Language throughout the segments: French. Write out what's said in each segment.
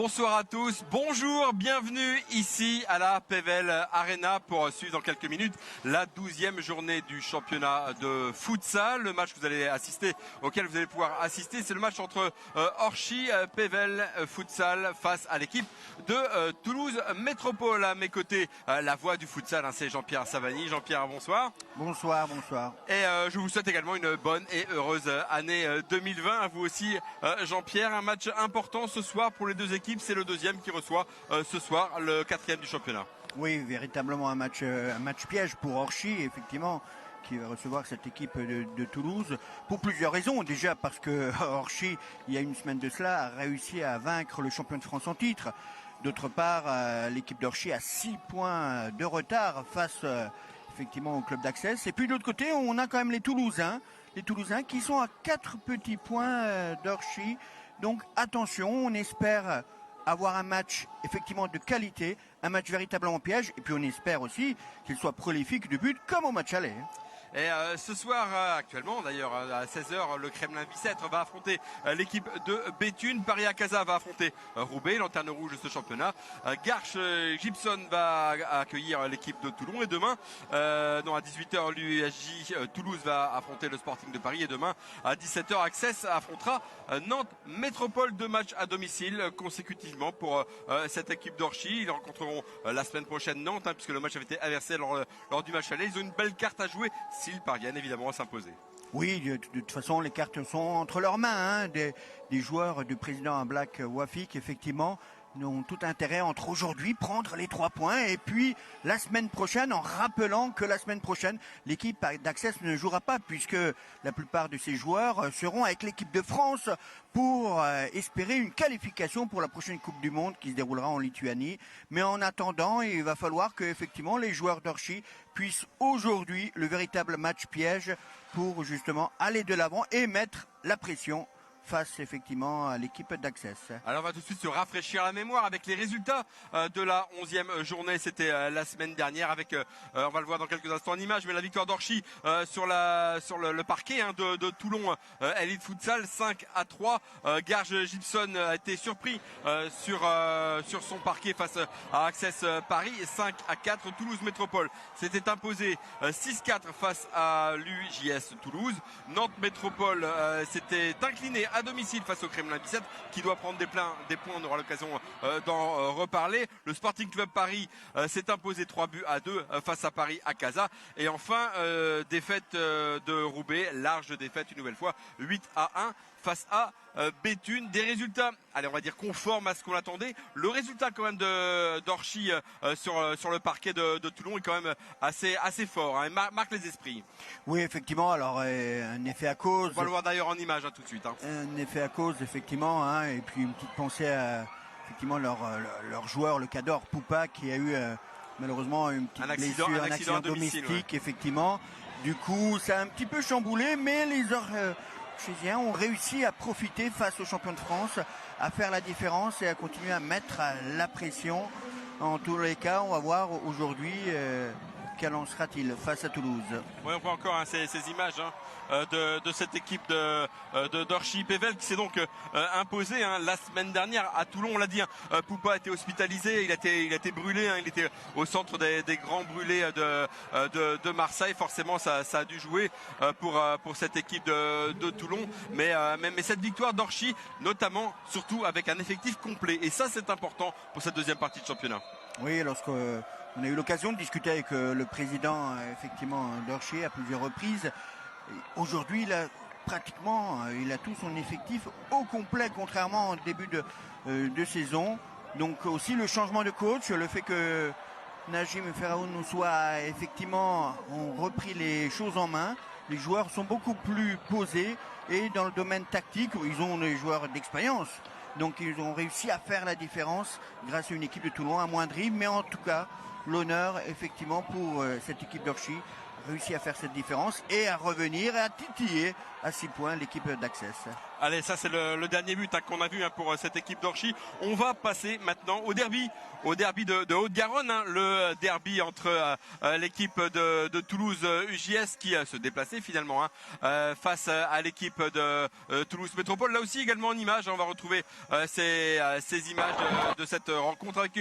Bonsoir à tous, bonjour, bienvenue ici à la Pével Arena pour suivre dans quelques minutes la 12e journée du championnat de futsal. Le match que vous allez assister, auquel vous allez pouvoir assister, c'est le match entre Orchy Pével Futsal face à l'équipe de Toulouse Métropole. À mes côtés, la voix du futsal, c'est Jean-Pierre Savani. Jean-Pierre, bonsoir. Bonsoir, bonsoir. Et je vous souhaite également une bonne et heureuse année 2020. À vous aussi, Jean-Pierre. Un match important ce soir pour les deux équipes. C'est le deuxième qui reçoit ce soir le quatrième du championnat. Oui, véritablement un match piège pour Orchy, effectivement, qui va recevoir cette équipe de Toulouse pour plusieurs raisons. Déjà parce que Orchy, il y a une semaine de cela, a réussi à vaincre le champion de France en titre. D'autre part, l'équipe d'Orchy a 6 points de retard face effectivement au club d'Accès. Et puis de l'autre côté, on a quand même les Toulousains qui sont à 4 petits points d'Orchy. Donc attention, on espère avoir un match effectivement de qualité, un match véritablement piège, et puis on espère aussi qu'il soit prolifique de buts comme au match aller. Et ce soir, actuellement d'ailleurs, à 16h, le Kremlin-Bicêtre va affronter l'équipe de Béthune. Paris-Acaza va affronter Roubaix, lanterne rouge de ce championnat. Garches-Gibson va accueillir l'équipe de Toulon. Et demain, à 18h, l'USJ Toulouse va affronter le Sporting de Paris. Et demain, à 17h, Access affrontera Nantes Métropole. 2 matchs à domicile consécutivement pour cette équipe d'Orchy. Ils rencontreront la semaine prochaine Nantes, puisque le match avait été inversé lors du match aller. Ils ont une belle carte à jouer s'ils parviennent évidemment à s'imposer. Oui, de toute façon, les cartes sont entre leurs mains. Des joueurs du président Black Wafik, effectivement, ont tout intérêt entre aujourd'hui prendre les 3 points et puis la semaine prochaine, en rappelant que la semaine prochaine, l'équipe d'Access ne jouera pas puisque la plupart de ces joueurs seront avec l'équipe de France pour espérer une qualification pour la prochaine Coupe du Monde qui se déroulera en Lituanie. Mais en attendant, il va falloir que effectivement les joueurs d'Orchy puissent aujourd'hui le véritable match piège pour justement aller de l'avant et mettre la pression face effectivement à l'équipe d'Access. Alors on va tout de suite se rafraîchir la mémoire avec les résultats de la 11e journée. C'était la semaine dernière avec, on va le voir dans quelques instants en image, mais la victoire d'Orchy sur le parquet de Toulon Elite Futsal 5-3. Garges-Gibson a été surpris sur son parquet face à Access Paris 5-4. Toulouse Métropole s'était imposé 6-4 face à l'UJS Toulouse. Nantes Métropole s'était incliné à domicile face au Kremlin-Bicêtre qui doit prendre des points, on aura l'occasion d'en reparler. Le Sporting Club Paris s'est imposé 3-2 face à Paris-Acaza. Et enfin, défaite de Roubaix, large défaite une nouvelle fois, 8-1 face à Béthune. Des résultats, allez, on va dire conformes à ce qu'on attendait. Le résultat quand même d'Orchy sur le parquet de Toulon est quand même assez fort, et marque les esprits. Oui, effectivement, alors un effet à cause. On va le voir d'ailleurs en image tout de suite. Un effet à cause, effectivement, et puis une petite pensée à effectivement leur joueur, le cador Poupa, qui a eu malheureusement une petite blessure, un accident domestique, ouais. Effectivement. Du coup, ça a un petit peu chamboulé, mais les Orchésiens ont réussi à profiter face aux champions de France, à faire la différence et à continuer à mettre la pression. En tous les cas, on va voir aujourd'hui quel en sera-t-il face à Toulouse. Oui, on voit encore ces images de cette équipe d'Orchy Pével qui s'est donc imposée la semaine dernière à Toulon. On l'a dit, Poupa a été hospitalisé, il a été brûlé, il était au centre des grands brûlés de Marseille. Forcément, ça a dû jouer pour cette équipe de Toulon. Mais cette victoire d'Orchy, notamment, surtout avec un effectif complet. Et ça, c'est important pour cette deuxième partie de championnat. Oui, lorsqu'on a eu l'occasion de discuter avec le président effectivement d'Orchy à plusieurs reprises. Aujourd'hui, il a tout son effectif au complet, contrairement au début de saison. Donc aussi le changement de coach, le fait que Najim Ferraoun soit effectivement ont repris les choses en main. Les joueurs sont beaucoup plus posés et dans le domaine tactique, ils ont des joueurs d'expérience. Donc ils ont réussi à faire la différence grâce à une équipe de Toulon amoindrie, mais en tout cas l'honneur effectivement pour cette équipe d'Orchy réussi à faire cette différence et à revenir et à titiller à 6 points l'équipe d'Access. Allez, ça c'est le dernier but qu'on a vu pour cette équipe d'Orchy. On va passer maintenant au derby de Haute-Garonne, le derby entre l'équipe de Toulouse UJS qui se déplaçait finalement face à l'équipe de Toulouse Métropole. Là aussi également en image, on va retrouver ces images de cette rencontre avec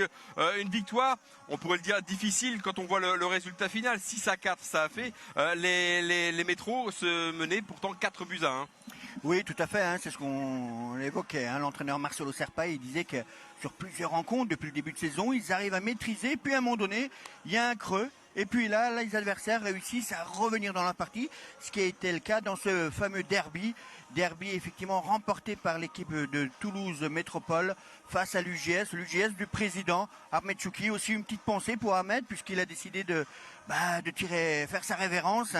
une victoire, on pourrait le dire difficile quand on voit le résultat final. 6-4 ça a fait. Les métros se menaient pourtant 4-1. Oui, tout à fait, c'est ce qu'on évoquait. L'entraîneur Marcelo Serpa, il disait que sur plusieurs rencontres depuis le début de saison, ils arrivent à maîtriser, puis à un moment donné, il y a un creux. Et puis là, les adversaires réussissent à revenir dans la partie, ce qui a été le cas dans ce fameux derby effectivement remporté par l'équipe de Toulouse Métropole face à l'UGS du président Ahmed Chouki. Aussi une petite pensée pour Ahmed puisqu'il a décidé de faire sa révérence.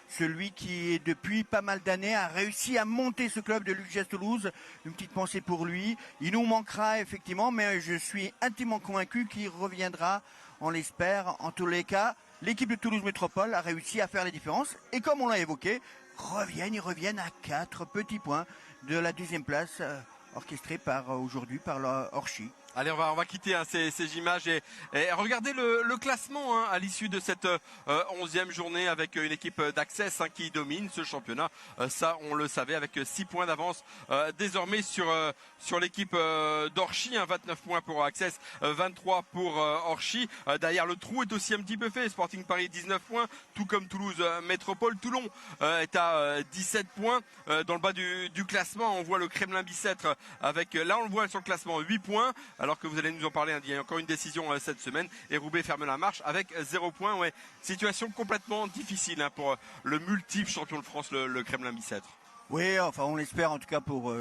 Celui qui, depuis pas mal d'années, a réussi à monter ce club de l'UGS Toulouse. Une petite pensée pour lui. Il nous manquera effectivement, mais je suis intimement convaincu qu'il reviendra, on l'espère. En tous les cas, l'équipe de Toulouse Métropole a réussi à faire les différences. Et comme on l'a évoqué, ils reviennent à 4 petits points de la 10e place, orchestrée aujourd'hui par l'Orchy. Allez, on va quitter ces images et regarder le classement à l'issue de cette 11e journée avec une équipe d'Access qui domine ce championnat. Ça, on le savait, avec 6 points d'avance désormais sur l'équipe d'Orchy. 29 points pour Access, 23 pour Orchy. Derrière, le trou est aussi un petit peu fait. Sporting Paris 19 points, tout comme Toulouse Métropole. Toulon est à 17 points. Dans le bas du classement, on voit le Kremlin-Bicêtre avec, là on le voit sur le classement, 8 points. Alors que vous allez nous en parler, il y a encore une décision cette semaine et Roubaix ferme la marche avec 0 points. Ouais, situation complètement difficile pour le multiple champion de France, le Kremlin-Bicêtre. Oui, enfin on l'espère en tout cas pour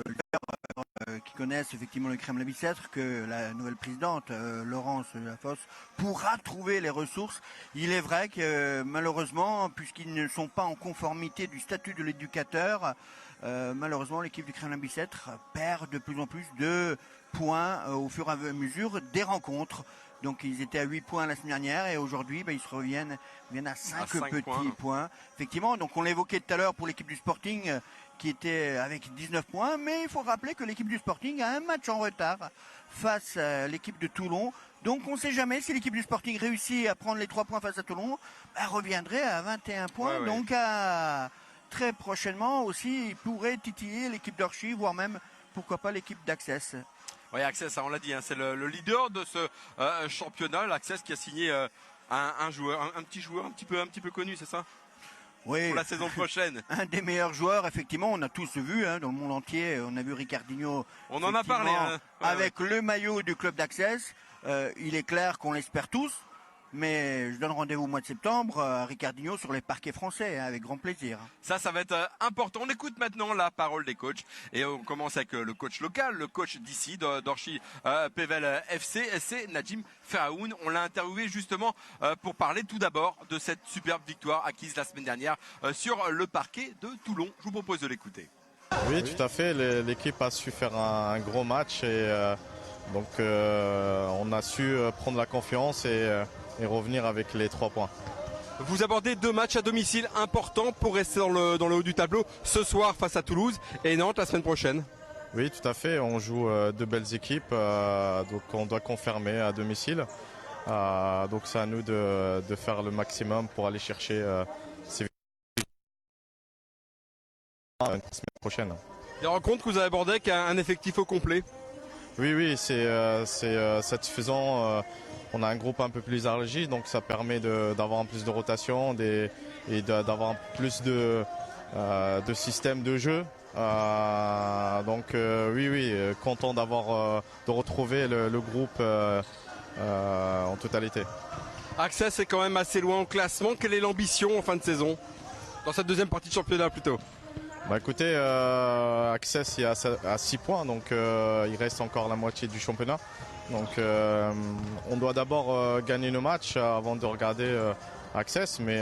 qui connaissent effectivement le Kremlin-Bicêtre, que la nouvelle présidente Laurence Lafosse pourra trouver les ressources. Il est vrai que malheureusement, puisqu'ils ne sont pas en conformité du statut de l'éducateur, malheureusement l'équipe du Kremlin-Bicêtre perd de plus en plus de points au fur et à mesure des rencontres. Donc ils étaient à 8 points la semaine dernière et aujourd'hui ils reviennent à 5 petits points. Effectivement, donc on l'évoquait tout à l'heure pour l'équipe du Sporting qui était avec 19 points, mais il faut rappeler que l'équipe du Sporting a un match en retard face à l'équipe de Toulon. Donc on ne sait jamais si l'équipe du Sporting réussit à prendre les 3 points face à Toulon, elle reviendrait à 21 points. Ouais. Donc très prochainement aussi, il pourrait titiller l'équipe d'Orchy, voire même pourquoi pas l'équipe d'Access. Oui, Access, on l'a dit, c'est le leader de ce championnat. L'Access qui a signé un joueur, un petit joueur un petit peu connu, c'est ça? Oui, pour la saison prochaine. Un des meilleurs joueurs, effectivement, on a tous vu dans le monde entier. On a vu Ricardinho. On en a parlé. Avec le maillot du club d'Access. Il est clair qu'on l'espère tous. Mais je donne rendez-vous au mois de septembre à Ricardinho sur les parquets français, avec grand plaisir. Ça va être important. On écoute maintenant la parole des coachs. Et on commence avec le coach local, le coach d'ici, d'Orchy Pével FC, c'est Najim Ferraoun. On l'a interviewé justement pour parler tout d'abord de cette superbe victoire acquise la semaine dernière sur le parquet de Toulon. Je vous propose de l'écouter. Oui, tout à fait. L'équipe a su faire un gros match et donc on a su prendre la confiance et revenir avec les 3 points. Vous abordez 2 matchs à domicile importants pour rester dans le haut du tableau ce soir face à Toulouse et Nantes la semaine prochaine. Oui, tout à fait. On joue 2 belles équipes, donc on doit confirmer à domicile. Donc c'est à nous de faire le maximum pour aller chercher ces victoires la semaine prochaine. Des rencontres que vous avez abordées avec un effectif au complet. Oui, c'est satisfaisant. On a un groupe un peu plus élargi, donc ça permet d'avoir plus de rotation et d'avoir plus de système de jeu. Donc oui, content de retrouver le groupe en totalité. Access est quand même assez loin au classement. Quelle est l'ambition en fin de saison? Dans cette deuxième partie de championnat plutôt. Écoutez, Access est à 6 points, donc il reste encore la moitié du championnat. Donc on doit d'abord gagner nos matchs avant de regarder Access, mais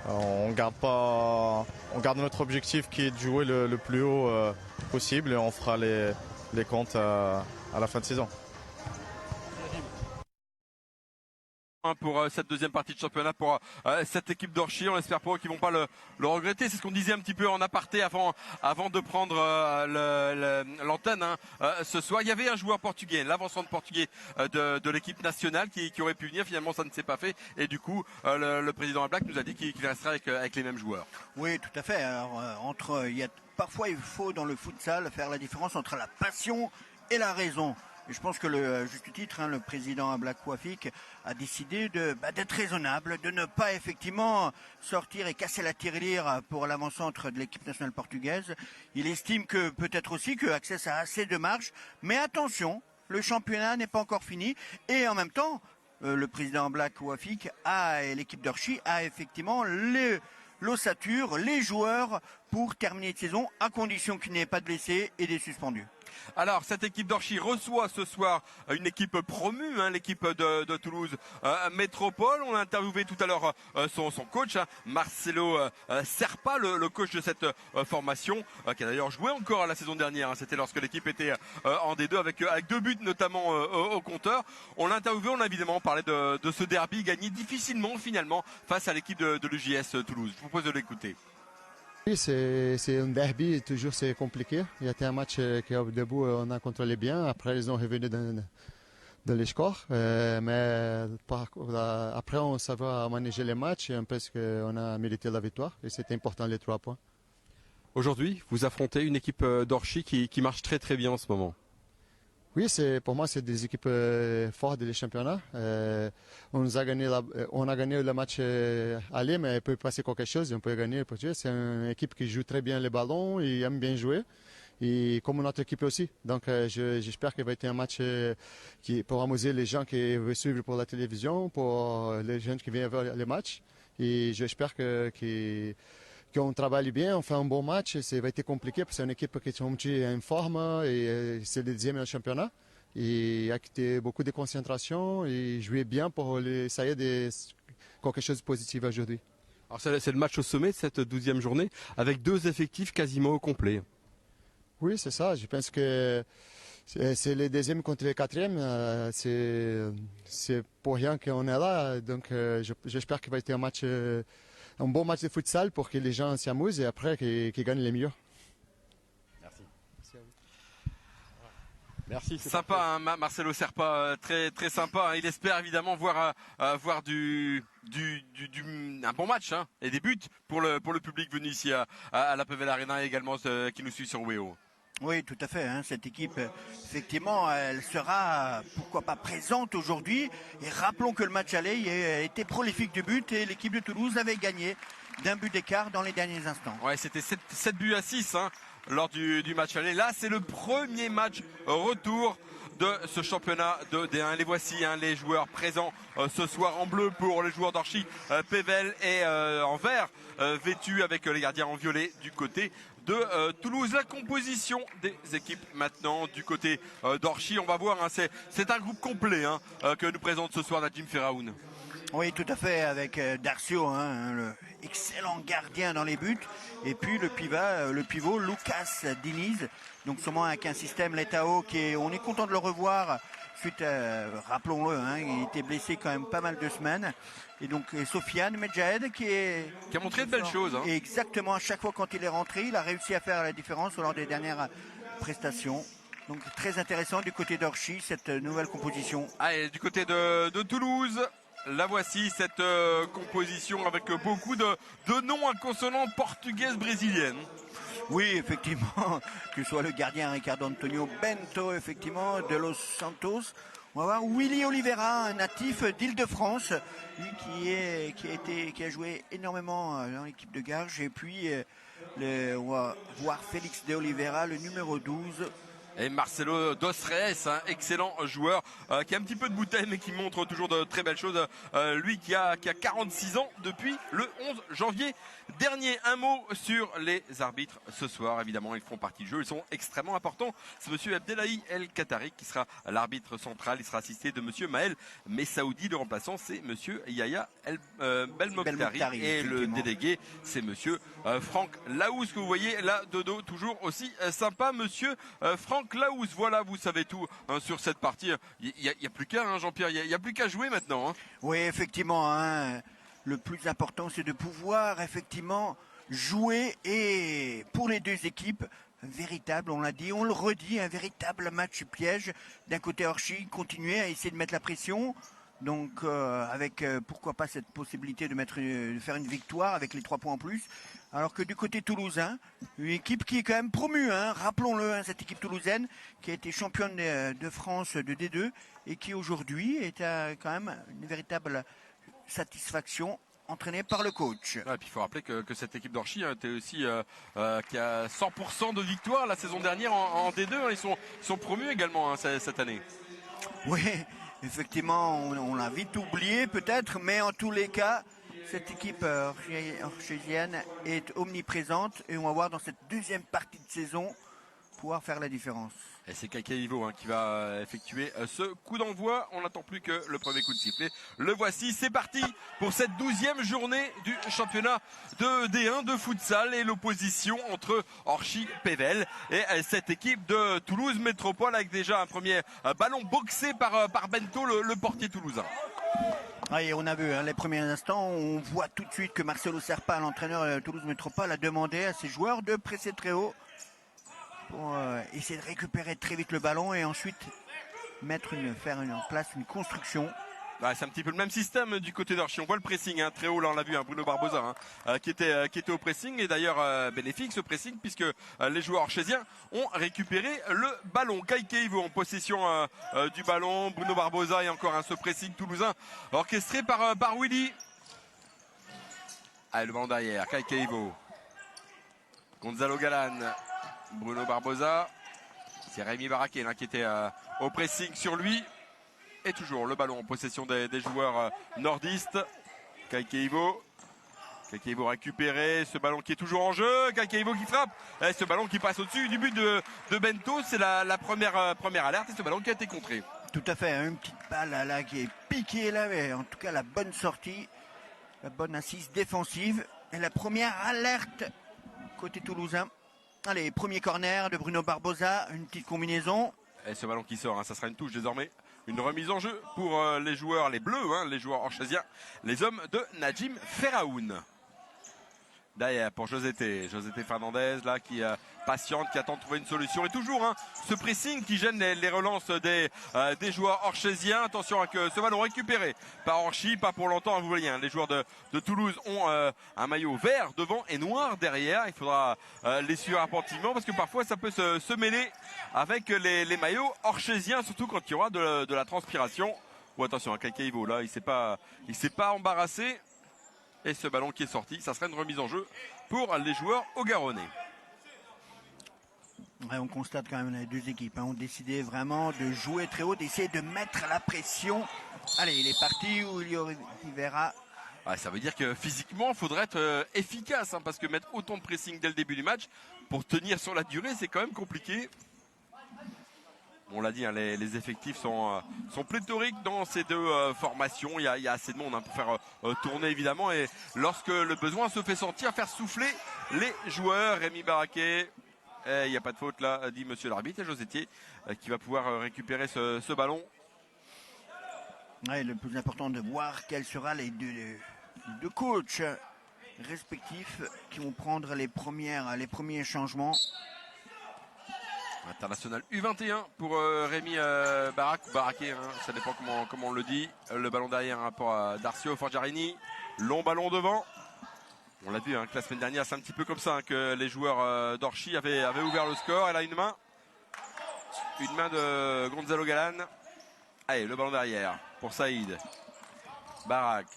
on garde notre objectif qui est de jouer le plus haut possible et on fera les comptes à la fin de saison. pour cette deuxième partie de championnat pour cette équipe d'Orchy. On espère pour eux qu'ils vont pas le regretter. C'est ce qu'on disait un petit peu en aparté avant de prendre l'antenne ce soir. Il y avait un joueur portugais, l'avant-centre portugais de l'équipe nationale qui aurait pu venir. Finalement, ça ne s'est pas fait. Et du coup, le président Black nous a dit qu'il restera avec les mêmes joueurs. Oui, tout à fait. Alors, parfois, il faut dans le futsal faire la différence entre la passion et la raison. Et je pense que juste titre, le président Black Wafik a décidé d'être raisonnable, de ne pas effectivement sortir et casser la tirelire pour l'avant-centre de l'équipe nationale portugaise. Il estime que peut-être aussi que Access a assez de marge, mais attention, le championnat n'est pas encore fini et en même temps, le président Black Wafik et l'équipe d'Orchy a effectivement l'ossature, les joueurs pour terminer de saison à condition qu'il n'y ait pas de blessés et des suspendus. Alors, cette équipe d'Orchy reçoit ce soir une équipe promue, l'équipe de Toulouse Métropole. On a interviewé tout à l'heure son coach, Marcelo Serpa, le coach de cette formation, qui a d'ailleurs joué encore la saison dernière. C'était lorsque l'équipe était en D2 avec 2 buts notamment au compteur. On l'a interviewé, on a évidemment parlé de ce derby gagné difficilement finalement face à l'équipe de l'UJS Toulouse. Je vous propose de l'écouter. Oui, c'est un derby, toujours c'est compliqué. Il y a été un match qui au début on a contrôlé bien, après ils ont revenu dans les scores, mais après on savait manager les matchs et parce qu'on a mérité la victoire et c'était important les 3 points. Aujourd'hui, vous affrontez une équipe d'Orchy qui marche très très bien en ce moment. Oui, pour moi, c'est des équipes fortes des championnats. On a gagné le match aller, mais il peut passer quelque chose, on peut gagner. C'est une équipe qui joue très bien les ballons, et aime bien jouer, et comme notre équipe aussi. Donc, j'espère qu'il va être un match pour amuser les gens qui veulent suivre pour la télévision, pour les jeunes qui viennent voir les matchs. Et j'espère qu'on travaille bien, on fait un bon match. Ça va être compliqué parce que c'est une équipe qui est en forme et c'est le 10e championnat. Et il y a beaucoup de concentration et jouer bien pour essayer de quelque chose de positif aujourd'hui. Alors c'est le match au sommet de cette 12e journée avec 2 effectifs quasiment au complet. Oui, c'est ça. Je pense que c'est le 2e contre le 4e. C'est pour rien qu'on est là. Donc j'espère qu'il va être un bon match de futsal pour que les gens s'amusent et après qu'ils gagnent les mieux. Merci. Merci. Sympa, Marcelo Serpa, très très sympa. Il espère évidemment voir un bon match et des buts pour le public venu ici à la Pevel Arena et également qui nous suit sur WEO. Oui, tout à fait. Cette équipe, effectivement, elle sera, pourquoi pas, présente aujourd'hui. Et rappelons que le match aller a été prolifique de buts et l'équipe de Toulouse avait gagné d'un but d'écart dans les derniers instants. Ouais, c'était 7 buts à 6 lors du match aller. Là, c'est le premier match retour de ce championnat de D1. Les voici, les joueurs présents ce soir en bleu pour les joueurs d'Orchy, Pével et en vert, vêtus avec les gardiens en violet du côté de Toulouse. La composition des équipes maintenant du côté d'Orchy, on va voir, c'est un groupe complet que nous présente ce soir Najim Feraoun. Oui, tout à fait, avec Darcio, le excellent gardien dans les buts, et puis le pivot Lucas Diniz, donc sûrement avec un système Letao on est content de le revoir suite, rappelons-le, il était blessé quand même pas mal de semaines. Et donc Sofiane Medjahed qui a montré de belles choses. Et exactement, à chaque fois quand il est rentré, il a réussi à faire la différence lors des dernières prestations. Donc très intéressant du côté d'Orchy, cette nouvelle composition. Allez, du côté de Toulouse, la voici, cette composition avec beaucoup de noms à consonance portugaise brésilienne. Oui, effectivement, que ce soit le gardien Ricardo Antonio Bento, effectivement, de Los Santos. On va voir Willy Oliveira, un natif d'Île-de-France, lui qui a joué énormément dans l'équipe de Garges. Et puis, on va voir Félix de Oliveira, le numéro 12. Et Marcelo Dos Reis, excellent joueur qui a un petit peu de bouteille mais qui montre toujours de très belles choses. Lui qui a 46 ans depuis le 11 janvier dernier. Un mot sur les arbitres ce soir. Évidemment, ils font partie du jeu. Ils sont extrêmement importants. C'est monsieur Abdelahi El Qatari qui sera l'arbitre central. Il sera assisté de monsieur Maël Messaoudi. Le remplaçant, c'est monsieur Yaya Belmokhtar. Et le délégué, c'est monsieur Franck Laous, que vous voyez là de dos, toujours aussi sympa, monsieur Franck Franck Laous. Voilà, vous savez tout hein, sur cette partie. Il y a plus qu'à, hein, Jean-Pierre, il y a plus qu'à jouer maintenant. Hein. Oui, effectivement, hein, le plus important, c'est de pouvoir effectivement jouer et pour les deux équipes, un véritable, on l'a dit, on le redit, un véritable match piège. D'un côté, Orchy continuer à essayer de mettre la pression. Donc avec pourquoi pas cette possibilité de faire une victoire avec les 3 points en plus. Alors que du côté toulousain, une équipe qui est quand même promue, hein, rappelons-le, hein, cette équipe toulousaine qui a été championne de France de D2 et qui aujourd'hui est quand même une véritable satisfaction entraînée par le coach. Ouais, et puis il faut rappeler que cette équipe d'Orchy hein, était aussi qui a 100% de victoire la saison dernière en D2. Hein, ils sont promus également hein, cette année. Oui, effectivement, on l'a vite oublié peut-être, mais en tous les cas, cette équipe orchésienne est omniprésente et on va voir dans cette deuxième partie de saison pouvoir faire la différence. Et c'est Kakaivo hein, qui va effectuer ce coup d'envoi. On n'attend plus que le premier coup de sifflet. Le voici, c'est parti pour cette 12e journée du championnat de D1 de futsal et l'opposition entre Orchy Pével et cette équipe de Toulouse Métropole avec déjà un premier ballon boxé par Bento, le portier toulousain. Ah, et on a vu hein, les premiers instants, on voit tout de suite que Marcelo Serpa, l'entraîneur de Toulouse Métropole, a demandé à ses joueurs de presser très haut pour essayer de récupérer très vite le ballon et ensuite faire en place une construction. Ouais, c'est un petit peu le même système du côté d'Orchy. On voit le pressing hein, très haut, là on l'a vu, hein, Bruno Barbosa hein, qui était au pressing et d'ailleurs bénéfique ce pressing puisque les joueurs orchésiens ont récupéré le ballon. Kaikeivo en possession du ballon, Bruno Barbosa et encore ce pressing toulousain orchestré par Willy. Allez, le ballon derrière, Kaikeivo, Gonzalo Galan, Bruno Barbosa, c'est Rémi Baraké qui était au pressing sur lui. Et toujours le ballon en possession des joueurs nordistes. Kaikeivo récupéré, ce ballon qui est toujours en jeu. Kaikeivo qui frappe. Et ce ballon qui passe au-dessus du but de Bento. C'est la première alerte et ce ballon qui a été contré. Tout à fait, une petite balle là qui est piquée là, mais en tout cas la bonne sortie, la bonne assise défensive. Et la première alerte côté toulousain. Allez, premier corner de Bruno Barbosa, une petite combinaison. Et ce ballon qui sort, hein, ça sera une touche désormais. Une remise en jeu pour les joueurs, les bleus, hein, les joueurs orchésiens, les hommes de Najim Ferraoun. Derrière pour Josété Fernandez là qui patiente, qui attend de trouver une solution. Et toujours hein, ce pressing qui gêne les relances des joueurs orchésiens. Attention à que ce ballon récupéré par Orchy, pas pour longtemps, hein, vous voyez, hein, les joueurs de Toulouse ont un maillot vert devant et noir derrière. Il faudra les suivre attentivement parce que parfois ça peut se mêler avec les maillots orchésiens, surtout quand il y aura de la transpiration. Ou attention à Kaikeivo là, il s'est pas embarrassé. Et ce ballon qui est sorti, ça sera une remise en jeu pour les joueurs haut-garonnais. Ouais, on constate quand même les deux équipes ont décidé vraiment de jouer très haut, d'essayer de mettre la pression. Allez, il est parti, il verra. Ouais, ça veut dire que physiquement, il faudrait être efficace, hein, parce que mettre autant de pressing dès le début du match, pour tenir sur la durée, c'est quand même compliqué. On l'a dit, hein, les effectifs sont pléthoriques dans ces deux formations. Il y a assez de monde hein, pour faire tourner évidemment. Et lorsque le besoin se fait sentir, faire souffler les joueurs. Rémi Baraké, il n'y a pas de faute là, dit monsieur l'arbitre. Et Josétier qui va pouvoir récupérer ce ballon. Ouais, le plus important de voir quels seront les deux coachs respectifs qui vont prendre les premiers changements. International U21 pour Rémi Baraké, hein, ça dépend comment on le dit. Le ballon derrière hein, pour Darcio Forgiarini. Long ballon devant. On l'a vu hein, que la semaine dernière, c'est un petit peu comme ça hein, que les joueurs d'Orchy avaient ouvert le score. Elle a une main de Gonzalo Galan. Allez, le ballon derrière pour Saïd. Barak.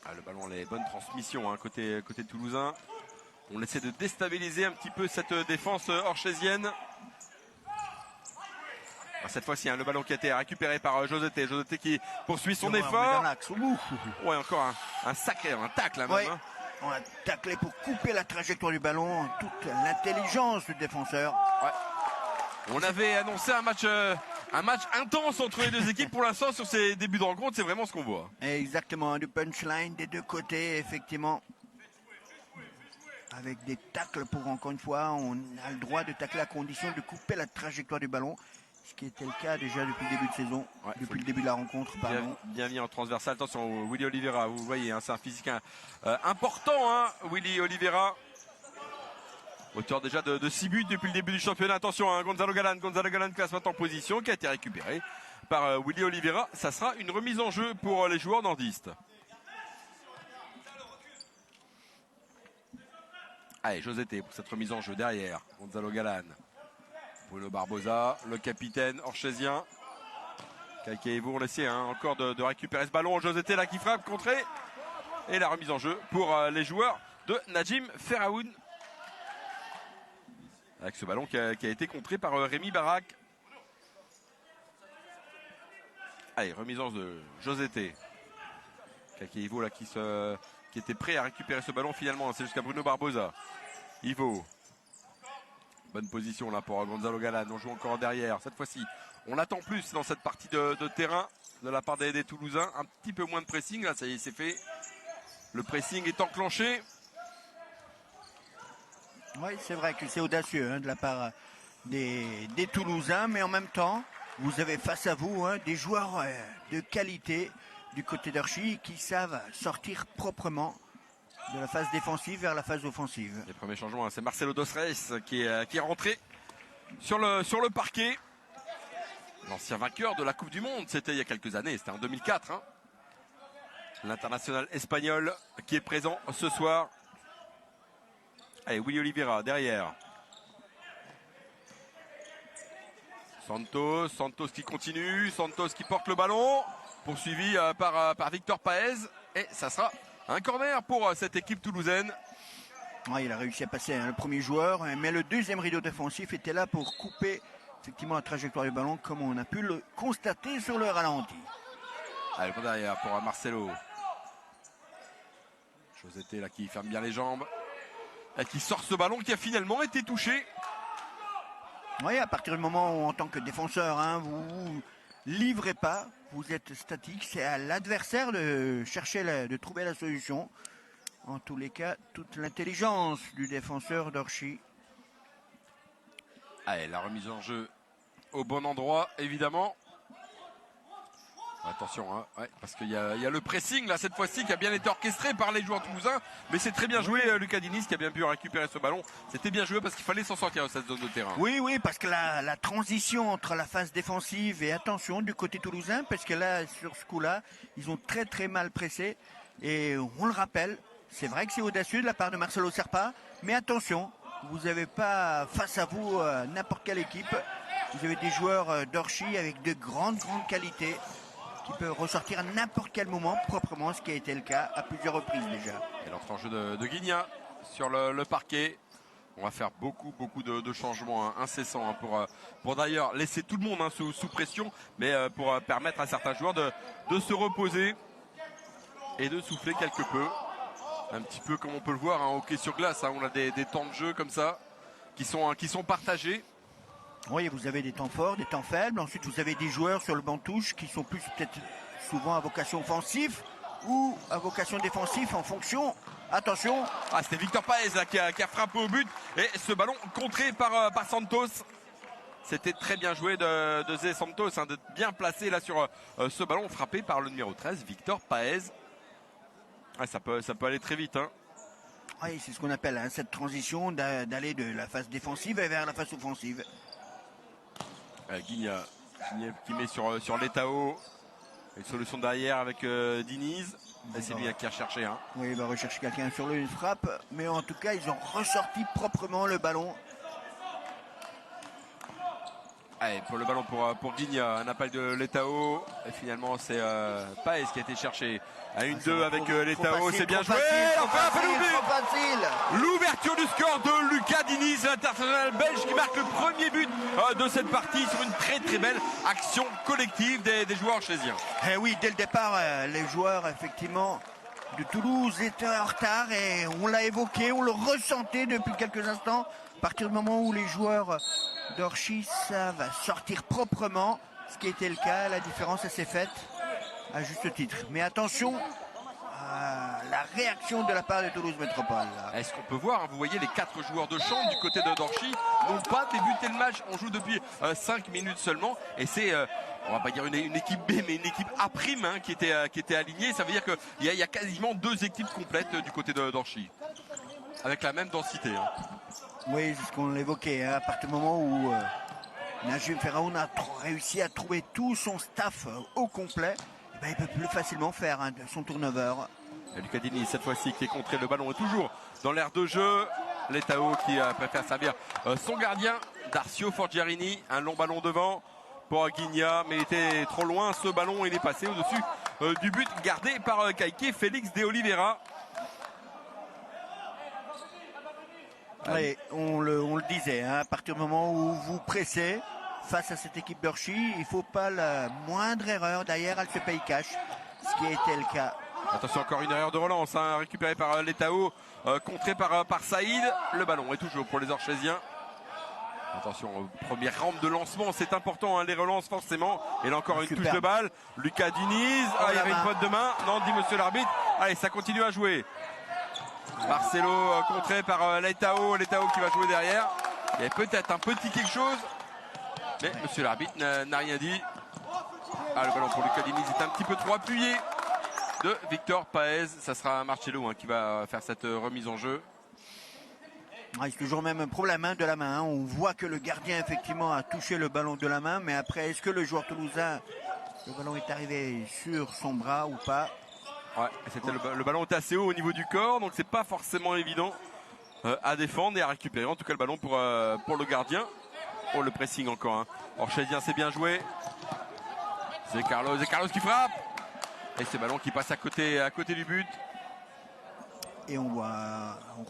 Ah, le ballon, les bonnes transmissions hein, côté toulousain. On essaie de déstabiliser un petit peu cette défense orchésienne. Cette fois-ci, hein, le ballon qui a été récupéré par Josété. Josété qui poursuit son effort. Ouais, encore un tacle. Hein, ouais. Même, hein. On a taclé pour couper la trajectoire du ballon. Toute l'intelligence du défenseur. Ouais. On avait annoncé un match intense entre les deux équipes. Pour l'instant, sur ces débuts de rencontre, c'est vraiment ce qu'on voit. Exactement, du punchline des deux côtés, effectivement. avec des tacles pour, encore une fois, on a le droit de tacler à condition de couper la trajectoire du ballon, ce qui était le cas déjà depuis le début de saison, depuis le début de la rencontre. Bien mis en transversal. Attention, Willy Oliveira, vous voyez, hein, c'est un physique important, hein, Willy Oliveira. Auteur déjà de 6 buts depuis le début du championnat. Attention, hein, Gonzalo Galán classe maintenant en position, qui a été récupéré par Willy Oliveira. Ça sera une remise en jeu pour les joueurs nordistes. Allez, Josété pour cette remise en jeu derrière. Gonzalo Galán. Bruno Barbosa, le capitaine orchésien. Kakeevo, on essaie encore de récupérer ce ballon. Josété là qui frappe, contré. Et la remise en jeu pour les joueurs de Najim Ferraoun. Avec ce ballon qui a été contré par Rémi Barak. Allez, remise en jeu de Josété. Kakeevo là qui était prêt à récupérer ce ballon finalement. C'est jusqu'à Bruno Barbosa. Ivo. Bonne position là pour Gonzalo Galán. On joue encore derrière. Cette fois-ci, on attend plus dans cette partie de terrain de la part des Toulousains. Un petit peu moins de pressing. Là, ça y est, c'est fait. Le pressing est enclenché. Oui, c'est vrai que c'est audacieux de la part des Toulousains. Mais en même temps, vous avez face à vous des joueurs de qualité du côté d'Orchy qui savent sortir proprement de la phase défensive vers la phase offensive. Les premiers changements, c'est Marcelo Dos Reis qui est rentré sur le parquet. L'ancien vainqueur de la Coupe du Monde, c'était il y a quelques années, c'était en 2004. L'international espagnol qui est présent ce soir. Allez, Willy Oliveira derrière. Santos qui continue, Santos qui porte le ballon, poursuivi par Victor Paez. Et ça sera un corner pour cette équipe toulousaine. Ouais, il a réussi à passer le premier joueur, mais le deuxième rideau défensif était là pour couper effectivement la trajectoire du ballon, comme on a pu le constater sur le ralenti. Allez, pour derrière pour Marcelo. Josété là qui ferme bien les jambes. Et qui sort ce ballon qui a finalement été touché. Oui, à partir du moment où en tant que défenseur, vous livrez pas, vous êtes statique, c'est à l'adversaire de chercher, de trouver la solution. En tous les cas, toute l'intelligence du défenseur d'Orchy. Allez, la remise en jeu au bon endroit, évidemment. Attention, parce qu'il y a le pressing là cette fois-ci qui a bien été orchestré par les joueurs toulousains, mais c'est très bien joué Lucas Diniz qui a bien pu récupérer ce ballon. C'était bien joué parce qu'il fallait s'en sortir de cette zone de terrain. Oui, parce que la transition entre la phase défensive et attention du côté toulousain, parce que là sur ce coup-là, ils ont très très mal pressé et on le rappelle, c'est vrai que c'est audacieux de la part de Marcelo Serpa, mais attention, vous n'avez pas face à vous n'importe quelle équipe, vous avez des joueurs d'Orchy avec de grandes qualités, qui peut ressortir à n'importe quel moment proprement, ce qui a été le cas à plusieurs reprises déjà. Et l'entrée en jeu de Guigna sur le parquet. On va faire beaucoup de changements incessants pour d'ailleurs laisser tout le monde sous pression, mais pour permettre à certains joueurs de se reposer et de souffler quelque peu. Un petit peu comme on peut le voir en hockey sur glace, on a des temps de jeu comme ça qui sont partagés. Oui, vous avez des temps forts, des temps faibles. Ensuite, vous avez des joueurs sur le banc de touche qui sont plus peut-être souvent à vocation offensive ou à vocation défensive en fonction. Attention. C'était Victor Paez là, qui a frappé au but. Et ce ballon contré par Santos. C'était très bien joué de Zé Santos, de bien placé là sur ce ballon frappé par le numéro 13, Victor Paez. Ça peut aller très vite. Oui, c'est ce qu'on appelle cette transition d'aller de la phase défensive vers la phase offensive. Guigna qui met sur l'Etao. Une solution derrière avec Diniz. C'est lui qui a recherché. Oui, il va rechercher quelqu'un sur une frappe. Mais en tout cas, ils ont ressorti proprement le ballon. Allez, pour le ballon pour Guigna. Un appel de l'Etao. Et finalement, c'est Paez qui a été cherché. À 1-2 avec l'Etao, c'est bien joué. L'ouverture du score de Lucas Diniz, l'international belge qui marque le premier but de cette partie sur une très très belle action collective des joueurs orchésiens. Eh oui, dès le départ, les joueurs effectivement de Toulouse étaient en retard et on l'a évoqué, on le ressentait depuis quelques instants. À partir du moment où les joueurs d'Orchy savent sortir proprement, ce qui était le cas, la différence s'est faite. À juste titre. Mais attention, la réaction de la part de Toulouse Métropole. Est-ce qu'on peut voir, hein, vous voyez les 4 joueurs de champ du côté de Dorchy n'ont pas débuté le match. On joue depuis 5 minutes seulement et c'est, on va pas dire une équipe B, mais une équipe A' hein, qui était alignée. Ça veut dire qu'il y a quasiment 2 équipes complètes du côté de Dorchy, avec la même densité. Hein. Oui, c'est ce qu'on l'évoquait, hein, à partir du moment où Najim Ferraoun a réussi à trouver tout son staff au complet, eh ben, il peut plus facilement faire hein, son turnover. Lucas Dini cette fois-ci qui est contré, le ballon est toujours dans l'aire de jeu. Letao qui préfère servir son gardien, Darcio Forgiarini, un long ballon devant pour Guigna, mais il était trop loin ce ballon, il est passé au-dessus du but gardé par Kaique Félix de Oliveira. Oui, on le disait, hein, à partir du moment où vous pressez face à cette équipe d'Orchy, il ne faut pas la moindre erreur, derrière elle se paye cash, ce qui a été le cas. Attention, encore une erreur de relance, hein, récupérée par Letao, contrée par Saïd. Le ballon est toujours pour les Orchésiens. Attention, première rampe de lancement, c'est important, hein, les relances forcément. Et là encore une touche de balle. Lucas Diniz, il y avait une faute de main. Non, dit monsieur l'arbitre. Allez, ça continue à jouer. Marcelo contré par Letao qui va jouer derrière. Il y avait peut-être un petit quelque chose, mais monsieur l'arbitre n'a rien dit. Le ballon pour Lucas Diniz est un petit peu trop appuyé de Victor Paez. Ça sera Marcelo hein, qui va faire cette remise en jeu. C'est toujours même un problème hein, de la main. Hein. On voit que le gardien effectivement a touché le ballon de la main, mais après est-ce que le joueur toulousain, le ballon est arrivé sur son bras ou pas? Ouais, le ballon était assez haut au niveau du corps, donc c'est pas forcément évident à défendre et à récupérer. En tout cas le ballon pour le gardien. Oh, le pressing encore. Hein. Orchésien, c'est bien joué. C'est Carlos qui frappe. Et ce ballon qui passe à côté du but. Et on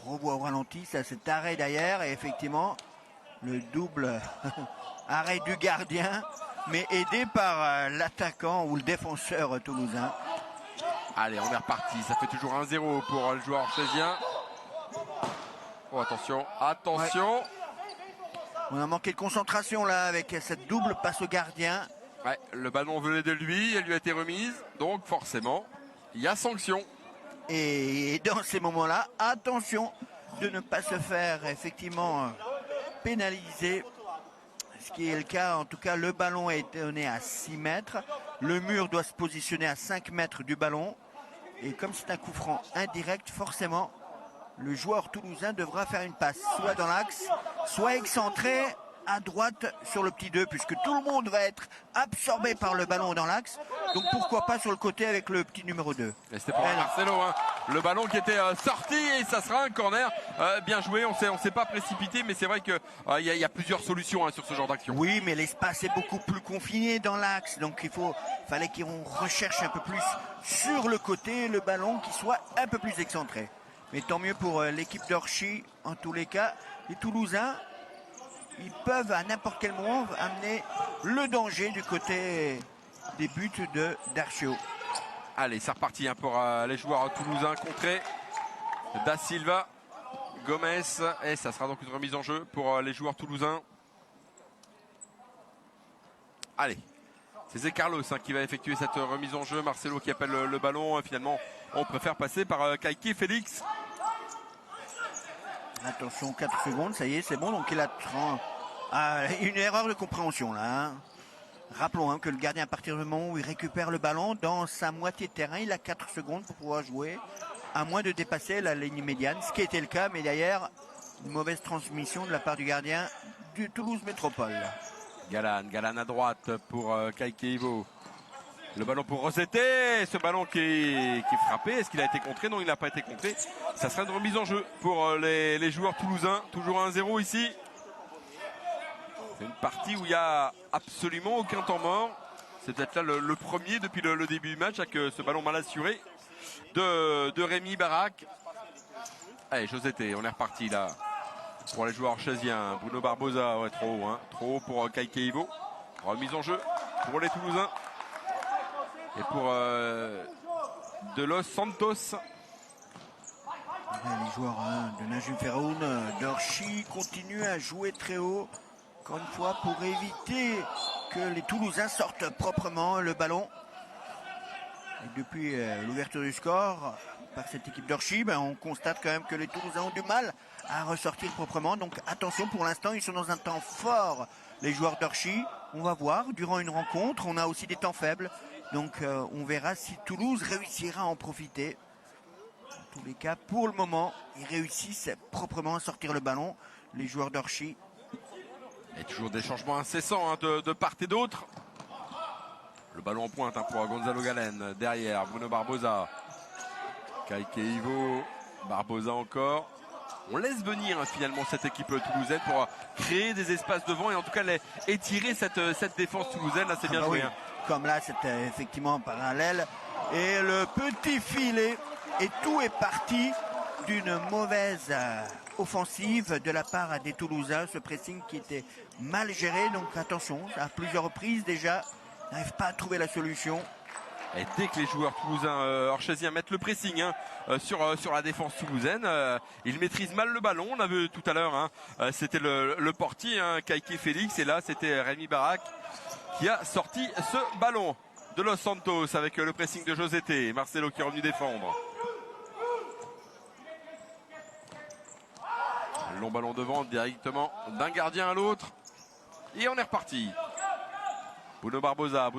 revoit au ralenti ça, cet arrêt derrière et effectivement le double arrêt du gardien, mais aidé par l'attaquant ou le défenseur toulousain. Allez, on est reparti. Ça fait toujours 1-0 pour le joueur orchésien. Oh, attention. Ouais. On a manqué de concentration là avec cette double passe au gardien. Ouais, le ballon venait de lui, elle lui a été remise. Donc forcément, il y a sanction. Et dans ces moments-là, attention de ne pas se faire effectivement pénaliser. Ce qui est le cas, en tout cas, le ballon est donné à 6 mètres. Le mur doit se positionner à 5 mètres du ballon. Et comme c'est un coup franc indirect, forcément, le joueur toulousain devra faire une passe, soit dans l'axe, soit excentré à droite sur le petit 2, puisque tout le monde va être absorbé par le ballon dans l'axe. Donc pourquoi pas sur le côté avec le petit numéro 2. Et c'était pour Marcelo, hein. Le ballon qui était sorti et ça sera un corner. Bien joué, on s'est pas précipité, mais c'est vrai qu'il y a plusieurs solutions hein, sur ce genre d'action. Oui, mais l'espace est beaucoup plus confiné dans l'axe, donc fallait qu'on recherche un peu plus sur le côté le ballon qui soit un peu plus excentré. Mais tant mieux pour l'équipe d'Orchy, en tous les cas. Les Toulousains, ils peuvent à n'importe quel moment amener le danger du côté des buts de Darcio. Allez, c'est reparti hein, pour les joueurs toulousains contrés. Da Silva, Gomez, et ça sera donc une remise en jeu pour les joueurs toulousains. Allez, c'est Zé Carlos hein, qui va effectuer cette remise en jeu. Marcelo qui appelle le ballon. Finalement, on préfère passer par Kaique Félix. Attention, 4 secondes, ça y est, c'est bon. Donc il a une erreur de compréhension là. Hein. Rappelons hein, que le gardien, à partir du moment où il récupère le ballon dans sa moitié de terrain, il a 4 secondes pour pouvoir jouer, à moins de dépasser la ligne médiane, ce qui était le cas, mais derrière, une mauvaise transmission de la part du gardien du Toulouse Métropole. Galan à droite pour Kaique Ivo. Le ballon pour Rosseté, ce ballon qui est frappé, est-ce qu'il a été contré? Non, il n'a pas été contré. Ça sera une remise en jeu pour les joueurs toulousains, toujours 1-0 ici. C'est une partie où il n'y a absolument aucun temps mort. C'est peut-être là le premier depuis le début du match avec ce ballon mal assuré de Rémi Barak. Allez, Josété, on est reparti là pour les joueurs orchésiens. Bruno Barbosa, ouais, trop haut, hein. Trop haut pour Kaique Ivo. Remise en jeu pour les Toulousains. Et pour De Los Santos. Les joueurs hein, de Najim Ferraoun, d'Orchy continuent à jouer très haut. Encore une fois, pour éviter que les Toulousains sortent proprement le ballon. Et depuis l'ouverture du score, par cette équipe d'Orchy, on constate quand même que les Toulousains ont du mal à ressortir proprement. Donc attention, pour l'instant, ils sont dans un temps fort, les joueurs d'Orchy. On va voir, durant une rencontre, on a aussi des temps faibles. Donc on verra si Toulouse réussira à en profiter. En tous les cas, pour le moment, ils réussissent proprement à sortir le ballon, les joueurs d'Orchy. Et toujours des changements incessants hein, de part et d'autre. Le ballon en pointe hein, pour Gonzalo Galen. Derrière, Bruno Barbosa. Kaique Ivo. Barbosa encore. On laisse venir hein, finalement cette équipe toulousaine pour créer des espaces devant et en tout cas étirer cette défense toulousaine. Là, c'est bien joué. Oui. Hein. Comme là, c'était effectivement parallèle. Et le petit filet. Et tout est parti d'une mauvaise offensive de la part des Toulousains. Ce pressing qui était mal géré. Donc attention, à plusieurs reprises déjà, n'arrive pas à trouver la solution. Et dès que les joueurs toulousains orchésiens mettent le pressing hein, sur la défense toulousaine, ils maîtrisent mal le ballon. On l'a vu tout à l'heure, hein, c'était le portier, hein, Kaique Félix. Et là, c'était Rémi Barak qui a sorti ce ballon de Los Santos avec le pressing de Josété. Marcelo qui est revenu défendre. Long ballon devant directement d'un gardien à l'autre. Et on est reparti. Bruno Barbosa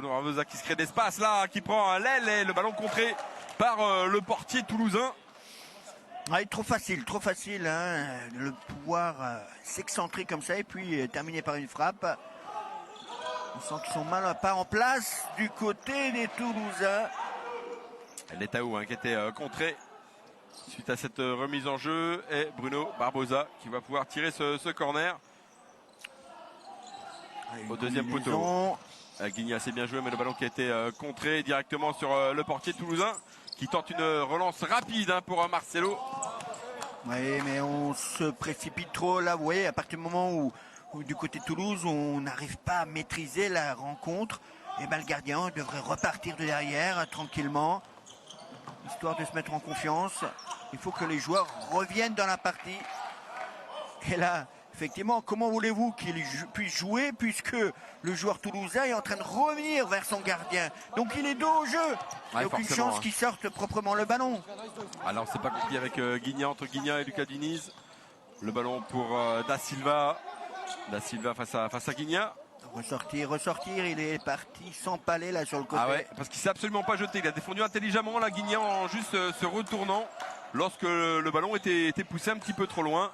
qui se crée d'espace là, qui prend l'aile et le ballon contré par le portier toulousain. Ouais, trop facile hein, de pouvoir s'excentrer comme ça et puis terminer par une frappe. On sent qu'ils sont mal pas en place du côté des Toulousains. Letaou hein, qui était contré suite à cette remise en jeu et Bruno Barbosa qui va pouvoir tirer ce corner au deuxième poteau. Guigny assez bien joué mais le ballon qui a été contré directement sur le portier toulousain qui tente une relance rapide hein, pour Marcelo. Oui mais on se précipite trop là, vous voyez, à partir du moment où du côté de Toulouse on n'arrive pas à maîtriser la rencontre, et le gardien devrait repartir de derrière tranquillement, histoire de se mettre en confiance. Il faut que les joueurs reviennent dans la partie. Et là, effectivement, comment voulez-vous qu'il puisse jouer puisque le joueur toulousain est en train de revenir vers son gardien. Donc il est dos au jeu. Il n'y a aucune chance qu'il sorte proprement le ballon. Alors c'est pas compliqué avec Guigna, entre Guigna et Lucas Diniz. Le ballon pour Da Silva. Da Silva face à Guigna. Ressortir, il est parti s'empaler là sur le côté. Ah ouais, parce qu'il s'est absolument pas jeté. Il a défendu intelligemment la Guigna en juste se retournant lorsque le ballon était poussé un petit peu trop loin.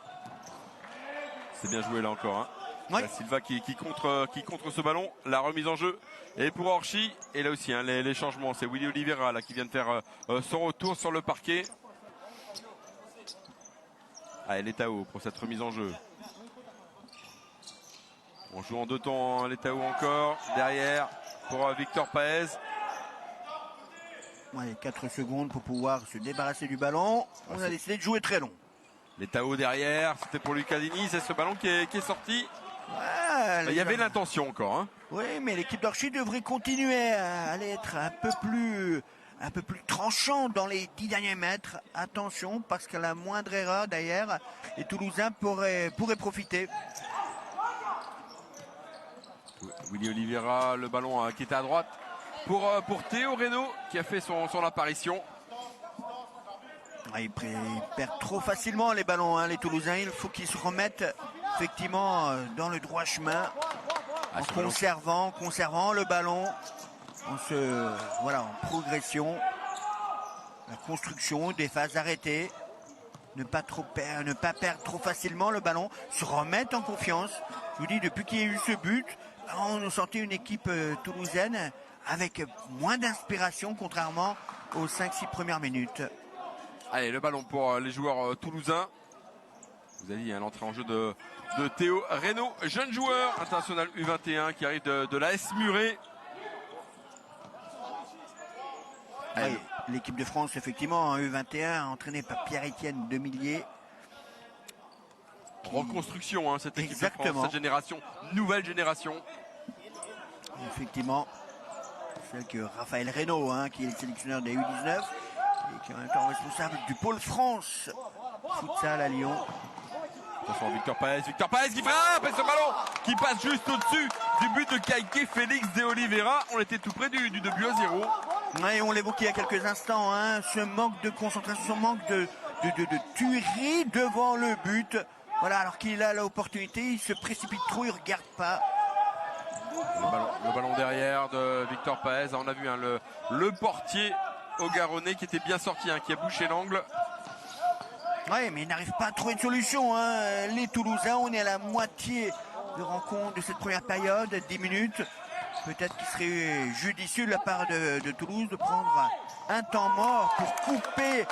C'est bien joué là encore. Hein. Oui. Da Silva qui contre ce ballon. La remise en jeu. Et pour Orchy, et là aussi hein, les changements. C'est Willy Oliveira là, qui vient de faire son retour sur le parquet. Allez, Letaou pour cette remise en jeu. On joue en deux temps, Letaou encore. Derrière pour Victor Paez. Ouais, 4 secondes pour pouvoir se débarrasser du ballon. On a décidé de jouer très long. Letaou derrière, c'était pour Lucas Diniz. C'est ce ballon qui est sorti. Ouais, il y avait l'intention encore. Hein. Oui, mais l'équipe d'Orchy devrait continuer à aller être un peu plus tranchant dans les 10 derniers mètres. Attention, parce que la moindre erreur d'ailleurs, les Toulousains pourraient profiter. Willy Oliveira, le ballon qui était à droite pour Théo Reynaud qui a fait son apparition. Ils perdent trop facilement les ballons, hein, les Toulousains. Il faut qu'ils se remettent effectivement dans le droit chemin en conservant le ballon, en progression, la construction des phases arrêtées, ne pas perdre trop facilement le ballon, se remettre en confiance. Je vous dis, depuis qu'il y a eu ce but, on a senti une équipe toulousaine avec moins d'inspiration contrairement aux 5-6 premières minutes. Allez, le ballon pour les joueurs toulousains. Vous avez dit l'entrée en jeu de Théo Reynaud, jeune joueur international U21 qui arrive de l'AS Muret. Oui, l'équipe de France, effectivement, en U21, entraînée par Pierre-Étienne Demillier. Reconstruction, hein, cette équipe Exactement. de France, cette génération, nouvelle génération. Effectivement, celle que Raphaël Reynaud, hein, qui est le sélectionneur des U19 et qui est en même temps responsable du pôle France futsal à Lyon. Attention, Victor Paez qui frappe et ce ballon qui passe juste au-dessus du but de Kaique Félix de Oliveira. On était tout près du 2-0. Ouais, on l'évoquait il y a quelques instants, hein, ce manque de concentration, ce manque de tuerie devant le but. Voilà, alors qu'il a l'opportunité, il se précipite trop, il ne regarde pas. Le ballon derrière de Victor Paez. On a vu hein, le portier au Garonnais qui était bien sorti, hein, qui a bouché l'angle. Oui, mais il n'arrive pas à trouver de solution. Hein. Les Toulousains, on est à la moitié de rencontre de cette première période, 10 minutes. Peut-être qu'il serait judicieux de la part de Toulouse de prendre un temps mort pour couper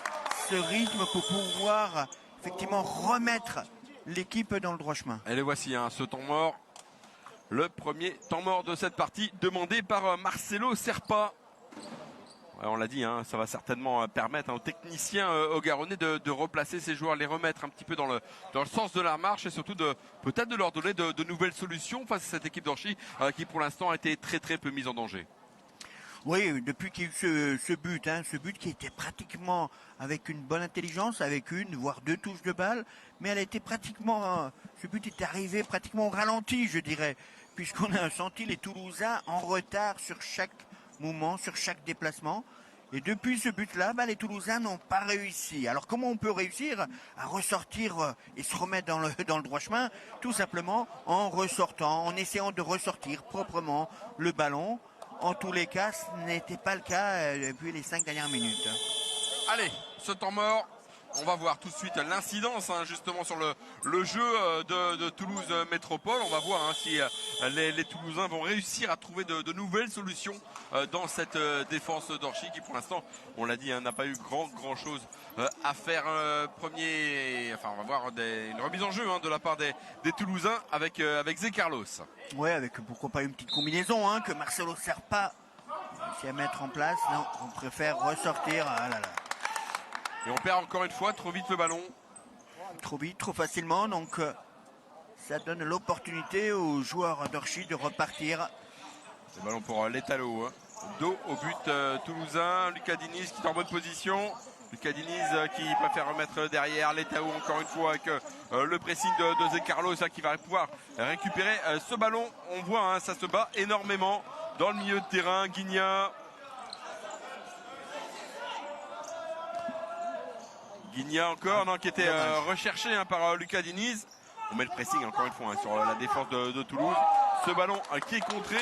ce rythme, pour pouvoir effectivement remettre l'équipe dans le droit chemin. Et le voici, hein, ce temps mort. Le premier temps mort de cette partie demandé par Marcelo Serpa. Ouais, on l'a dit, hein, ça va certainement permettre aux techniciens au Garonnais de replacer ces joueurs, les remettre un petit peu dans le sens de la marche et surtout peut-être de leur donner de nouvelles solutions face à cette équipe d'Orchy qui pour l'instant a été très peu mise en danger. Oui, depuis qu'il y a eu ce but, hein, ce but qui était pratiquement avec une bonne intelligence, avec une voire deux touches de balle, mais elle était pratiquement, ce but était arrivé pratiquement au ralenti, je dirais, puisqu'on a senti les Toulousains en retard sur chaque mouvement, sur chaque déplacement. Et depuis ce but-là, les Toulousains n'ont pas réussi. Alors comment on peut réussir à ressortir et se remettre dans le droit chemin? Tout simplement en ressortant, en essayant de ressortir proprement le ballon. En tous les cas, ce n'était pas le cas depuis les 5 dernières minutes. Allez, ce temps mort, on va voir tout de suite l'incidence hein, justement sur le jeu de Toulouse Métropole. On va voir hein, si les Toulousains vont réussir à trouver de nouvelles solutions dans cette défense d'Orchy qui pour l'instant, on l'a dit, hein, n'a pas eu grand chose à faire. Enfin on va voir une remise en jeu hein, de la part des Toulousains avec Zé Carlos. Ouais, avec pourquoi pas une petite combinaison hein, que Marcelo Serpa réussit à mettre en place. Non, on préfère ressortir. Ah là là. Et on perd encore une fois trop vite le ballon. Trop vite, trop facilement, donc ça donne l'opportunité aux joueurs d'Orchy de repartir. Le ballon pour l'Étalo, hein. Dos au but toulousain. Lucas Diniz qui est en bonne position. Lucas Diniz qui préfère remettre derrière l'Étalo encore une fois avec le pressing de Zé Carlos hein, qui va pouvoir récupérer ce ballon. On voit, hein, ça se bat énormément dans le milieu de terrain. Guigna encore, non, qui était recherché hein, par Lucas Diniz. On met le pressing encore une fois hein, sur la défense de Toulouse. Ce ballon qui est contré.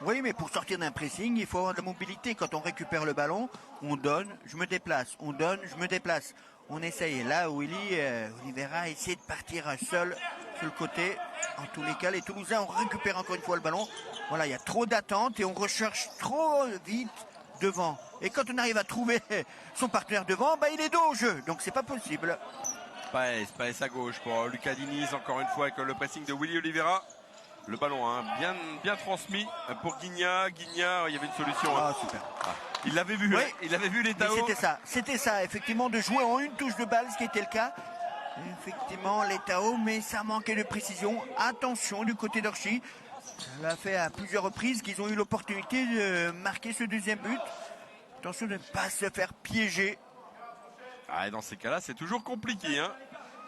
Oui, mais pour sortir d'un pressing, il faut avoir de la mobilité. Quand on récupère le ballon, on donne, je me déplace. On donne, je me déplace. On essaye. Là, Oliveira essaie de partir seul sur le côté. En tous les cas, les Toulousains ont récupéré encore une fois le ballon. Voilà, il y a trop d'attente et on recherche trop vite devant. Et quand on arrive à trouver son partenaire devant, il est dos au jeu. Donc c'est pas possible. Paez à gauche pour Lucas Diniz, encore une fois avec le pressing de Willy Oliveira. Le ballon hein, bien transmis pour Guigna. Guigna, il y avait une solution. Ah, super. Ah, il l'avait vu, oui. hein, il avait vu l'Étao. C'était ça, effectivement, de jouer en une touche de balle, ce qui était le cas. Effectivement, l'Étao, mais ça manquait de précision. Attention du côté d'Orchy. Ça l'a fait à plusieurs reprises qu'ils ont eu l'opportunité de marquer ce deuxième but. Attention de ne pas se faire piéger. Ah, et dans ces cas-là, c'est toujours compliqué. Hein.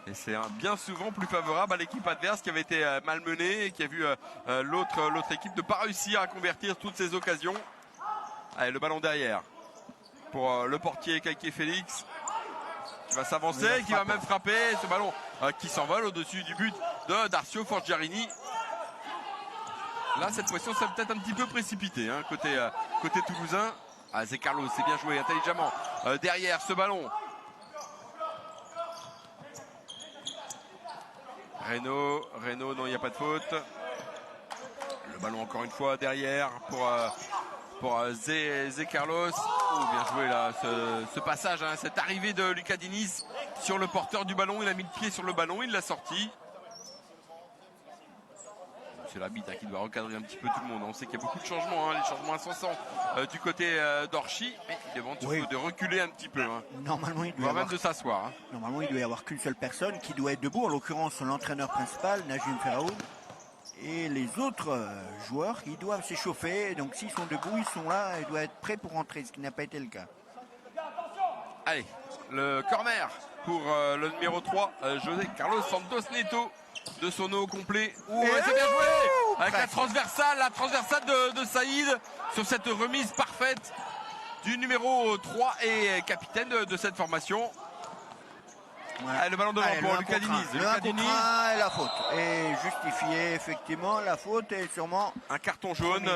Et c'est bien souvent plus favorable à l'équipe adverse qui avait été malmenée et qui a vu l'autre équipe ne pas réussir à convertir toutes ces occasions. Allez, le ballon derrière pour le portier Kaiké Félix qui va s'avancer, qui va même frapper. Ce ballon qui s'envole au-dessus du but de Darcio Forgiarini. Là, cette fois-ci, c'est peut-être un petit peu précipité hein, côté toulousain. Ah, Zé Carlos, c'est bien joué intelligemment derrière ce ballon. Reynaud, non, il n'y a pas de faute. Le ballon encore une fois derrière pour Zé Carlos. Oh, bien joué là, ce passage, hein, cette arrivée de Lucas Diniz sur le porteur du ballon. Il a mis le pied sur le ballon, il l'a sorti. C'est l'arbitre qui doit recadrer un petit peu tout le monde. On sait qu'il y a beaucoup de changements, hein, les changements incessants du côté d'Orchy. Mais il demande surtout de reculer un petit peu. Hein. Normalement, il doit même de s'asseoir. Hein. Normalement, il doit y avoir qu'une seule personne qui doit être debout. En l'occurrence, l'entraîneur principal, Najim Ferraoud. Et les autres joueurs, ils doivent s'échauffer. Donc s'ils sont debout, ils sont là. Ils doivent être prêts pour rentrer, ce qui n'a pas été le cas. Allez, le corner pour le numéro 3, José Carlos Santos Neto. De son eau complet. C'est bien joué avec la transversale de Saïd sur cette remise parfaite. du numéro 3 et capitaine de cette formation. Ouais. Ah, le ballon devant pour Lucas Diniz. Le 1 contre 1 et la faute. Et justifié effectivement la faute et sûrement un carton jaune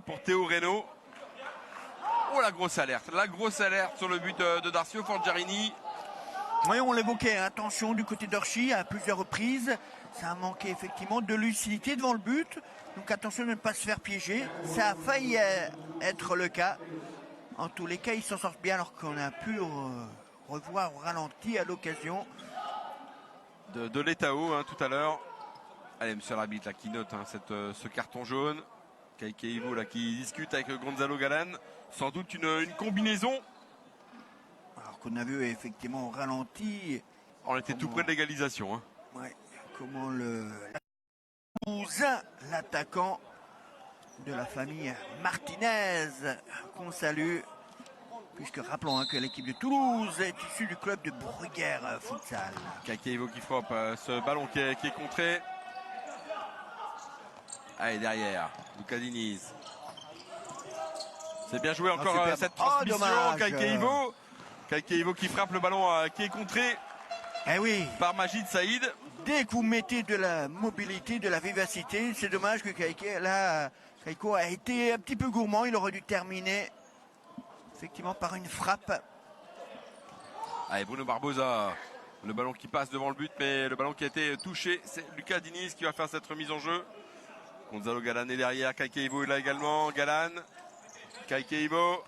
pour Théo Reynaud. Oh, la grosse alerte sur le but de Darcio Forgiarini. Oui, on l'évoquait, attention du côté d'Orchy à plusieurs reprises. Ça a manqué effectivement de lucidité devant le but. Donc attention de ne pas se faire piéger. Ça a failli être le cas. En tous les cas, ils s'en sortent bien alors qu'on a pu revoir au ralenti à l'occasion. De l'Etao tout à l'heure. Allez, monsieur l'arbitre là, qui note ce carton jaune. Kaikeivo là qui discute avec Gonzalo Galán. Sans doute une combinaison. Alors qu'on a vu effectivement au ralenti. On était tout près de l'égalisation. Hein. Ouais, comment l'attaquant de la famille Martinez qu'on salue. Puisque rappelons que l'équipe de Toulouse est issue du club de Bruguère Futsal. Kaikeivo qui frappe ce ballon qui est contré. Allez, derrière, Lucas Diniz. C'est bien joué encore cette transmission. Kaikeivo. Kaikeivo qui frappe le ballon qui est contré par Majid Saïd. Dès que vous mettez de la mobilité, de la vivacité, c'est dommage que Kaiko a été un petit peu gourmand. Il aurait dû terminer effectivement par une frappe. Allez, Bruno Barbosa. Le ballon qui passe devant le but, mais le ballon qui a été touché, c'est Lucas Diniz qui va faire cette remise en jeu. Gonzalo Galán est derrière, Kaikeivo est là également, Galán, Kaikeivo,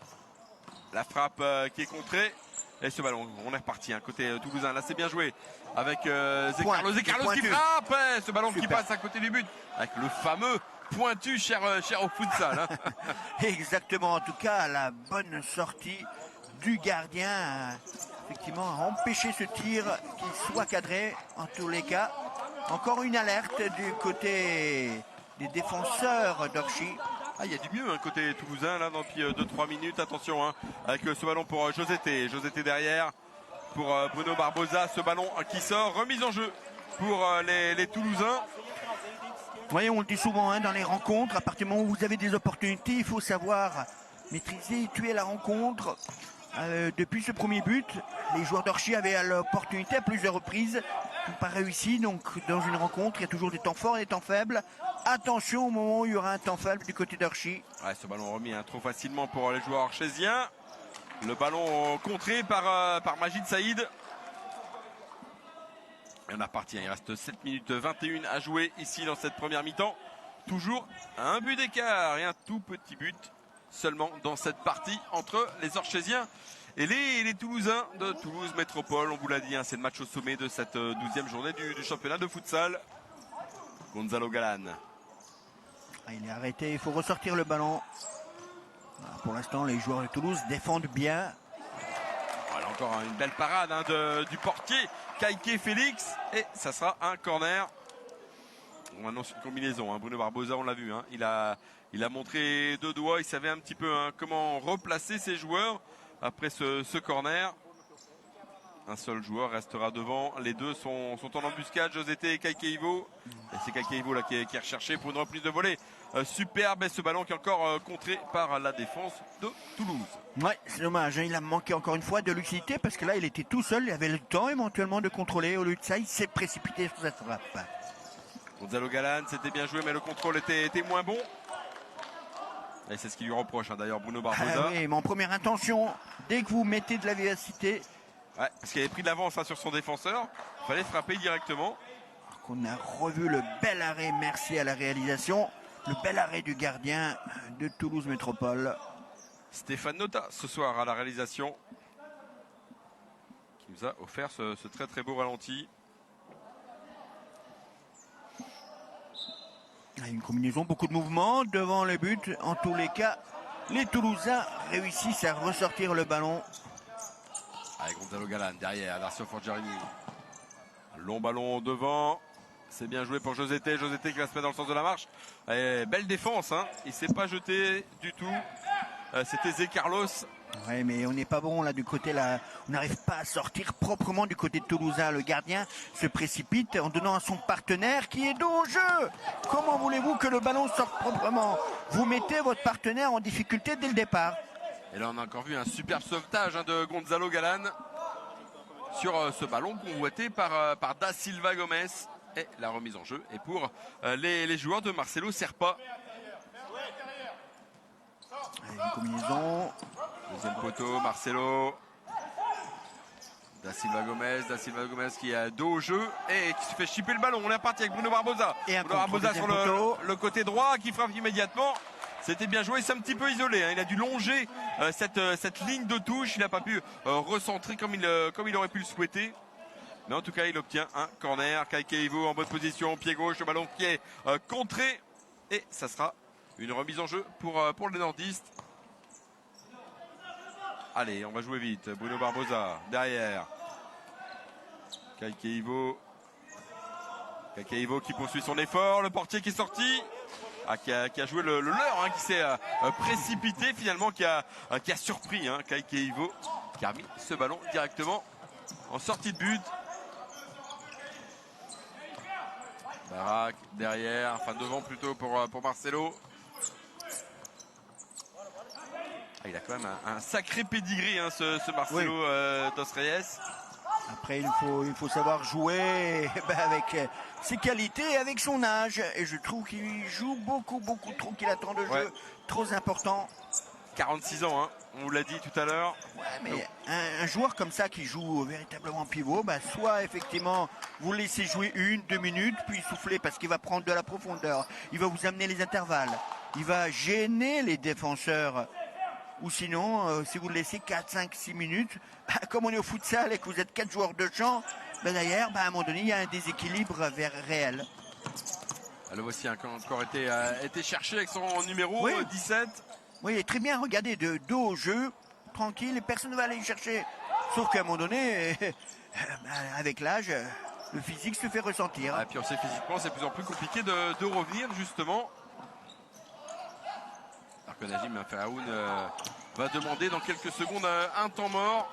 la frappe qui est contrée, et ce ballon, on est reparti, côté toulousain, là c'est bien joué, avec Zecarlos qui frappe, ce ballon qui passe à côté du but, avec le fameux pointu cher au futsal. Exactement, en tout cas, la bonne sortie du gardien a effectivement empêché ce tir qu'il soit cadré, en tous les cas. Encore une alerte du côté des défenseurs d'Orchy. Il y a du mieux côté toulousain là depuis 2-3 minutes. Attention avec ce ballon pour Josété. Josété derrière pour Bruno Barbosa. Ce ballon qui sort. Remise en jeu pour les Toulousains. Vous voyez, on le dit souvent dans les rencontres. À partir du moment où vous avez des opportunités, il faut savoir maîtriser et tuer la rencontre. Depuis ce premier but, les joueurs d'Orchy avaient l'opportunité à plusieurs reprises. Ils n'ont pas réussi. Donc dans une rencontre, il y a toujours des temps forts et des temps faibles. Attention au moment où il y aura un temps faible du côté d'Orchy. Ce ballon remis trop facilement pour les joueurs orchésiens. Le ballon contré par Majid Saïd. Et on est reparti. Il reste 7 minutes 21 à jouer ici dans cette première mi-temps. Toujours un but d'écart et un tout petit but seulement dans cette partie entre les Orchésiens et les Toulousains de Toulouse Métropole. On vous l'a dit, c'est le match au sommet de cette 12e journée du championnat de futsal. Gonzalo Galán. Il est arrêté, il faut ressortir le ballon. Pour l'instant, les joueurs de Toulouse défendent bien. Voilà encore une belle parade du portier Kaiké Félix. Et ça sera un corner. On annonce une combinaison. Bruno Barbosa, on l'a vu. Il a montré deux doigts. Il savait un petit peu comment replacer ses joueurs après ce corner. Un seul joueur restera devant. Les deux sont en embuscade. Josété et Kaikeivo. Et c'est Kaikeivo là qui est recherché pour une reprise de volée. Superbe. Et ce ballon qui est encore contré par la défense de Toulouse. Ouais, c'est dommage. Il a manqué encore une fois de lucidité parce que là, il était tout seul. Il avait le temps éventuellement de contrôler. Au lieu de ça, il s'est précipité sur cette frappe. Gonzalo Galán, c'était bien joué, mais le contrôle était moins bon. Et c'est ce qu'il lui reproche d'ailleurs Bruno Barbosa. Oui, mais en première intention, dès que vous mettez de la vivacité. Parce qu'il avait pris de l'avance sur son défenseur. Il fallait frapper directement. Alors qu'on a revu le bel arrêt, merci à la réalisation. Le bel arrêt du gardien de Toulouse Métropole. Stéphane Nota ce soir à la réalisation. Qui nous a offert ce très très beau ralenti. Une combinaison, beaucoup de mouvements devant le but. En tous les cas, les Toulousains réussissent à ressortir le ballon. Avec Gonzalo Galán derrière, Darcio Forgiarini. Long ballon devant. C'est bien joué pour Josété. Josété qui va se mettre dans le sens de la marche. Et belle défense. Il ne s'est pas jeté du tout. C'était Zecarlos. Oui, mais on n'est pas bon là du côté là. On n'arrive pas à sortir proprement du côté de Toulousain. Le gardien se précipite en donnant à son partenaire qui est dos au jeu. Comment voulez-vous que le ballon sorte proprement? Vous mettez votre partenaire en difficulté dès le départ. Et là on a encore vu un superbe sauvetage de Gonzalo Galán sur ce ballon convoité par Da Silva Gomez. Et la remise en jeu est pour les joueurs de Marcelo Serpa. Allez, une combinaison. Deuxième poteau, Marcelo. Da Silva Gomez qui a dos au jeu et qui se fait chipper le ballon. On est reparti avec Bruno Barbosa. Et un Bruno Barbosa sur poteau. le côté droit qui frappe immédiatement. C'était bien joué, c'est un petit peu isolé. Hein. Il a dû longer cette ligne de touche. Il n'a pas pu recentrer comme il aurait pu le souhaiter. Mais en tout cas, il obtient un corner. Kaikeivo en bonne position, pied gauche, le ballon qui est contré. Et ça sera une remise en jeu pour les nordistes. Allez, on va jouer vite. Bruno Barbosa derrière. Kaikeivo qui poursuit son effort. Le portier qui est sorti. Qui a joué le leur, hein, qui s'est précipité finalement, qui a surpris Kaikeivo, qui a mis ce ballon directement en sortie de but. Barak derrière, enfin devant plutôt pour Marcelo. Il a quand même un sacré pédigré, hein, ce Marcelo Dos Reyes. Après, il faut savoir jouer avec ses qualités et avec son âge. Et je trouve qu'il joue beaucoup trop, qu'il attend de jeu trop important. 46 ans, hein, on vous l'a dit tout à l'heure. Ouais, mais un joueur comme ça qui joue véritablement pivot, soit effectivement vous le laissez jouer 1-2 minutes, puis souffler parce qu'il va prendre de la profondeur. Il va vous amener les intervalles. Il va gêner les défenseurs. Ou sinon, si vous le laissez 4, 5, 6 minutes, comme on est au futsal et que vous êtes 4 joueurs de champ, derrière, à un moment donné, il y a un déséquilibre réel. Le voici qui a encore été cherché avec son numéro 17. Oui, il est très bien, regardez, de dos au jeu, tranquille, et personne ne va aller le chercher. Sauf qu'à un moment donné, avec l'âge, le physique se fait ressentir. Et puis on sait physiquement, c'est de plus en plus compliqué de revenir, justement. Najim Feraoun va demander dans quelques secondes un temps mort.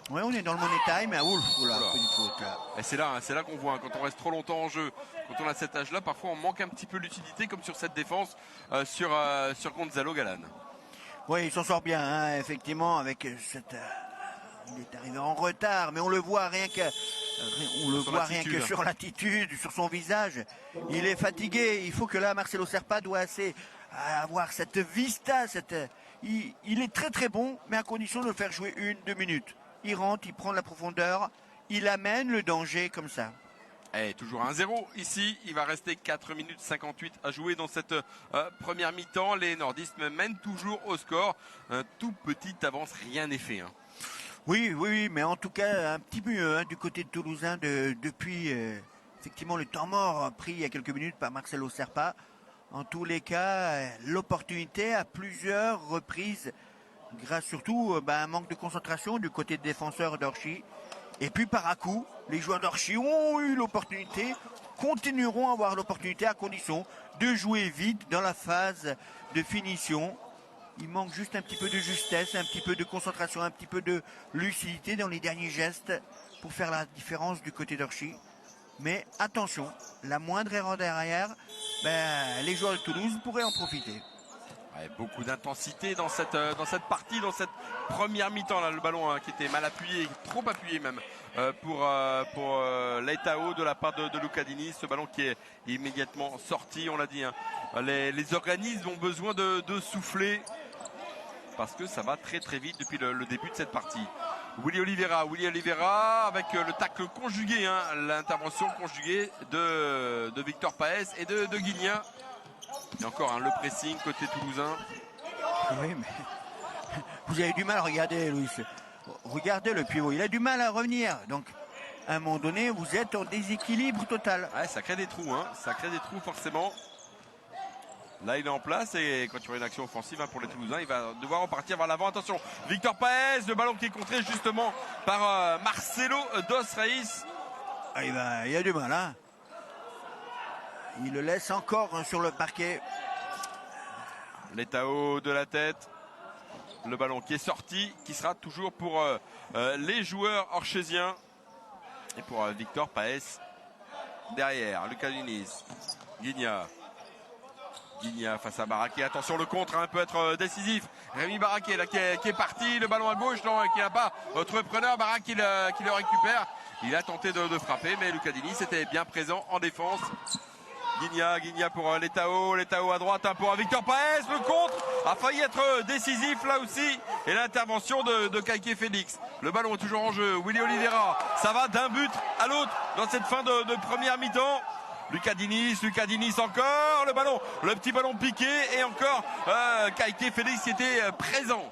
Oui, on est dans le money time. Oula. Une faute, là. Et c'est là qu'on voit, quand on reste trop longtemps en jeu, quand on a cet âge-là, parfois on manque un petit peu de lucidité, comme sur cette défense sur Gonzalo Galán. Oui, il s'en sort bien, hein, effectivement, avec cette... il est arrivé en retard, mais on le voit rien que sur l'attitude, sur son visage. Il est fatigué. Il faut que là, Marcelo Serpa doit avoir cette vista. Il est très bon, mais à condition de le faire jouer 1-2 minutes. Il rentre, il prend de la profondeur, il amène le danger comme ça. Et toujours 1-0 ici, il va rester 4 minutes 58 à jouer dans cette première mi-temps. Les nordistes mènent toujours au score. Tout petite avance, rien n'est fait. Hein. Oui, mais en tout cas un petit mieux du côté de Toulousain depuis effectivement le temps mort pris il y a quelques minutes par Marcelo Serpa. En tous les cas, l'opportunité à plusieurs reprises, grâce surtout à un manque de concentration du côté des défenseurs d'Orchi. Et puis par à coup, les joueurs d'Orchi ont eu l'opportunité, continueront à avoir l'opportunité à condition de jouer vite dans la phase de finition. Il manque juste un petit peu de justesse, un petit peu de concentration, un petit peu de lucidité dans les derniers gestes pour faire la différence du côté d'Orchi. Mais attention, la moindre erreur derrière, les joueurs de Toulouse pourraient en profiter. Ouais, beaucoup d'intensité dans cette partie, dans cette première mi-temps. Là, le ballon qui était mal appuyé, trop appuyé même, pour l'Etao de la part de Lucadini. Ce ballon qui est immédiatement sorti, on l'a dit. Hein. Les organismes ont besoin de souffler parce que ça va très vite depuis le début de cette partie. Willy Oliveira avec le tacle conjugué, hein, l'intervention conjuguée de Victor Paes et de Guigna. Et encore le pressing côté toulousain. Oui, mais vous avez du mal à regarder, Louis. Regardez le pivot, il a du mal à revenir. Donc, à un moment donné, vous êtes en déséquilibre total. Ouais, ça crée des trous, hein. Ça crée des trous forcément. Là, il est en place et quand il y aura une action offensive pour les Toulousains, il va devoir repartir vers l'avant. Attention, Victor Paes, le ballon qui est contré justement par Marcelo Dos Reyes. Il a du mal, hein. Il le laisse encore sur le parquet. L'Etao de la tête. Le ballon qui est sorti, qui sera toujours pour les joueurs orchésiens. Et pour Victor Paes derrière. Lucas Diniz. Guigna face à Barak. Et attention, le contre peut être décisif. Rémi Barra qui est parti, le ballon à gauche, non, qui n'a pas trouvé preneur, Barra qui le récupère. Il a tenté de frapper, mais Lucadini était bien présent en défense. Guigna pour Letao à droite hein, pour Victor Paez, le contre a failli être décisif là aussi, et l'intervention de Kayke Félix. Le ballon est toujours en jeu, Willy Oliveira, ça va d'un but à l'autre dans cette fin de première mi-temps. Lucas Dinis encore, le petit ballon piqué, et encore Kayke Félix qui était présent.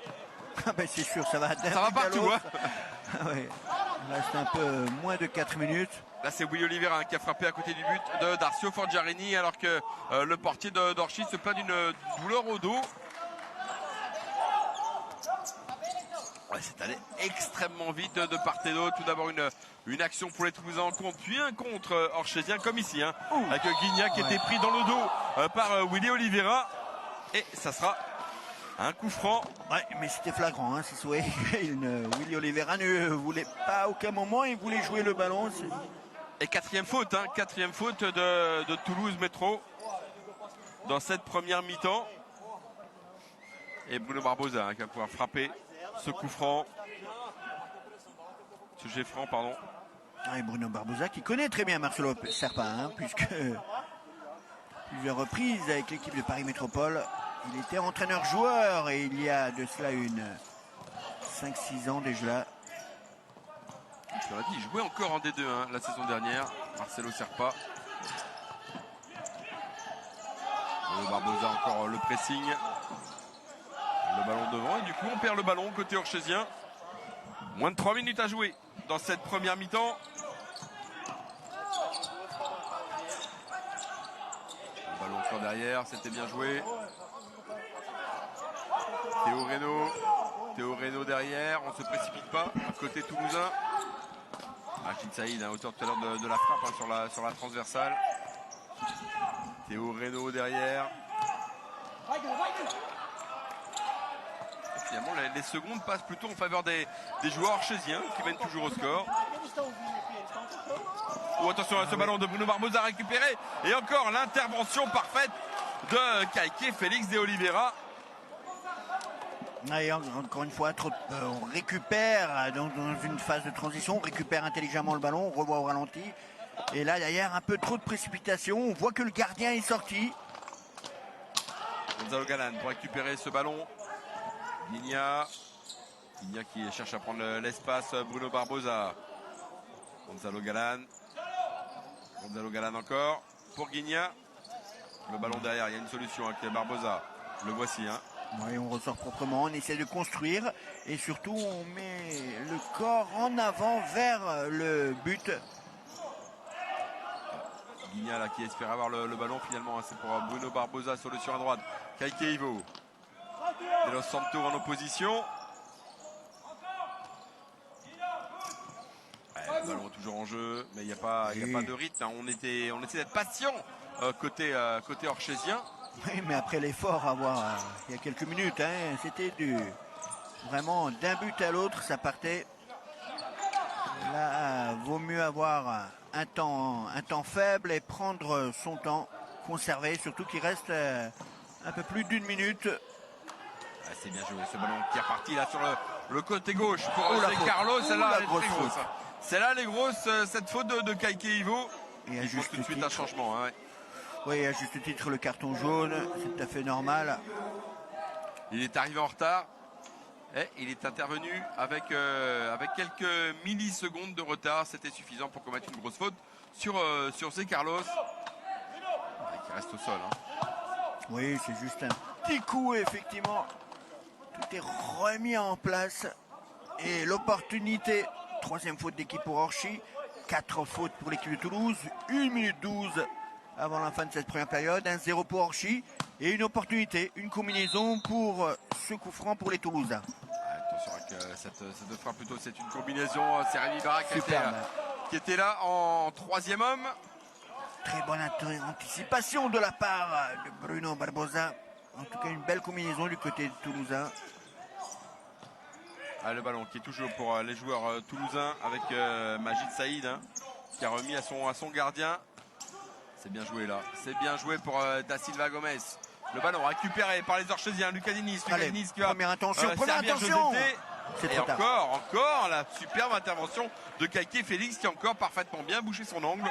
Ah ben c'est sûr, ça va partout hein. Ouais. Il reste un peu moins de 4 minutes. Là c'est Willy Oliveira hein, qui a frappé à côté du but de Darcio Forgiarini, alors que le portier d'Orchi se plaint d'une douleur au dos. Ouais, c'est allé extrêmement vite de part et d'autre. Tout d'abord une action pour les Toulousains en contre, puis un contre orchésien comme ici hein, avec Guigna qui était pris dans le dos par Willy Oliveira, et ça sera un coup franc. Ouais, mais c'était flagrant, hein, Willy Oliveira ne voulait pas à aucun moment, il voulait jouer le ballon. Et quatrième faute de Toulouse Métro dans cette première mi-temps. Et Bruno Barbosa hein, qui va pouvoir frapper ce coup franc. Ce jet franc, pardon. Et Bruno Barbosa qui connaît très bien Marcelo Serpa, hein, puisque plusieurs reprises avec l'équipe de Paris Métropole. Il était entraîneur-joueur et il y a de cela 5-6 ans déjà. Je l'ai dit, il jouait encore en D2 hein, la saison dernière, Marcelo Serpa. Barbosa encore le pressing. Le ballon devant, et du coup on perd le ballon côté orchésien. Moins de 3 minutes à jouer dans cette première mi-temps. Le ballon encore derrière, c'était bien joué. Théo Reynaud derrière, on ne se précipite pas côté toulousain. Rachid Saïd, hein, auteur tout à l'heure de la frappe hein, sur la transversale. Théo Reynaud derrière. Et finalement les secondes passent plutôt en faveur des joueurs orchésiens qui mènent toujours au score. Oh, attention à ce ballon de Bruno Barbosa récupéré, et encore l'intervention parfaite de Kayke Félix de Oliveira. Et encore une fois, on récupère dans une phase de transition, on récupère intelligemment le ballon, on revoit au ralenti. Et là, derrière, un peu trop de précipitation. On voit que le gardien est sorti. Gonzalo Galan pour récupérer ce ballon. Guigna qui cherche à prendre l'espace. Bruno Barbosa. Gonzalo Galan encore pour Guigna. Le ballon derrière, il y a une solution avec Barbosa. Le voici hein. Oui, on ressort proprement, on essaie de construire et surtout on met le corps en avant vers le but. Guigna là qui espère avoir le ballon finalement, hein, c'est pour Bruno Barbosa, solution à droite. Kayke Ivo. De Los Santos en opposition. Le ballon est toujours en jeu, mais il n'y a pas de rythme. Hein. On essaie d'être patient côté orchésien. Oui, mais après l'effort il y a quelques minutes, hein, c'était vraiment d'un but à l'autre, ça partait. Là, vaut mieux avoir un temps faible et prendre son temps, conserver, surtout qu'il reste un peu plus d'une minute. Ah, c'est bien joué ce ballon qui est reparti là sur le côté gauche pour Carlos. Celle-là, elle est grosse, cette faute de Kayke Ivo. Et il faut tout de suite un changement. Hein, ouais. Oui, à juste titre, le carton jaune, c'est tout à fait normal. Il est arrivé en retard. Et il est intervenu avec quelques millisecondes de retard. C'était suffisant pour commettre une grosse faute sur Zé Carlos. Qui reste au sol. Hein. Oui, c'est juste un petit coup, effectivement. Tout est remis en place. Et l'opportunité, troisième faute d'équipe pour Orchi. 4 fautes pour l'équipe de Toulouse. 1 minute 12 avant la fin de cette première période. 1-0 pour Orchi. Et une opportunité, une combinaison pour ce coup franc pour les Toulousains. Attention avec cette frappe plutôt, c'est une combinaison. C'est Rémi Barra qui était là en troisième homme. Très bonne anticipation de la part de Bruno Barbosa. En tout cas, une belle combinaison du côté de toulousain. Ah, le ballon qui est toujours pour les joueurs toulousains avec Majid Saïd hein, qui a remis à son gardien. C'est bien joué là. C'est bien joué pour Da Silva Gomez. Le ballon récupéré par les Orchesiens. Lucas Diniz. Allez, qui va première intention, première servir intention. José. C'est Et trop tard. encore la superbe intervention de Kaiké Félix qui a encore parfaitement bien bouché son angle.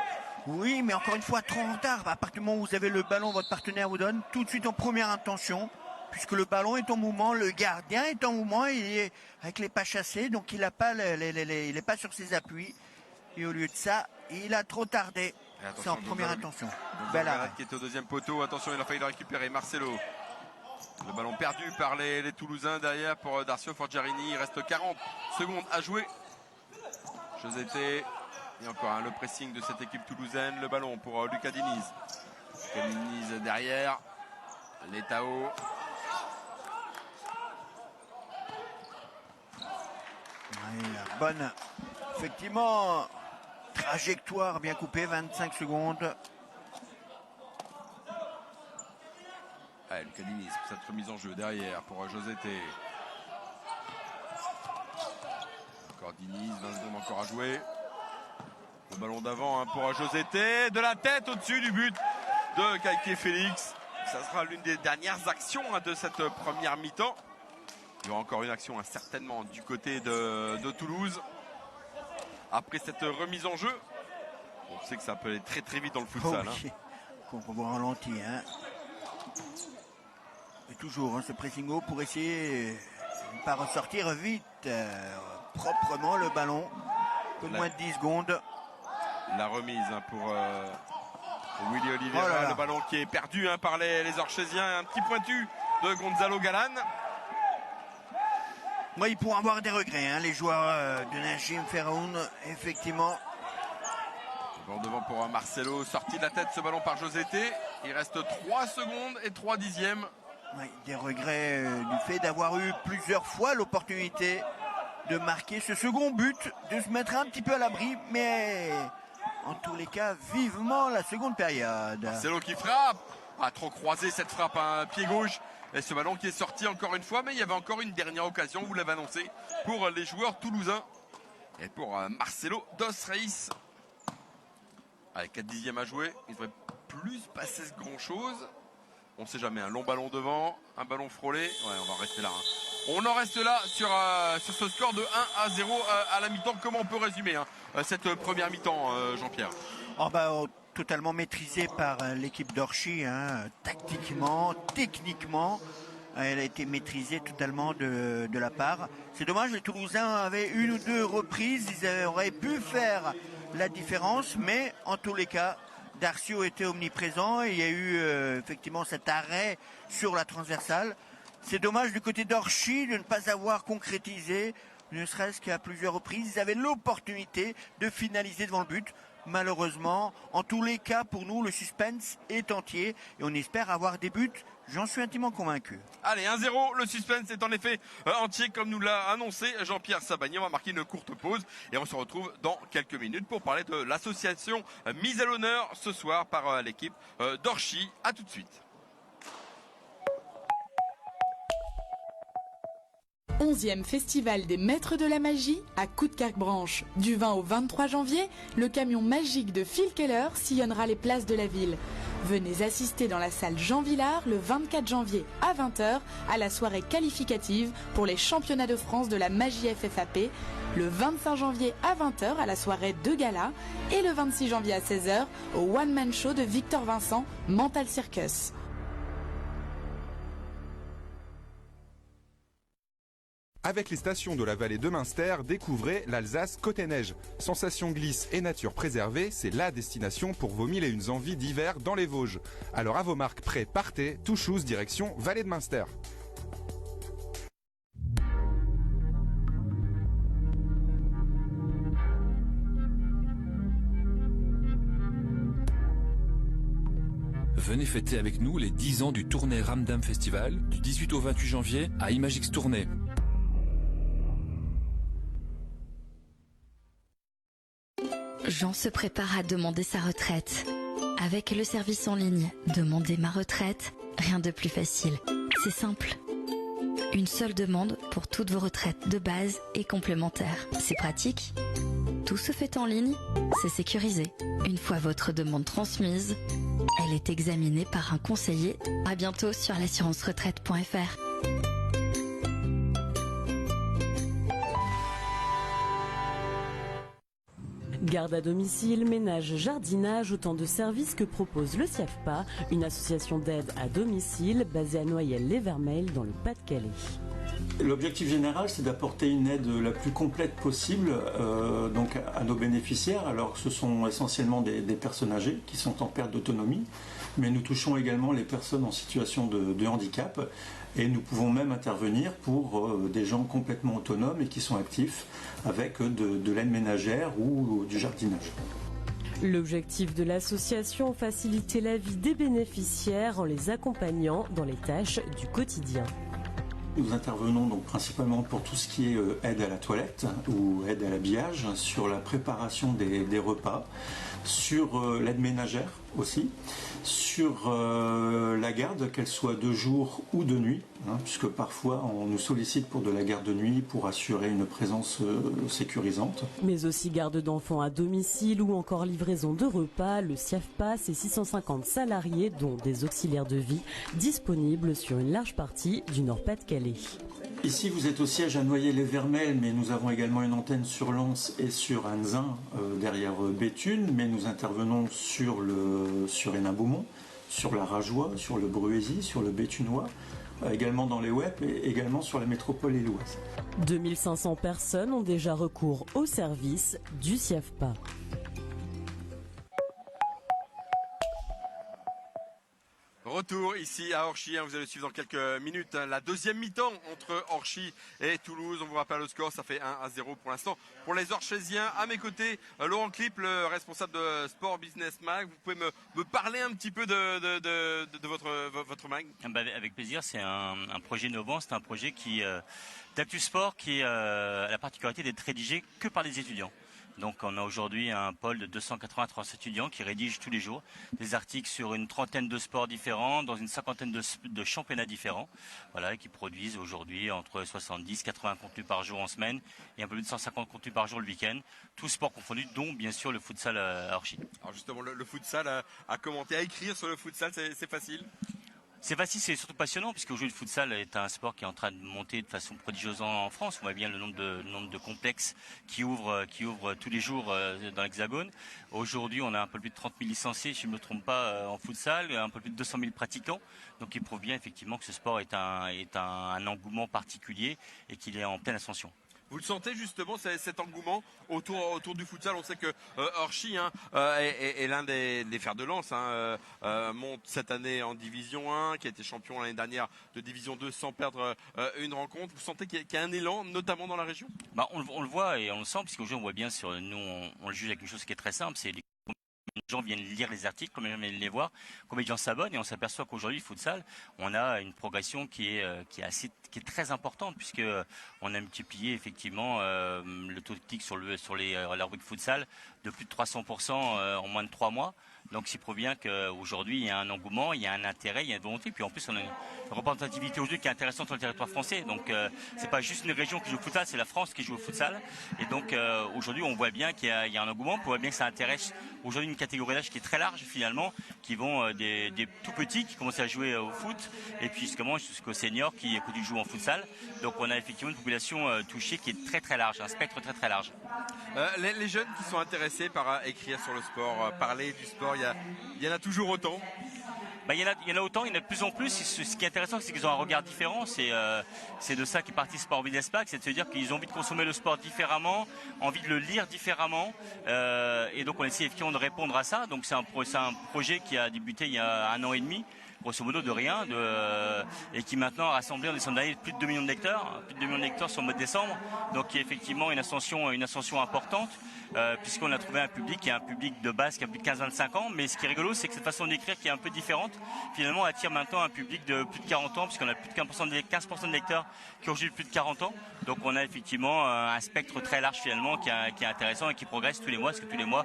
Oui, mais encore une fois, trop en retard. À partir du moment où vous avez le ballon, votre partenaire vous donne tout de suite en première intention, puisque le ballon est en mouvement, le gardien est en mouvement, il est avec les pas chassés, donc il n'a pas il n'est pas sur ses appuis. Et au lieu de ça, il a trop tardé. C'est en première intention. Belle arrêt. Qui est au deuxième poteau. Attention, il a failli le récupérer. Marcelo. Le ballon perdu par les Toulousains derrière pour Darcio Forgiarini. Il reste 40 secondes à jouer. José et encore le pressing de cette équipe toulousaine. Le ballon pour Lucas Diniz. Lucas Diniz derrière. Letao. Bonne, effectivement, trajectoire bien coupée, 25 secondes. Allez, Lucas Diniz pour cette remise en jeu derrière pour José. Encore Diniz, 20 secondes encore à jouer. Le ballon d'avant pour José. De la tête au-dessus du but de Kaiké Félix. Ça sera l'une des dernières actions de cette première mi-temps. Il y aura encore une action certainement du côté de Toulouse. Après cette remise en jeu, on sait que ça peut aller très très vite dans le futsal. Oui. On peut voir ralenti. Et toujours ce pressing haut pour essayer de ne pas ressortir vite. Proprement le ballon. Un peu moins de 10 secondes. La remise pour Willy Oliveira. Le ballon qui est perdu par les Orchesiens. Un petit pointu de Gonzalo Galan. Moi, ils pourront avoir des regrets, les joueurs de Najim Ferroun, effectivement. Bon, devant pour Marcelo, sorti de la tête ce ballon par José. Il reste 3 secondes et 3 dixièmes. Oui, des regrets du fait d'avoir eu plusieurs fois l'opportunité de marquer ce second but, de se mettre un petit peu à l'abri, mais en tous les cas, vivement la seconde période. Marcelo qui frappe, pas trop croisé cette frappe, pied gauche. Et ce ballon qui est sorti encore une fois, mais il y avait encore une dernière occasion, vous l'avez annoncé, pour les joueurs toulousains. Et pour Marcelo Dos Reis. Avec 4 dixièmes à jouer, il devrait plus passer grand chose. On ne sait jamais, un long ballon devant, un ballon frôlé. Ouais, on va rester là. On en reste là sur ce score de 1-0 à la mi-temps. Comment on peut résumer cette première mi-temps, Jean-Pierre? Totalement maîtrisée par l'équipe d'Orchy, tactiquement, techniquement. Elle a été maîtrisée totalement de la part. C'est dommage, les Toulousains avaient une ou deux reprises, ils auraient pu faire la différence, mais en tous les cas, Darcio était omniprésent et il y a eu effectivement cet arrêt sur la transversale. C'est dommage du côté d'Orchy de ne pas avoir concrétisé, ne serait-ce qu'à plusieurs reprises. Ils avaient l'opportunité de finaliser devant le but. Malheureusement, en tous les cas, pour nous, le suspense est entier et on espère avoir des buts. J'en suis intimement convaincu. Allez, 1-0, le suspense est en effet entier comme nous l'a annoncé Jean-Pierre Sabagny. On va marquer une courte pause et on se retrouve dans quelques minutes pour parler de l'association mise à l'honneur ce soir par l'équipe d'Orchy. A tout de suite. 11e Festival des Maîtres de la Magie à Coudekerque-Branche. Du 20 au 23 janvier, le camion magique de Phil Keller sillonnera les places de la ville. Venez assister dans la salle Jean Villard le 24 janvier à 20h à la soirée qualificative pour les championnats de France de la magie FFAP, le 25 janvier à 20h à la soirée de gala et le 26 janvier à 16h au One Man Show de Victor Vincent, Mental Circus. Avec les stations de la vallée de Münster, découvrez l'Alsace Côte et Neige. Sensation glisse et nature préservée, c'est la destination pour vos 1001 envies d'hiver dans les Vosges. Alors à vos marques prêts, partez, Touchouse, direction Vallée de Münster. Venez fêter avec nous les 10 ans du Tournai Ramdam Festival, du 18 au 28 janvier à Imagix Tournai. Jean se prépare à demander sa retraite. Avec le service en ligne Demander ma retraite, rien de plus facile. C'est simple. Une seule demande pour toutes vos retraites de base et complémentaires. C'est pratique. Tout se fait en ligne, c'est sécurisé. Une fois votre demande transmise, elle est examinée par un conseiller. À bientôt sur l'assurance-retraite.fr. Garde à domicile, ménage, jardinage, autant de services que propose le SIAFPA, une association d'aide à domicile basée à Noyelles-les-Vermeils dans le Pas-de-Calais. L'objectif général, c'est d'apporter une aide la plus complète possible donc à nos bénéficiaires. Alors, ce sont essentiellement des personnes âgées qui sont en perte d'autonomie, mais nous touchons également les personnes en situation de handicap et nous pouvons même intervenir pour des gens complètement autonomes et qui sont actifs avec de l'aide ménagère ou du jardinage. L'objectif de l'association, faciliter la vie des bénéficiaires en les accompagnant dans les tâches du quotidien. Nous intervenons donc principalement pour tout ce qui est aide à la toilette ou aide à l'habillage, sur la préparation des repas, sur l'aide ménagère aussi, sur la garde, qu'elle soit de jour ou de nuit, puisque parfois on nous sollicite pour de la garde de nuit pour assurer une présence sécurisante. Mais aussi garde d'enfants à domicile ou encore livraison de repas, le SIAFPA, c'est 650 salariés dont des auxiliaires de vie disponibles sur une large partie du Nord-Pas-de-Calais. Ici, vous êtes au siège à Noyelles-les-Vermeils, mais nous avons également une antenne sur Lens et sur Anzin, derrière Béthune, mais nous intervenons sur Hénin-Beaumont, sur la Rajoie, sur le Bruésy, sur le Béthunois, également dans les WEP et également sur la métropole lilloise. 2500 personnes ont déjà recours au service du SIAFPA. Retour ici à Orchy, vous allez suivre dans quelques minutes la deuxième mi-temps entre Orchy et Toulouse. On vous rappelle le score, ça fait 1-0 pour l'instant pour les Orchésiens. À mes côtés, Laurent Clip, le responsable de Sport Business Mag. Vous pouvez me parler un petit peu de votre mag? Avec plaisir, c'est un projet innovant, c'est un projet d'Actu Sport qui a la particularité d'être rédigé que par les étudiants. Donc on a aujourd'hui un pôle de 283 étudiants qui rédigent tous les jours des articles sur une trentaine de sports différents, dans une cinquantaine de championnats différents, voilà, et qui produisent aujourd'hui entre 70 et 80 contenus par jour en semaine et un peu plus de 150 contenus par jour le week-end, tous sports confondus, dont bien sûr le futsal à Orchy. Alors justement, le futsal, à commenter, à écrire sur le futsal, c'est facile? C'est facile, c'est surtout passionnant, puisque aujourd'hui le futsal est un sport qui est en train de monter de façon prodigieuse en France. On voit bien le nombre de complexes qui ouvrent tous les jours dans l'Hexagone. Aujourd'hui, on a un peu plus de 30 000 licenciés, si je ne me trompe pas, en futsal, un peu plus de 200 000 pratiquants. Donc il prouve bien effectivement que ce sport est un engouement particulier et qu'il est en pleine ascension. Vous le sentez justement, cet engouement autour du futsal? On sait que Orchy est l'un des fers de lance, monte cette année en Division 1, qui a été champion l'année dernière de Division 2 sans perdre une rencontre. Vous sentez qu'il y a un élan, notamment dans la région? On le voit et on le sent, puisqu'aujourd'hui on voit bien on le juge avec une chose qui est très simple, c'est les gens viennent lire les articles, combien de gens viennent les voir, combien de gens s'abonnent, et on s'aperçoit qu'aujourd'hui, le futsal, on a une progression qui est très importante, puisque on a multiplié effectivement le taux de clic sur la rubrique futsal de plus de 300% en moins de 3 mois. Donc, c'est prouve bien qu'aujourd'hui, il y a un engouement, il y a un intérêt, il y a une volonté. Puis en plus, on a une représentativité aujourd'hui qui est intéressante sur le territoire français. Donc, c'est pas juste une région qui joue au futsal, c'est la France qui joue au futsal. Et donc, aujourd'hui, on voit bien qu'il y a un engouement. On voit bien que ça intéresse aujourd'hui une catégorie d'âge qui est très large finalement, qui vont des tout petits qui commencent à jouer au foot, et puis jusqu'aux seniors qui jouent en futsal. Donc, on a effectivement une population touchée qui est très très large, un spectre très très large. Les jeunes qui sont intéressés par écrire sur le sport, parler du sport, il y en a toujours autant? Il y en a autant, il y en a de plus en plus. Ce qui est intéressant, c'est qu'ils ont un regard différent. C'est de ça qu'est parti Sport Business Mag, c'est de se dire qu'ils ont envie de consommer le sport différemment, envie de le lire différemment. Et donc on essaie effectivement de répondre à ça. Donc c'est un projet qui a débuté il y a 1 an et demi, grosso modo de rien, et qui maintenant a rassemblé en décembre dernier plus de 2 millions de lecteurs, sur le mois de décembre. Donc il y a effectivement une ascension importante. Puisqu'on a trouvé un public qui est un public de base qui a plus de 15-25 ans, mais ce qui est rigolo, c'est que cette façon d'écrire qui est un peu différente, finalement attire maintenant un public de plus de 40 ans, puisqu'on a plus de 15% de lecteurs qui ont aujourd'hui plus de 40 ans. Donc on a effectivement un spectre très large finalement qui est intéressant et qui progresse tous les mois, parce que tous les mois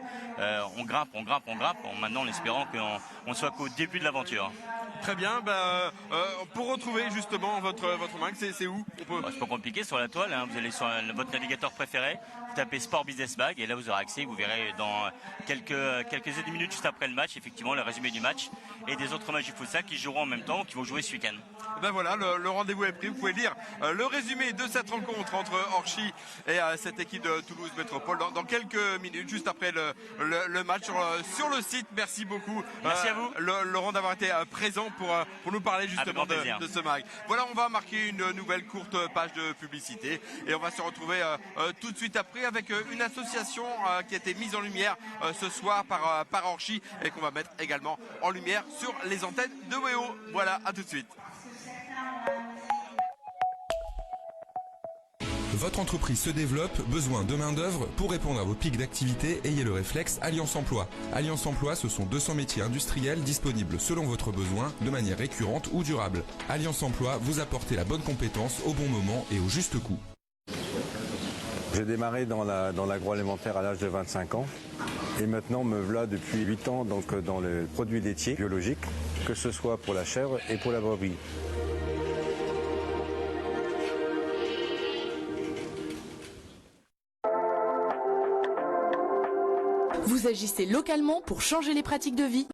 on grimpe, maintenant en espérant qu'on ne soit qu'au début de l'aventure. Très bien, pour retrouver justement votre mag, c'est où on peut... C'est pas compliqué sur la toile, hein. Vous allez sur votre navigateur préféré, vous tapez Sport Business Mag et là vous aurez accès, vous verrez dans quelques minutes juste après le match, effectivement le résumé du match et des autres matchs du futsal qui joueront en même temps ou qui vont jouer ce week-end. Ben voilà, le rendez-vous est pris, vous pouvez lire le résumé de cette rencontre entre Orchy et cette équipe de Toulouse Métropole dans quelques minutes, juste après le match sur le site. Merci beaucoup. Merci à vous. Laurent d'avoir été présent pour nous parler justement de ce mag. Voilà, on va marquer une nouvelle courte page de publicité et on va se retrouver tout de suite après avec une association qui a été mise en lumière ce soir par Orchy et qu'on va mettre également en lumière sur les antennes de WEO. Voilà, à tout de suite. Votre entreprise se développe, besoin de main-d'œuvre. Pour répondre à vos pics d'activité, ayez le réflexe Alliance Emploi. Alliance Emploi, ce sont 200 métiers industriels disponibles selon votre besoin, de manière récurrente ou durable. Alliance Emploi, vous apportez la bonne compétence au bon moment et au juste coût. J'ai démarré dans l'agroalimentaire à l'âge de 25 ans et maintenant me voilà depuis 8 ans donc dans le produit laitier biologique, que ce soit pour la chèvre et pour la brebis. Vous agissez localement pour changer les pratiques de vie.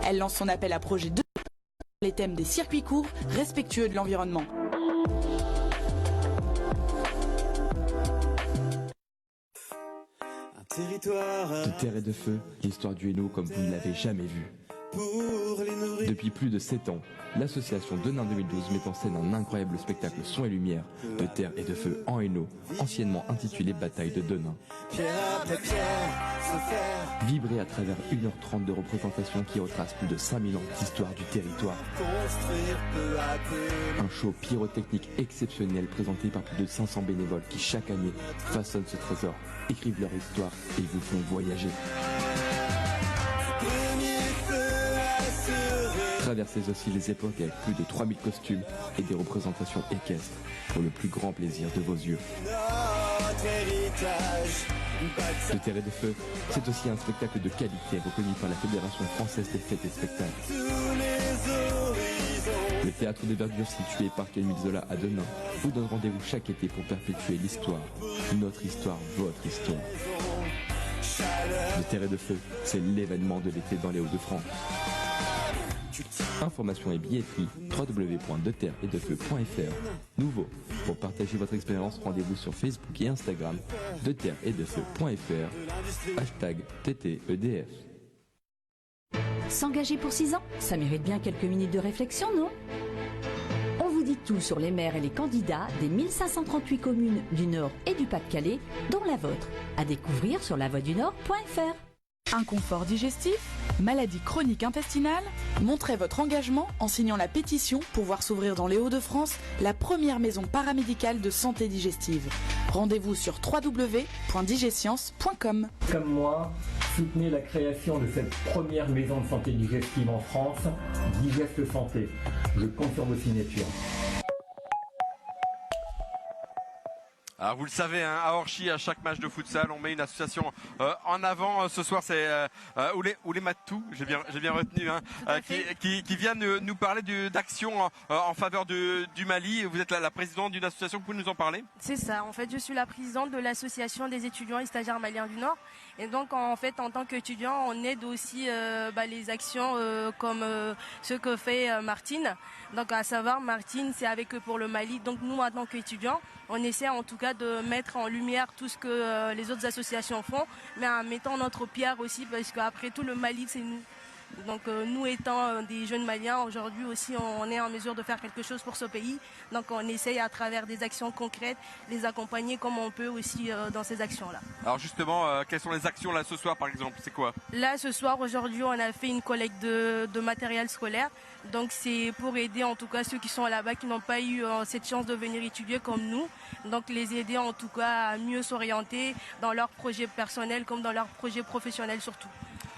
Elle lance son appel à projet 2, les thèmes des circuits courts, respectueux de l'environnement. De terre et de feu, l'histoire du Hainaut comme vous ne l'avez jamais vue. Depuis plus de 7 ans, l'association Denain 2012 met en scène un incroyable spectacle son et lumière de terre et de feu en Hainaut, anciennement intitulé Bataille de Denain. Vibrez à travers 1h30 de représentation qui retrace plus de 5000 ans d'histoire du territoire. Un show pyrotechnique exceptionnel présenté par plus de 500 bénévoles qui chaque année façonnent ce trésor, écrivent leur histoire et vous font voyager. Traversez aussi les époques avec plus de 3000 costumes et des représentations équestres pour le plus grand plaisir de vos yeux. De terre et de feu, c'est aussi un spectacle de qualité reconnu par la Fédération française des fêtes et spectacles. Le théâtre de verdure situé parc Émile Zola à Denain vous donne rendez-vous chaque été pour perpétuer l'histoire. Notre histoire, votre histoire. De terre et de feu, c'est l'événement de l'été dans les Hauts-de-France. Informations et billetterie www.deterretdefeu.fr. Nouveau, pour partager votre expérience, rendez-vous sur Facebook et Instagram deterretdefeu.fr #TTEDF. S'engager pour 6 ans, ça mérite bien quelques minutes de réflexion, non? On vous dit tout sur les maires et les candidats des 1538 communes du Nord et du Pas-de-Calais, dont la vôtre. À découvrir sur lavoiedunord.fr. Inconfort digestif, maladie chronique intestinale, montrez votre engagement en signant la pétition pour voir s'ouvrir dans les Hauts-de-France la première maison paramédicale de santé digestive. Rendez-vous sur www.digescience.com. Comme moi, soutenez la création de cette première maison de santé digestive en France, Digeste Santé. Je compte sur vos signatures. Alors vous le savez, hein, à Orchy, à chaque match de futsal, on met une association en avant. Ce soir, c'est Oulé Matou, j'ai bien retenu, hein, qui vient nous parler d'action en faveur du Mali. Vous êtes la présidente d'une association, vous pouvez nous en parler? C'est ça, en fait je suis la présidente de l'association des étudiants et stagiaires maliens du Nord. Et donc en fait en tant qu'étudiant, on aide aussi les actions comme ce que fait Martine. Donc à savoir Martine, c'est avec eux pour le Mali. Donc nous en tant qu'étudiants, on essaie en tout cas de mettre en lumière tout ce que les autres associations font, mais en mettant notre pierre aussi, parce qu'après tout le Mali c'est nous. Donc nous étant des jeunes Maliens, aujourd'hui aussi on est en mesure de faire quelque chose pour ce pays. Donc on essaye à travers des actions concrètes, les accompagner comme on peut aussi dans ces actions-là. Alors justement, quelles sont les actions là ce soir par exemple? C'est quoi? Là ce soir, aujourd'hui, on a fait une collecte de matériel scolaire. Donc c'est pour aider en tout cas ceux qui sont là-bas, qui n'ont pas eu cette chance de venir étudier comme nous. Donc les aider en tout cas à mieux s'orienter dans leurs projets personnels comme dans leurs projets professionnels surtout.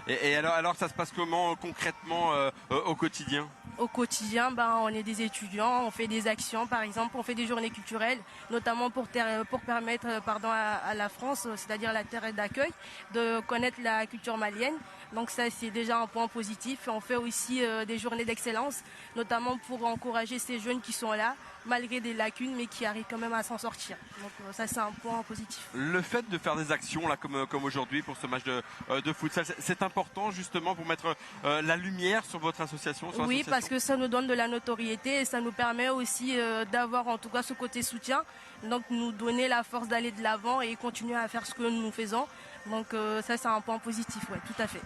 Et alors ça se passe comment concrètement au quotidien? Au quotidien, on est des étudiants, on fait des actions, par exemple, on fait des journées culturelles, notamment pour permettre à la France, c'est-à-dire la terre d'accueil, de connaître la culture malienne. Donc ça, c'est déjà un point positif. On fait aussi des journées d'excellence, notamment pour encourager ces jeunes qui sont là, malgré des lacunes, mais qui arrivent quand même à s'en sortir. Donc ça, c'est un point positif. Le fait de faire des actions là, comme aujourd'hui pour ce match de futsal, c'est important justement pour mettre la lumière sur votre association. Oui, parce que ça nous donne de la notoriété et ça nous permet aussi d'avoir en tout cas ce côté soutien, donc nous donner la force d'aller de l'avant et continuer à faire ce que nous faisons. Donc ça, c'est un point positif, ouais, tout à fait.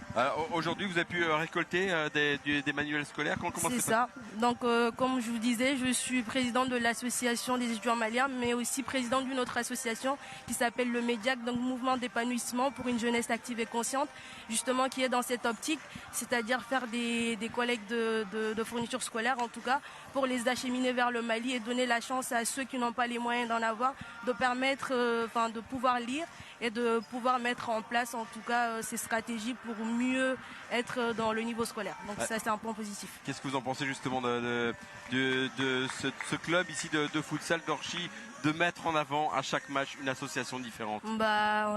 Aujourd'hui, vous avez pu récolter des manuels scolaires. Comment c'est ça. Donc comme je vous disais, je suis présidente de l'association des étudiants maliens, mais aussi présidente d'une autre association qui s'appelle le MEDIAC, donc Mouvement d'épanouissement pour une jeunesse active et consciente, justement qui est dans cette optique, c'est-à-dire faire des collectes de fournitures scolaires, en tout cas, pour les acheminer vers le Mali et donner la chance à ceux qui n'ont pas les moyens d'en avoir, de permettre, de pouvoir lire et de pouvoir mettre en place en tout cas ces stratégies pour mieux être dans le niveau scolaire. Donc ça, c'est un point positif. Qu'est-ce que vous en pensez justement de ce club ici de futsal d'Orchy, de mettre en avant à chaque match une association différente?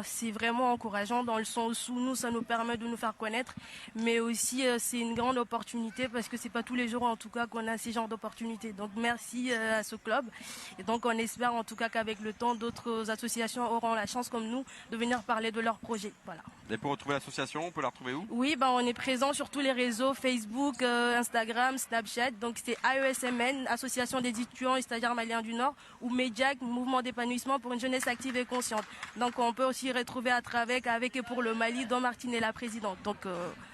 C'est vraiment encourageant dans le sens où nous, ça nous permet de nous faire connaître, mais aussi c'est une grande opportunité parce que c'est pas tous les jours en tout cas qu'on a ces genres d'opportunités. Donc merci à ce club et donc on espère en tout cas qu'avec le temps d'autres associations auront la chance comme nous de venir parler de leurs projets. Voilà. Et pour retrouver l'association, on peut la retrouver où? Oui, on est présent sur tous les réseaux, Facebook, Instagram, Snapchat. Donc c'est AESMN, Association des étudiants et stagiaires maliens du Nord, ou MEDIAC, Mouvement d'épanouissement pour une jeunesse active et consciente. Donc on peut aussi retrouver avec et pour le Mali, dont Martine est la présidente. Donc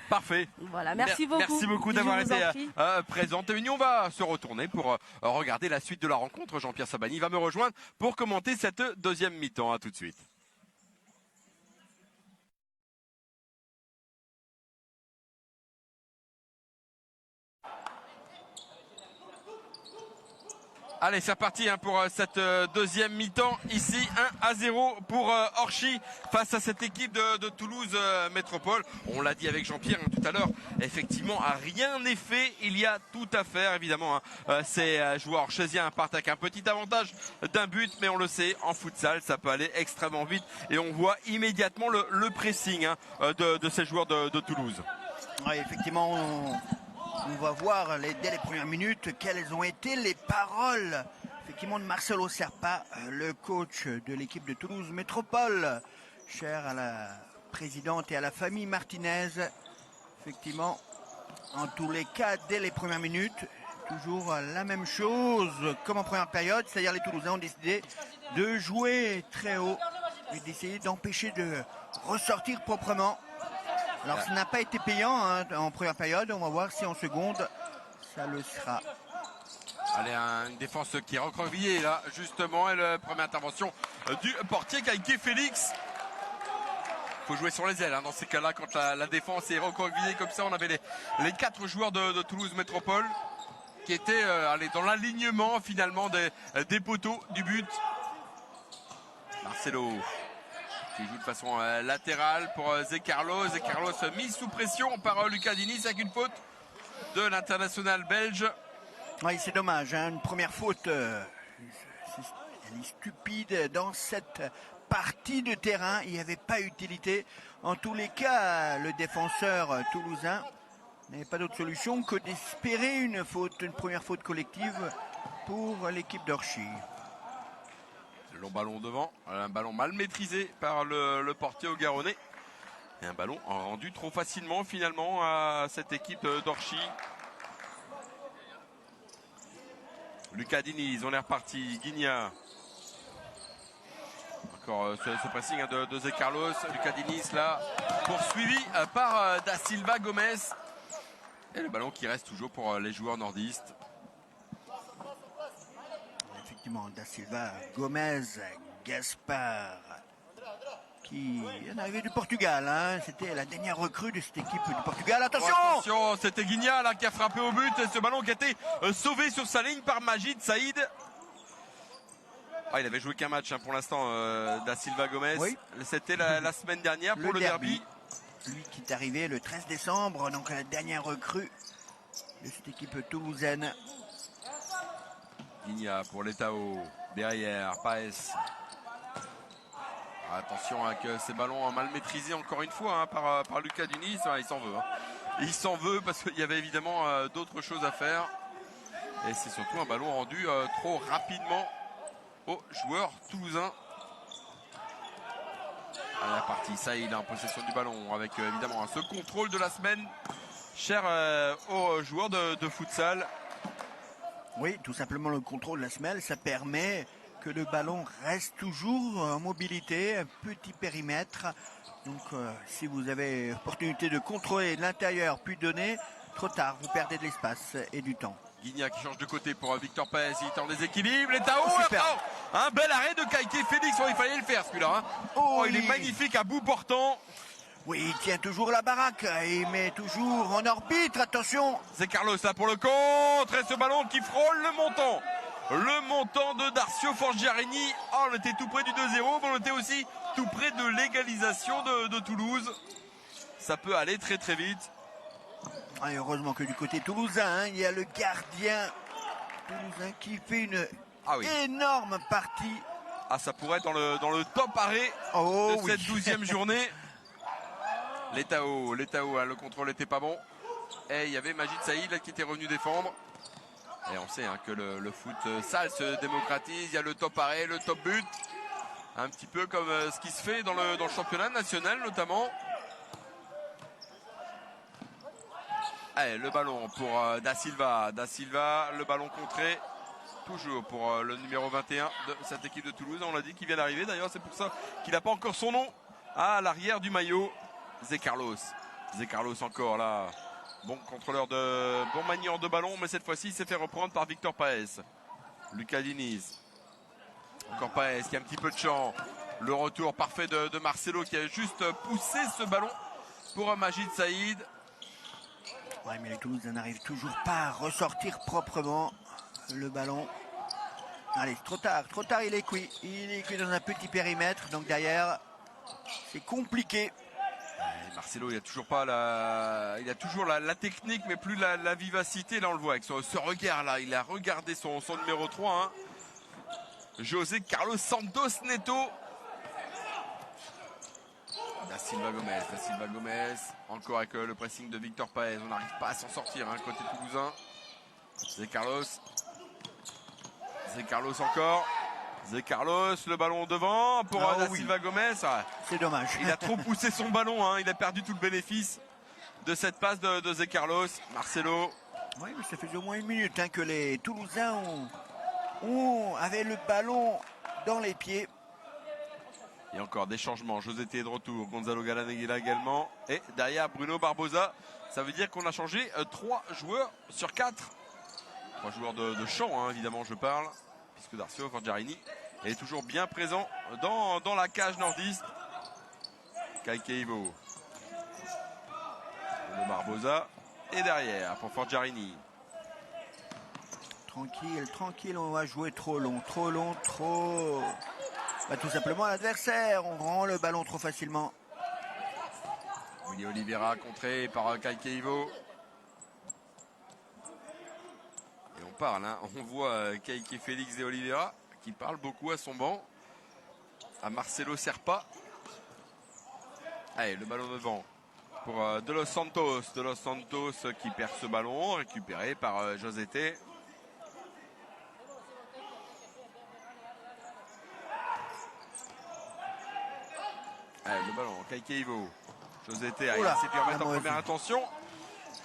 parfait. Voilà, merci beaucoup. Merci beaucoup d'avoir été présente. Et nous, on va se retourner pour regarder la suite de la rencontre. Jean-Pierre Sabani va me rejoindre pour commenter cette deuxième mi-temps. À tout de suite. Allez, c'est reparti pour cette deuxième mi-temps. Ici, 1-0 pour Orchy face à cette équipe de Toulouse Métropole. On l'a dit avec Jean-Pierre tout à l'heure, effectivement, rien n'est fait. Il y a tout à faire, évidemment. Ces joueurs orchésiens partent avec un petit avantage d'un but, mais on le sait, en futsal, ça peut aller extrêmement vite. Et on voit immédiatement le pressing de ces joueurs de Toulouse. Ouais, effectivement, on va voir dès les premières minutes quelles ont été les paroles effectivement de Marcelo Serpa, le coach de l'équipe de Toulouse Métropole, cher à la présidente et à la famille Martinez. Effectivement, en tous les cas, dès les premières minutes, toujours la même chose comme en première période, c'est-à-dire les Toulousains ont décidé de jouer très haut et d'essayer d'empêcher de ressortir proprement. Alors ça n'a pas été payant en première période, on va voir si en seconde ça le sera. Allez, une défense qui est recroquevillée là justement, et la première intervention du portier Kaïké Félix. Il faut jouer sur les ailes dans ces cas-là, quand la défense est recroquevillée comme ça. On avait les 4 joueurs de Toulouse Métropole qui étaient dans l'alignement finalement des poteaux du but. Marcelo qui joue de façon latérale pour Zé Carlos. Zé Carlos mis sous pression par Lucas Diniz avec une faute de l'international belge. Oui, c'est dommage, une première faute elle est stupide dans cette partie de terrain. Il n'y avait pas utilité. En tous les cas, le défenseur toulousain n'avait pas d'autre solution que d'espérer une première faute collective pour l'équipe d'Orchy. Le long ballon devant, un ballon mal maîtrisé par le portier au Garonnais. Et un ballon rendu trop facilement finalement à cette équipe d'Orchy. Lucas Diniz, on est reparti. Guignard. Encore ce pressing de Zé Carlos. Lucas Diniz là, poursuivi par Da Silva Gomez. Et le ballon qui reste toujours pour les joueurs nordistes. Effectivement, Da Silva Gomez, Gaspard, qui est arrivé du Portugal. C'était la dernière recrue de cette équipe du Portugal. Attention, attention, c'était Guignard là qui a frappé au but. Et ce ballon qui a été sauvé sur sa ligne par Majid Saïd. Il avait joué qu'un match pour l'instant, Da Silva Gomez. Oui. C'était la semaine dernière pour le derby. Lui qui est arrivé le 13 décembre, donc la dernière recrue de cette équipe toulousaine. Guigna pour l'Etao. Derrière, Paes. Attention avec ces ballons mal maîtrisés encore une fois hein, par Lucas Dunis. Il s'en veut. Hein. Il s'en veut parce qu'il y avait évidemment d'autres choses à faire. Et c'est surtout un ballon rendu trop rapidement aux joueurs toulousains. À la partie, Saïd en possession du ballon avec évidemment ce contrôle de la semaine cher aux joueurs de futsal. Oui, tout simplement le contrôle de la semelle, ça permet que le ballon reste toujours en mobilité, un petit périmètre. Donc si vous avez l'opportunité de contrôler l'intérieur puis donner, trop tard, vous perdez de l'espace et du temps. Guignac qui change de côté pour Victor Paes, il est en déséquilibre, l'Etao, un bel arrêt de Kaiké Félix, il fallait le faire celui-là. Hein. Il est magnifique à bout portant. Oui, il tient toujours la baraque, il met toujours en orbite, attention. C'est Carlos là pour le contre, et ce ballon qui frôle le montant. Le montant de Darcio Forgiarini. On était tout près du 2-0, mais on était aussi tout près de l'égalisation de Toulouse. Ça peut aller très très vite. Ah, et heureusement que du côté toulousain, hein, il y a le gardien toulousain qui fait une énorme partie. Ah, ça pourrait être dans le top arrêt de cette 12e journée. L'Etao, hein, le contrôle n'était pas bon. Et il y avait Majid Saïd là, qui était revenu défendre. Et on sait hein, que le foot sale se démocratise. Il y a le top arrêt, le top but. Un petit peu comme ce qui se fait dans le championnat national notamment. Allez, le ballon pour Da Silva. Da Silva, le ballon contré. Toujours pour le numéro 21 de cette équipe de Toulouse. On l'a dit qu'il vient d'arriver. D'ailleurs, c'est pour ça qu'il n'a pas encore son nom à l'arrière du maillot. Zé Carlos encore là. Bon contrôleur bon manieur de ballon, mais cette fois-ci il s'est fait reprendre par Victor Paes. Lucas Diniz. Encore Paes qui a un petit peu de champ. Le retour parfait de Marcelo qui a juste poussé ce ballon pour Majid Saïd. Ouais, mais les Toulousains n'arrivent toujours pas à ressortir proprement le ballon. Allez, trop tard, il est cuit. Il est cuit dans un petit périmètre, donc derrière, c'est compliqué. Marcelo, il a toujours pas la technique, mais plus la vivacité. Là, on le voit avec ce regard là. Il a regardé son numéro 3. Hein. José Carlos Santos Neto. Da Silva Gomez. Encore avec le pressing de Victor Paes. On n'arrive pas à s'en sortir, hein, côté toulousain. Zé Carlos encore. Zé Carlos, le ballon devant pour Da Silva Gomez. C'est dommage. Il a trop poussé son ballon, hein. Il a perdu tout le bénéfice de cette passe de Zé Carlos. Marcelo. Oui, mais ça fait au moins une minute hein, que les Toulousains avaient le ballon dans les pieds. Et encore des changements. Josété est de retour. Gonzalo Galanegui également. Et derrière Bruno Barbosa. Ça veut dire qu'on a changé 3 joueurs sur 4. 3 joueurs de champ, hein, évidemment, je parle. Puisque Darcio Forgiarini est toujours bien présent dans la cage nordiste. Kaikeivo. Le Barbosa. Et derrière pour Forgiarini. Tranquille, on va jouer trop long. Bah, tout simplement à l'adversaire, on rend le ballon trop facilement. Willy Oliveira contré par Kaikeivo. Et on parle, hein. On voit Kaiké Félix et Oliveira qui parlent beaucoup à son banc. À Marcelo Serpa. Allez, le ballon devant pour De Los Santos. De Los Santos qui perd ce ballon, récupéré par Josété. Allez, le ballon, Kaikeivo. Josété, il s'est pu remettre en première intention.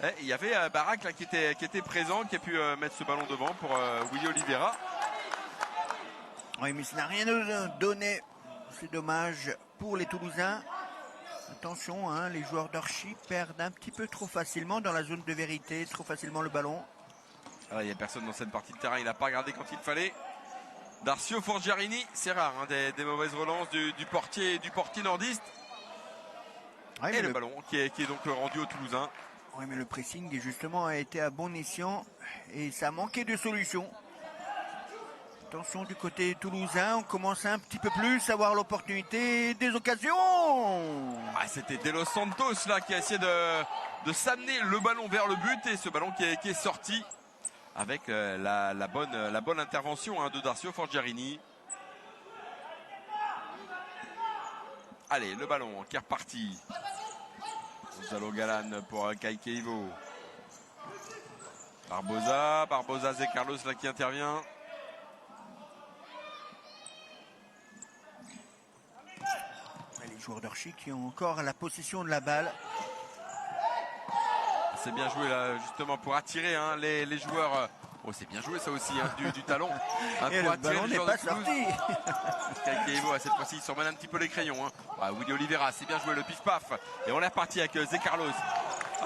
Et il y avait Barak là, qui était présent, qui a pu mettre ce ballon devant pour Willy Oliveira. Oui, mais ça n'a rien donné. C'est dommage pour les Toulousains. Attention, hein, les joueurs d'Orchi perdent un petit peu trop facilement dans la zone de vérité, trop facilement le ballon. Alors, il n'y a personne dans cette partie de terrain, il n'a pas regardé quand il fallait. Darcio Forgiarini, c'est rare, hein, des mauvaises relances du portier nordiste. Ouais, et le ballon qui est donc rendu aux Toulousains. Oui, mais le pressing justement a été à bon escient et ça a manqué de solution. Attention du côté toulousain, on commence un petit peu plus à avoir l'opportunité des occasions. Ah, c'était De Los Santos là qui a essayé de s'amener le ballon vers le but et ce ballon qui est sorti avec la bonne intervention de Darcio Forgiarini. Allez, le ballon qui est reparti. Gonzalo Galan pour Kayke Ivo. Barbosa, Zé Carlos là qui intervient. Les joueurs d'Orchi qui ont encore la possession de la balle. C'est bien joué là justement pour attirer les joueurs. Oh, c'est bien joué ça aussi du talon. Et pour le ballon n'est pas sorti. Kayke Ivo cette fois-ci il s'emmène un petit peu les crayons. Willy Oliveira, c'est bien joué le pif-paf. Et on est reparti avec Zé Carlos.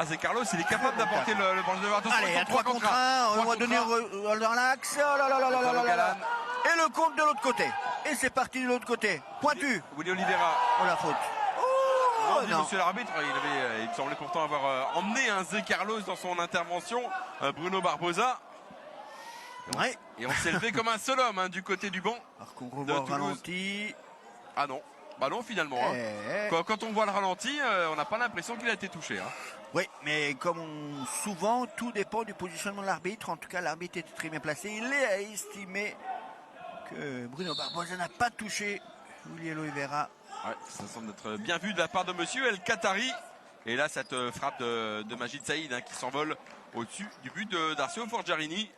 Zé Carlos, il est capable d'apporter le ballon de attention. Allez, à 3 contre 1, on va donner dans l'axe. Oh là là là là là là. Et le compte de l'autre côté. Et c'est parti de l'autre côté. Pointu. Willy Oliveira. Oh la faute. Non. Monsieur l'arbitre, il me semblait pourtant avoir emmené un Zé Carlos dans son intervention. Bruno Barbosa. Ouais. Et on s'est levé comme un seul homme du côté du banc. Alors qu'on revoit au ralenti. Ah non. Bah non finalement. Quand on voit le ralenti, on n'a pas l'impression qu'il a été touché. Oui, mais comme souvent, tout dépend du positionnement de l'arbitre. En tout cas, l'arbitre était très bien placé. Il a estimé que Bruno Barbosa n'a pas touché Willy Oliveira. Ouais, ça semble être bien vu de la part de monsieur El Qatari. Et là, cette frappe de Majid Saïd qui s'envole au-dessus du but de Darcio Forgiarini.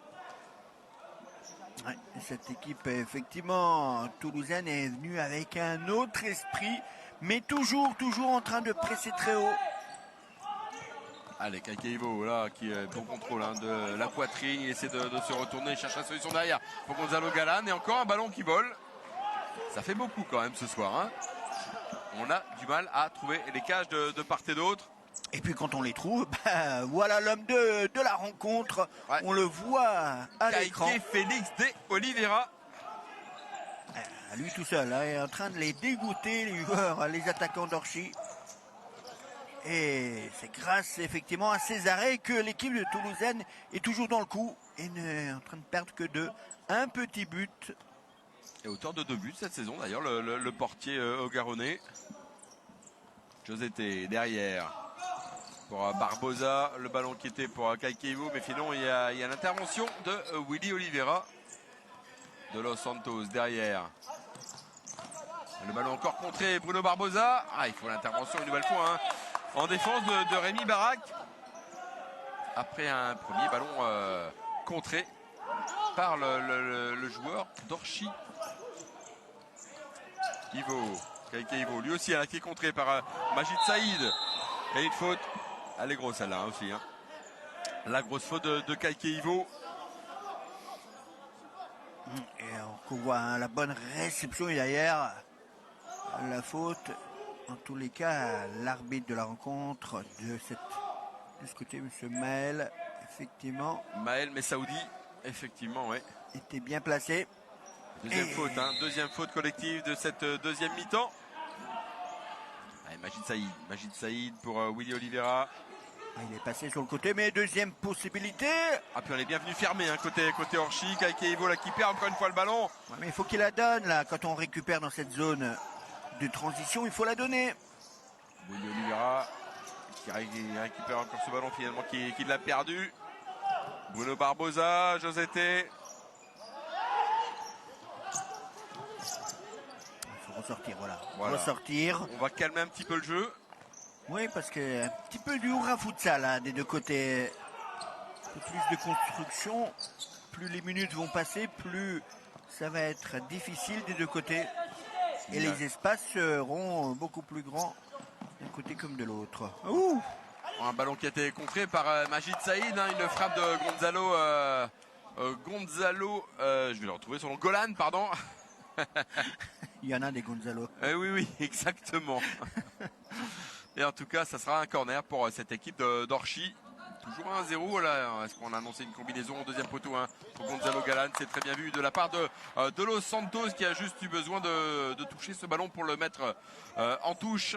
Ouais, cette équipe, effectivement, toulousaine est venue avec un autre esprit, mais toujours en train de presser très haut. Allez, Kayke Ivo, là, qui est bon contrôle de la poitrine, il essaie de se retourner, il cherche la solution derrière pour Gonzalo Galan, et encore un ballon qui vole. Ça fait beaucoup quand même ce soir. On a du mal à trouver les cages de part et d'autre. Et puis quand on les trouve, voilà l'homme de la rencontre. Ouais. On le voit à l'écran. Kayke Félix de Oliveira. Lui tout seul, est en train de les dégoûter, les joueurs, les attaquants d'Orchi. Et c'est grâce effectivement à ces arrêts que l'équipe de Toulousaine est toujours dans le coup et n'est en train de perdre que un petit but. Et auteur de 2 buts cette saison d'ailleurs, le portier Ogaronnais. Josete derrière pour Barbosa, le ballon qui était pour Kayke Ivo, mais finalement il y a l'intervention de Willy Oliveira. De Los Santos derrière. Le ballon encore contré, Bruno Barbosa. Il faut l'intervention une nouvelle fois en défense de Rémi Barak. Après un premier ballon contré par le joueur d'Orchi. Kayke Ivo, lui aussi qui est contré par Majid Saïd. Et une faute. Elle est grosse celle-là aussi. La grosse faute de Kayke Ivo. Et on voit la bonne réception et derrière la faute. En tous les cas, l'arbitre de la rencontre de ce côté, M. Maël, effectivement. Maël Messaoudi, effectivement, ouais. Était bien placé. Deuxième faute collective de cette deuxième mi-temps. Allez, Majid Saïd pour Willy Oliveira. Il est passé sur le côté, mais deuxième possibilité. Puis on est bien venu fermer côté Orchi. Kayke Ivo qui perd encore une fois le ballon. Ouais, mais il faut qu'il la donne là. Quand on récupère dans cette zone de transition, il faut la donner. Willy Oliveira qui récupère encore ce ballon finalement qui l'a perdu. Bruno Barbosa, Josete. Il faut ressortir, voilà. Ressortir. On va calmer un petit peu le jeu. Oui, parce que un petit peu du hurrah futsal des deux côtés. Un peu plus de construction. Plus les minutes vont passer, plus ça va être difficile des deux côtés. Et les espaces seront beaucoup plus grands d'un côté comme de l'autre. Un ballon qui a été contré par Majid Saïd. Une frappe de Gonzalo. Je vais le retrouver sur le Golan, pardon. Il y en a des Gonzalo. Oui, exactement. Et en tout cas, ça sera un corner pour cette équipe d'Orchi. Toujours 1-0 là. Est-ce qu'on a annoncé une combinaison au deuxième poteau pour Gonzalo Galan? C'est très bien vu de la part de Los Santos qui a juste eu besoin de toucher ce ballon pour le mettre en touche.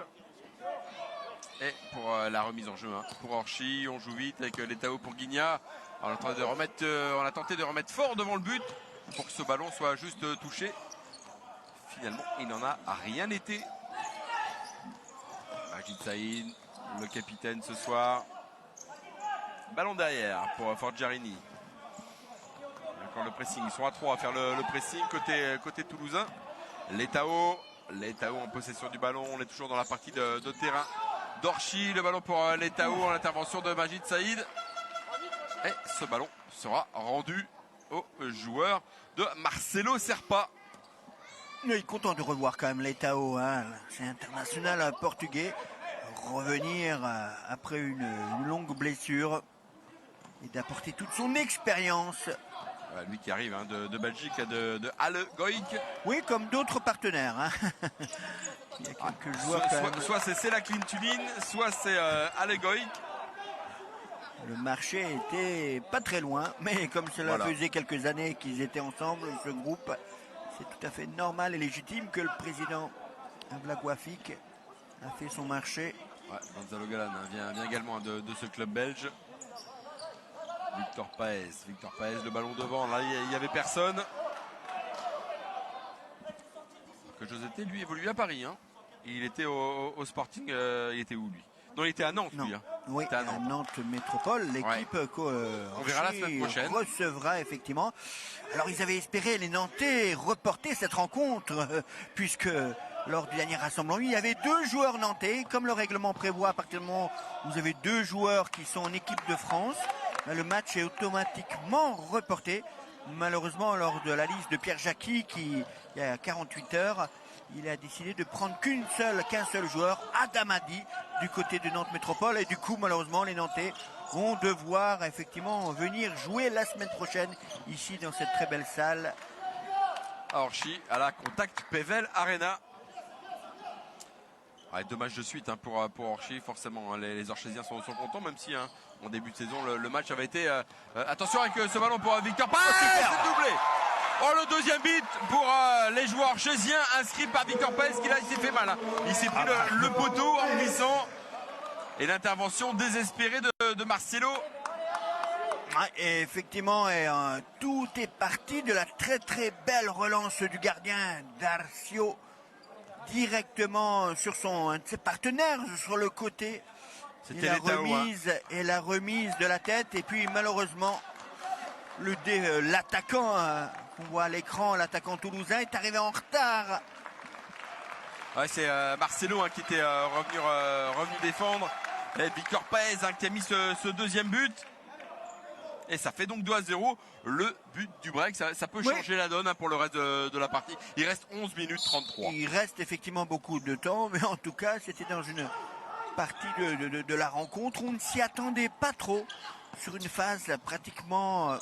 Et pour la remise en jeu pour Orchi, on joue vite avec l'Etao pour Guigna. On a tenté de remettre fort devant le but. pour que ce ballon soit juste touché. Finalement, il n'en a rien été. Majid Saïd, le capitaine ce soir. Ballon derrière pour Forgiarini. Encore le pressing, ils sont à 3 à faire le pressing côté toulousain. Letao en possession du ballon, on est toujours dans la partie de terrain. Dorchi, le ballon pour Letao en intervention de Majid Saïd. Et ce ballon sera rendu au joueur de Marcelo Serpa. Il est content de revoir quand même Letao, hein. C'est international portugais. Revenir après une longue blessure et d'apporter toute son expérience. Lui qui arrive hein, de Belgique, de Halle Goïc. Oui, comme d'autres partenaires. Hein. Il y a quelques joueurs soit c'est Selacline Tuline, soit c'est Halle Goïc. Le marché était pas très loin, mais comme cela faisait quelques années qu'ils étaient ensemble, ce groupe, c'est tout à fait normal et légitime que le président Black Wafik a fait son marché. Ouais, Gonzalo Galan vient également de ce club belge. Victor Paez, le ballon devant, là il n'y avait personne. Que Josété, lui, évolue à Paris. Hein. Il était au Sporting, il était où lui? Non, il était à Nantes, lui. Hein. Oui, à Nantes Métropole, l'équipe on verra la semaine prochaine. Recevra effectivement. Alors ils avaient espéré, les Nantais, reporter cette rencontre, puisque lors du dernier rassemblement, il y avait 2 joueurs nantais, comme le règlement prévoit. À partir du moment où vous avez 2 joueurs qui sont en équipe de France, le match est automatiquement reporté. Malheureusement, lors de la liste de Pierre Jacqui, il y a 48 heures, il a décidé de prendre qu'un seul joueur, Adamadi, du côté de Nantes Métropole. Et du coup, malheureusement, les Nantais vont devoir effectivement venir jouer la semaine prochaine, ici dans cette très belle salle. Orchi à la Contact Pével Arena. Ouais, 2 matchs de suite hein, pour Orchi, forcément. Hein, les Orchésiens sont contents, même si hein, en début de saison, le match avait été... attention avec ce ballon pour Victor Paez, c'est doublé. Oh, le deuxième but pour les joueurs orchésiens, inscrit par Victor Paez, qui là, il s'est fait mal. Hein. Il s'est pris le poteau en glissant. Et l'intervention désespérée de Marcelo. Et effectivement, tout est parti de la très très belle relance du gardien Darcio, directement sur un de ses partenaires sur le côté. Et la remise de la tête. Et puis malheureusement, l'attaquant, qu'on voit à l'écran, l'attaquant toulousain est arrivé en retard. Ouais, c'est Marcelo hein, qui était revenu défendre. Et Victor Paez hein, qui a mis ce deuxième but. Et ça fait donc 2-0. Le but du break, ça peut changer la donne hein, pour le reste de la partie. Il reste 11 minutes 33. Il reste effectivement beaucoup de temps, mais en tout cas, c'était dans une partie de la rencontre où on ne s'y attendait pas trop, sur une phase pratiquement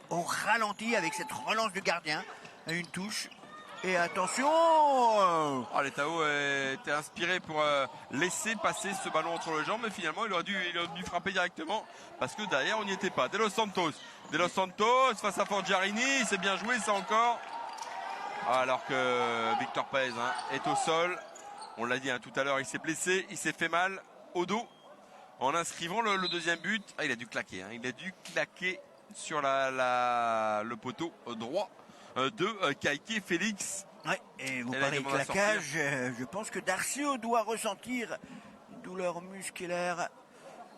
au ralenti avec cette relance du gardien à une touche. Et attention, Letao était inspiré pour laisser passer ce ballon entre les jambes, mais finalement il aurait dû frapper directement parce que derrière on n'y était pas. De Los Santos face à Forgiarini, c'est bien joué ça encore. Alors que Victor Paez hein, est au sol. On l'a dit hein, tout à l'heure, il s'est blessé, il s'est fait mal au dos en inscrivant le deuxième but. Il a dû claquer, hein, il a dû claquer sur le poteau droit de Kayke Félix. Ouais, et vous parlez de claquage, je pense que Darcio doit ressentir une douleur musculaire.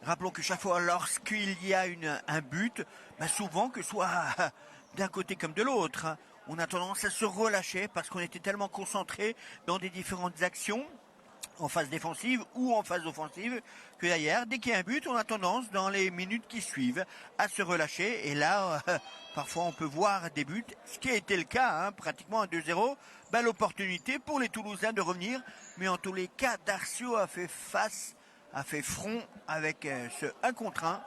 Rappelons que chaque fois lorsqu'il y a un but, souvent que ce soit d'un côté comme de l'autre, hein, on a tendance à se relâcher parce qu'on était tellement concentré dans des différentes actions en phase défensive ou en phase offensive que d'ailleurs, dès qu'il y a un but, on a tendance dans les minutes qui suivent à se relâcher. Et là, parfois on peut voir des buts, ce qui a été le cas, hein, pratiquement à 2-0. Belle opportunité pour les Toulousains de revenir, mais en tous les cas, Darcio a fait front avec ce 1 contre 1.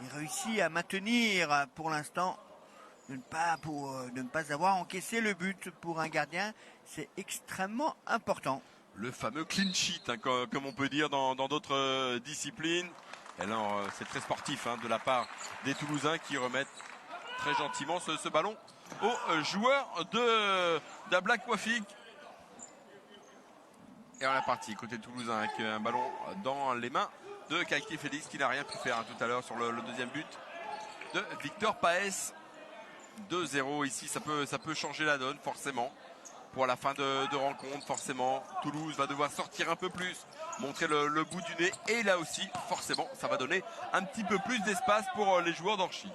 Il réussit à maintenir pour l'instant, de ne pas avoir encaissé le but pour un gardien. C'est extrêmement important. Le fameux clean sheet, hein, comme on peut dire dans d'autres disciplines. Et là, c'est très sportif hein, de la part des Toulousains qui remettent très gentiment ce ballon aux joueurs de Black Wafik. Et on est parti côté Toulousain avec un ballon dans les mains de Kayke Félix qui n'a rien pu faire hein, tout à l'heure sur le deuxième but de Victor Paez. 2-0 ici, ça peut changer la donne forcément. Pour la fin de rencontre, forcément, Toulouse va devoir sortir un peu plus, montrer le bout du nez. Et là aussi, forcément, ça va donner un petit peu plus d'espace pour les joueurs d'Orchy.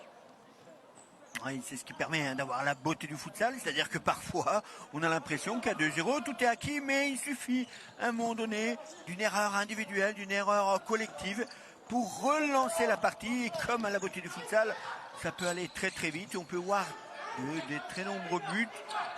Oui, c'est ce qui permet d'avoir la beauté du futsal, c'est-à-dire que parfois, on a l'impression qu'à 2-0, tout est acquis, mais il suffit, à un moment donné, d'une erreur individuelle, d'une erreur collective, pour relancer la partie. Et comme à la beauté du futsal, ça peut aller très très vite, et on peut voir des très nombreux buts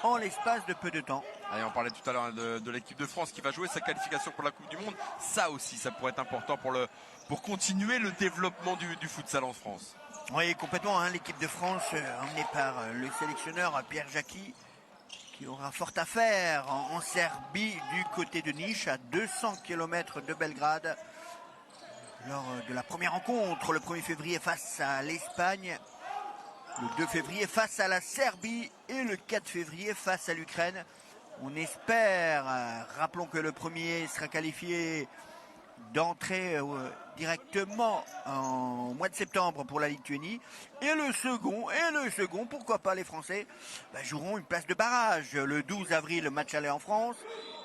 en l'espace de peu de temps. Allez, on parlait tout à l'heure de l'équipe de France qui va jouer sa qualification pour la Coupe du Monde. Ça aussi, ça pourrait être important pour continuer le développement du futsal en France. Oui, complètement. L'équipe de France, emmenée par le sélectionneur Pierre Jacqui, qui aura fort à faire en Serbie, du côté de Niš, à 200 km de Belgrade, lors de la première rencontre, le 1er février face à l'Espagne, le 2 février face à la Serbie et le 4 février face à l'Ukraine. On espère, rappelons que le premier sera qualifié d'entrer directement en mois de septembre pour la Lituanie, et le second, pourquoi pas les Français, joueront une place de barrage le 12 avril, match aller en France,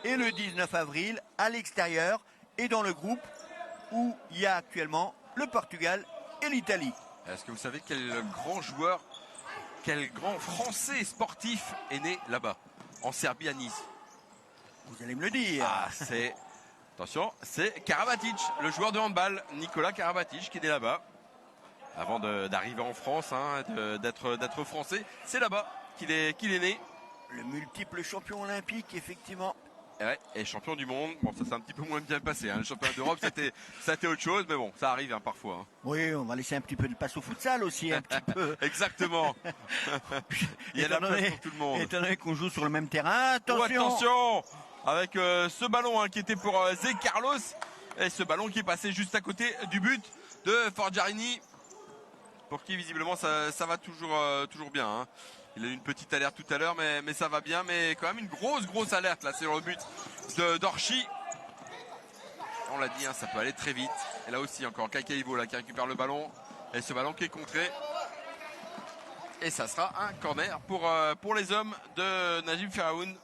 et le 19 avril à l'extérieur, et dans le groupe où il y a actuellement le Portugal et l'Italie. Est-ce que vous savez quel grand joueur, quel grand Français sportif est né là-bas, en Serbie, à Nice? Vous allez me le dire. Attention, c'est Karabatic, le joueur de handball, Nicolas Karabatic, qui est né là-bas. Avant d'arriver en France, d'être français, c'est là-bas qu'il est né. Le multiple champion olympique, effectivement. Et champion du monde. Bon, ça s'est un petit peu moins bien passé. Le championnat d'Europe, c'était autre chose, mais bon, ça arrive parfois. Oui, on va laisser un petit peu de place au futsal aussi, un petit peu. Exactement. Il y a la place pour tout le monde. Étant donné qu'on joue sur le même terrain, attention. Attention avec ce ballon qui était pour Zé Carlos, et ce ballon qui est passé juste à côté du but de Forgiarini, pour qui visiblement ça va toujours bien. Il a eu une petite alerte tout à l'heure, mais ça va bien. Mais quand même une grosse alerte là, c'est le but d'Orchy. On l'a dit, ça peut aller très vite. Et là aussi encore Kakaivo là qui récupère le ballon. Et ce ballon qui est contré. Et ça sera un corner pour les hommes de Najib Feraoun.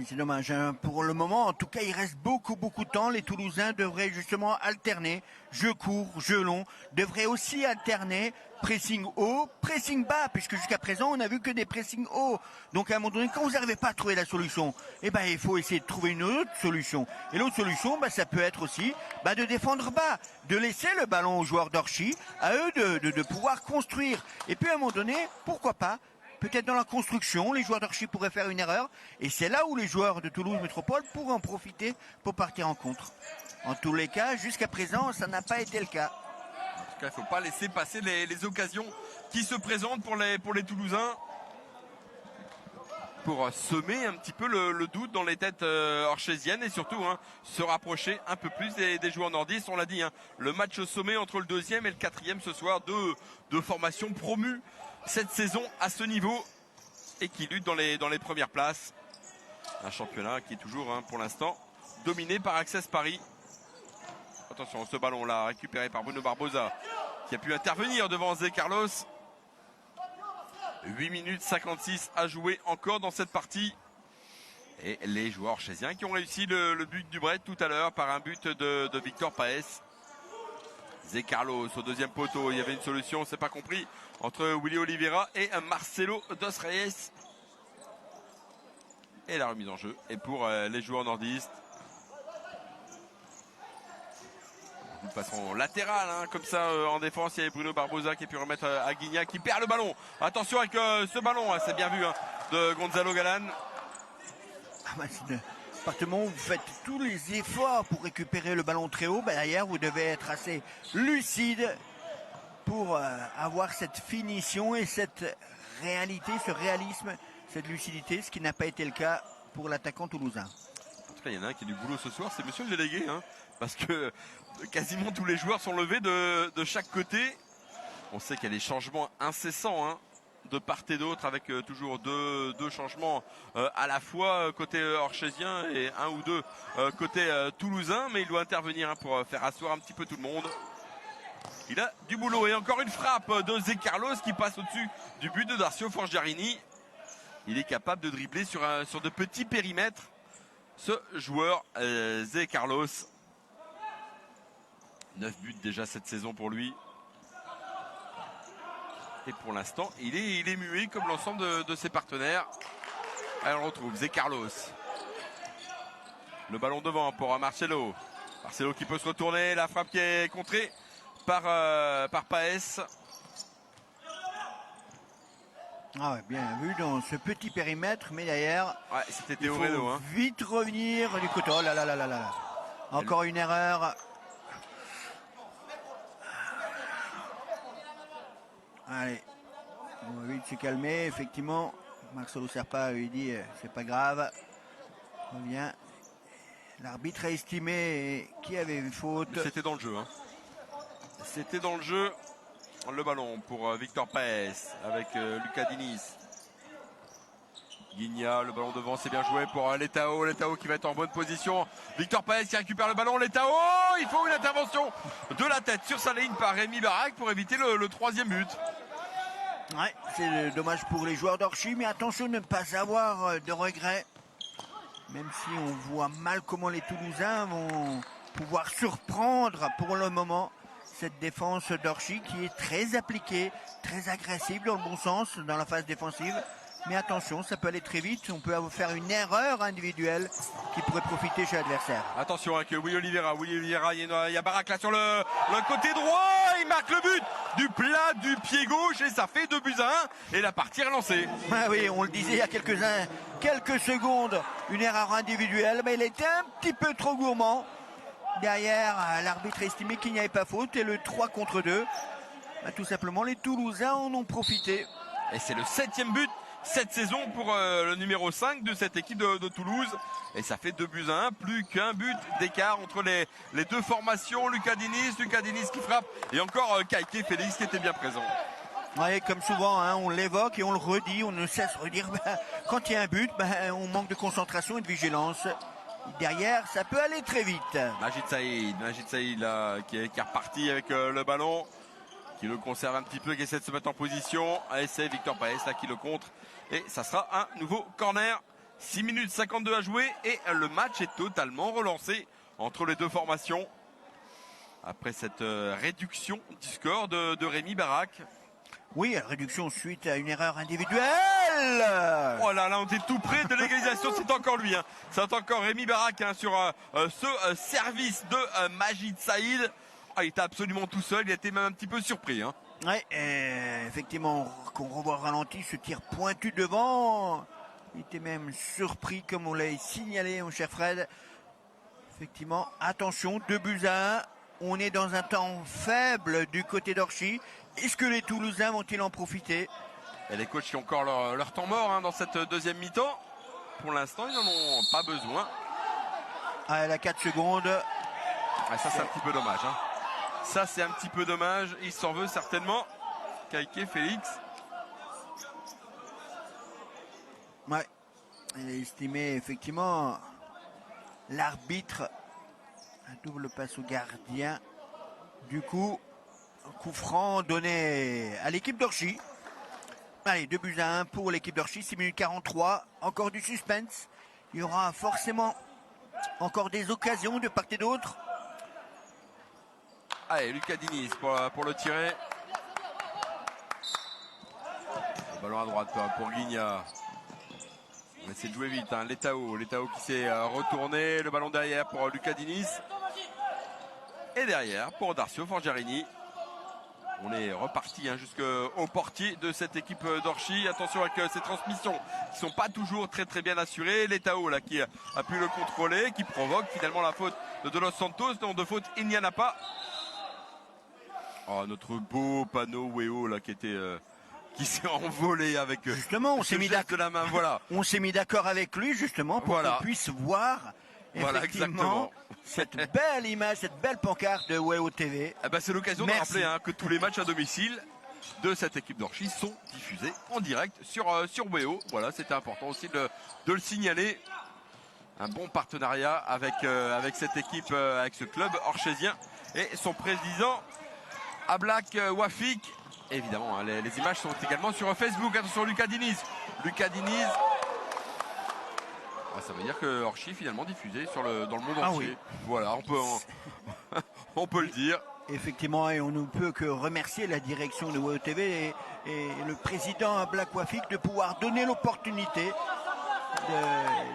C'est dommage. Pour le moment, en tout cas, il reste beaucoup de temps. Les Toulousains devraient justement alterner. Jeu court, jeu long. Devraient aussi alterner pressing haut, pressing bas, puisque jusqu'à présent, on n'a vu que des pressing hauts. Donc, à un moment donné, quand vous n'arrivez pas à trouver la solution, il faut essayer de trouver une autre solution. Et l'autre solution, ça peut être aussi de défendre bas, de laisser le ballon aux joueurs d'Orchy, à eux de pouvoir construire. Et puis, à un moment donné, pourquoi pas, peut-être dans la construction, les joueurs d'Orchy pourraient faire une erreur. Et c'est là où les joueurs de Toulouse Métropole pourraient en profiter pour partir en contre. En tous les cas, jusqu'à présent, ça n'a pas été le cas. En tout cas, il ne faut pas laisser passer les occasions qui se présentent pour les Toulousains. Pour semer un petit peu le doute dans les têtes orchésiennes et surtout se rapprocher un peu plus des joueurs nordistes. On l'a dit, le match au sommet entre le 2e et le 4e ce soir, deux formations promues cette saison à ce niveau et qui luttent dans les premières places. Un championnat qui est toujours pour l'instant dominé par Access Paris. Attention, ce ballon là récupéré par Bruno Barbosa qui a pu intervenir devant Zé Carlos. 8 minutes 56 à jouer encore dans cette partie. Et les joueurs orchésiens qui ont réussi le but du break tout à l'heure par un but de Victor Paes. Zé Carlos au deuxième poteau, il y avait une solution, c'est pas compris, entre Willy Oliveira et Marcelo Dos Reyes. Et la remise en jeu. Et pour les joueurs nordistes, de façon latérale, comme ça en défense, il y avait Bruno Barbosa qui a pu remettre à Guignac qui perd le ballon. Attention avec ce ballon, c'est bien vu de Gonzalo Galan. À partir du moment où vous faites tous les efforts pour récupérer le ballon très haut, derrière vous devez être assez lucide pour avoir cette finition et cette réalité, ce réalisme, cette lucidité, ce qui n'a pas été le cas pour l'attaquant toulousain. En tout cas, il y en a un qui a du boulot ce soir, c'est monsieur le délégué, parce que quasiment tous les joueurs sont levés de chaque côté. On sait qu'il y a des changements incessants de part et d'autre, avec toujours deux changements à la fois côté orchésien et un ou deux côté toulousain, mais il doit intervenir pour faire asseoir un petit peu tout le monde. il a du boulot. Et encore une frappe de Zé Carlos qui passe au-dessus du but de Darcio Forgiarini. Il est capable de dribbler sur de petits périmètres. Ce joueur, Zé Carlos. 9 buts déjà cette saison pour lui. Et pour l'instant, il est muet comme l'ensemble de ses partenaires. Allez, on retrouve Zé Carlos. Le ballon devant pour Marcelo. Marcelo qui peut se retourner. La frappe qui est contrée par Paes. Ah ouais, bien vu dans ce petit périmètre, mais derrière, ouais, c'était Théo Reno, hein. Vite revenir du côté. Oh là là là là là. Encore une erreur. Allez, on va vite se calmer. Effectivement, Marcelo Serpa lui dit c'est pas grave. Revient. L'arbitre a estimé qui avait une faute. C'était dans le jeu. Hein. C'était dans le jeu. Le ballon pour Victor Paes avec Lucas Diniz. Guigna, le ballon devant, c'est bien joué pour Letao. Letao qui va être en bonne position. Victor Paes qui récupère le ballon. Letao, il faut une intervention de la tête sur sa ligne par Rémi Barak pour éviter le troisième but. Ouais, c'est dommage pour les joueurs d'Orchy, mais attention de ne pas avoir de regrets. Même si on voit mal comment les Toulousains vont pouvoir surprendre pour le moment cette défense d'Orchy qui est très appliquée, très agressive dans le bon sens, dans la phase défensive. Mais attention, ça peut aller très vite. On peut faire une erreur individuelle qui pourrait profiter chez l'adversaire. Attention avec Willy Oliveira. Il y a Barak là sur le côté droit. Il marque le but du plat du pied gauche et ça fait 2-1. Et la partie est relancée. Ah oui, on le disait il y a quelques secondes. Une erreur individuelle, mais il était un petit peu trop gourmand. Derrière, l'arbitre a estimé qu'il n'y avait pas faute. Et le 3 contre 2, tout simplement, les Toulousains en ont profité. Et c'est le 7e but cette saison pour le numéro 5 de cette équipe de Toulouse. Et ça fait 2-1, plus qu'un but d'écart entre les deux formations. Lucas Diniz qui frappe. Et encore Kaiké Félix qui était bien présent. Oui, comme souvent, hein, on l'évoque et on le redit. On ne cesse de redire, quand il y a un but, on manque de concentration et de vigilance. Derrière, ça peut aller très vite. Majid Saïd là, qui est reparti avec le ballon, qui le conserve un petit peu, qui essaie de se mettre en position. Et c'est Victor Paes là qui le contre. Et ça sera un nouveau corner. 6 minutes 52 à jouer et le match est totalement relancé entre les deux formations. Après cette réduction du score de Rémi Barak. Oui, réduction suite à une erreur individuelle. Oh là là, on était tout près de l'égalisation. C'est encore lui. Hein. C'est encore Rémi Barak hein, sur ce service de Majid Saïd. Oh, il était absolument tout seul. Il était même un petit peu surpris. Hein. Oui, effectivement, qu'on revoit ralenti, ce tir pointu devant. Il était même surpris, comme on l'a signalé, mon cher Fred. Effectivement, attention, 2-1. On est dans un temps faible du côté d'Orchy. Est-ce que les Toulousains vont-ils en profiter? Et les coachs qui ont encore leur temps mort hein, dans cette deuxième mi-temps. Pour l'instant, ils n'en ont pas besoin. Ah, elle a 4 secondes. Ah, ça, c'est un petit peu dommage. Hein. Ça, c'est un petit peu dommage. Il s'en veut certainement. Kaiké Félix. Ouais. Il a estimé effectivement l'arbitre. Un double passe au gardien. Du coup, coup franc donné à l'équipe d'Orchy. Allez, 2-1 pour l'équipe d'Orchy. 6 minutes 43. Encore du suspense. Il y aura forcément encore des occasions de part et d'autre. Allez, Lucas Diniz pour le tirer. Le ballon à droite pour Guigna. On va essayer de jouer vite. Hein. Letao qui s'est retourné. Le ballon derrière pour Lucas Diniz. Et derrière pour Darcio Forgiarini. On est reparti hein, jusqu'au portier de cette équipe d'Orchy. Attention avec ces transmissions qui sont pas toujours très bien assurées. Letao là qui a pu le contrôler, qui provoque finalement la faute de Los Santos. Non, de faute il n'y en a pas. Oh, notre beau panneau Weo là qui s'est envolé avec justement on s'est mis d'accord de la main. Voilà. On s'est mis d'accord avec lui justement pour qu'on puisse voir. Voilà, exactement. Cette belle image, cette belle pancarte de WEO TV. Eh ben, c'est l'occasion de rappeler hein, que tous les matchs à domicile de cette équipe d'Orchy sont diffusés en direct sur WEO. Voilà, c'était important aussi de le signaler. Un bon partenariat avec cette équipe, avec ce club orchésien et son président à Black Wafik. Évidemment, hein, les images sont également sur Facebook. Attention, Lucas Diniz. Lucas Diniz. Ah, ça veut dire que Orchi finalement diffusé dans le monde entier. Oui. Voilà, on peut le dire. Effectivement, et on ne peut que remercier la direction de WOW TV et le président Black Wafik de pouvoir donner l'opportunité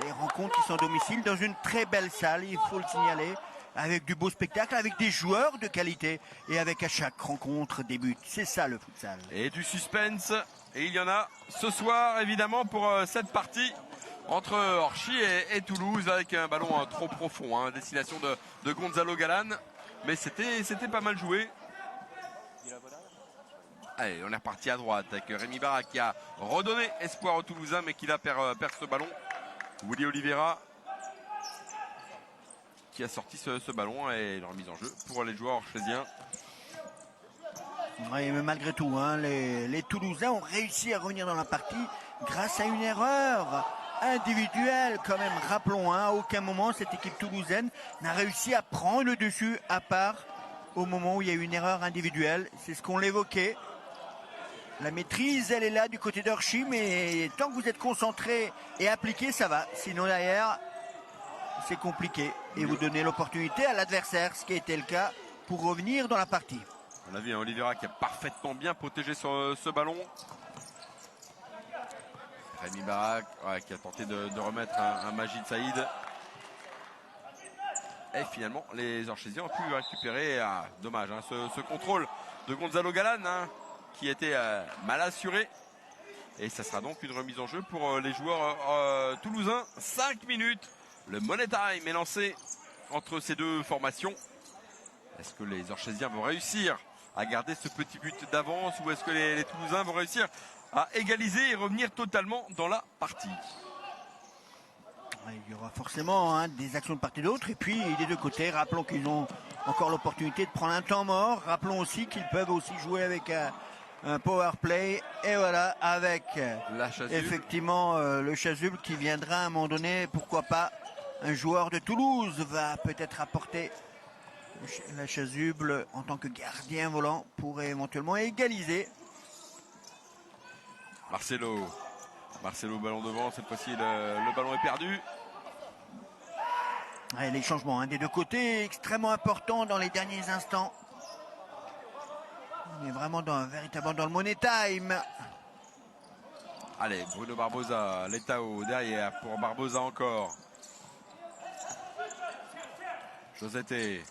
des rencontres qui sont à domicile dans une très belle salle, il faut le signaler, avec du beau spectacle, avec des joueurs de qualité et avec à chaque rencontre des buts. C'est ça le futsal. Et du suspense, et il y en a ce soir évidemment pour cette partie entre Orchi et Toulouse avec un ballon trop profond, hein, destination de Gonzalo Galan. Mais c'était pas mal joué. Allez, on est reparti à droite avec Rémi Barra qui a redonné espoir aux Toulousains mais qui là perd ce ballon. Willy Oliveira qui a sorti ce ballon et la remise en jeu pour les joueurs orchésiens. Oui, mais malgré tout, hein, les Toulousains ont réussi à revenir dans la partie grâce à une erreur individuelle quand même. Rappelons, hein, à aucun moment cette équipe toulousaine n'a réussi à prendre le dessus à part au moment où il y a eu une erreur individuelle. C'est ce qu'on l'évoquait. La maîtrise, elle est là du côté d'Orchi, mais tant que vous êtes concentré et appliqué, ça va. Sinon derrière, c'est compliqué. Et vous donnez l'opportunité à l'adversaire, ce qui a été le cas pour revenir dans la partie. On a vu hein, Oliveira qui a parfaitement bien protégé ce ballon. Rémi Barak qui a tenté de remettre un Majid Saïd. Et finalement, les Orchésiens ont pu récupérer, dommage, hein, ce contrôle de Gonzalo Galan hein, qui était mal assuré. Et ça sera donc une remise en jeu pour les joueurs toulousains. 5 minutes. Le Money Time est lancé entre ces deux formations. Est-ce que les Orchésiens vont réussir à garder ce petit but d'avance ou est-ce que les Toulousains vont réussir à égaliser et revenir totalement dans la partie? Il y aura forcément hein, des actions de part et d'autre. Et puis des deux côtés, rappelons qu'ils ont encore l'opportunité de prendre un temps mort. Rappelons aussi qu'ils peuvent aussi jouer avec un power play. Et voilà, avec effectivement le chasuble qui viendra à un moment donné, pourquoi pas, un joueur de Toulouse va peut-être apporter la chasuble en tant que gardien volant pour éventuellement égaliser. Marcelo, ballon devant, cette fois-ci le ballon est perdu. Ouais, les changements hein, des deux côtés extrêmement importants dans les derniers instants. On est vraiment véritablement dans le Money Time. Allez, Bruno Barbosa, Letao derrière pour Barbosa encore. Josete.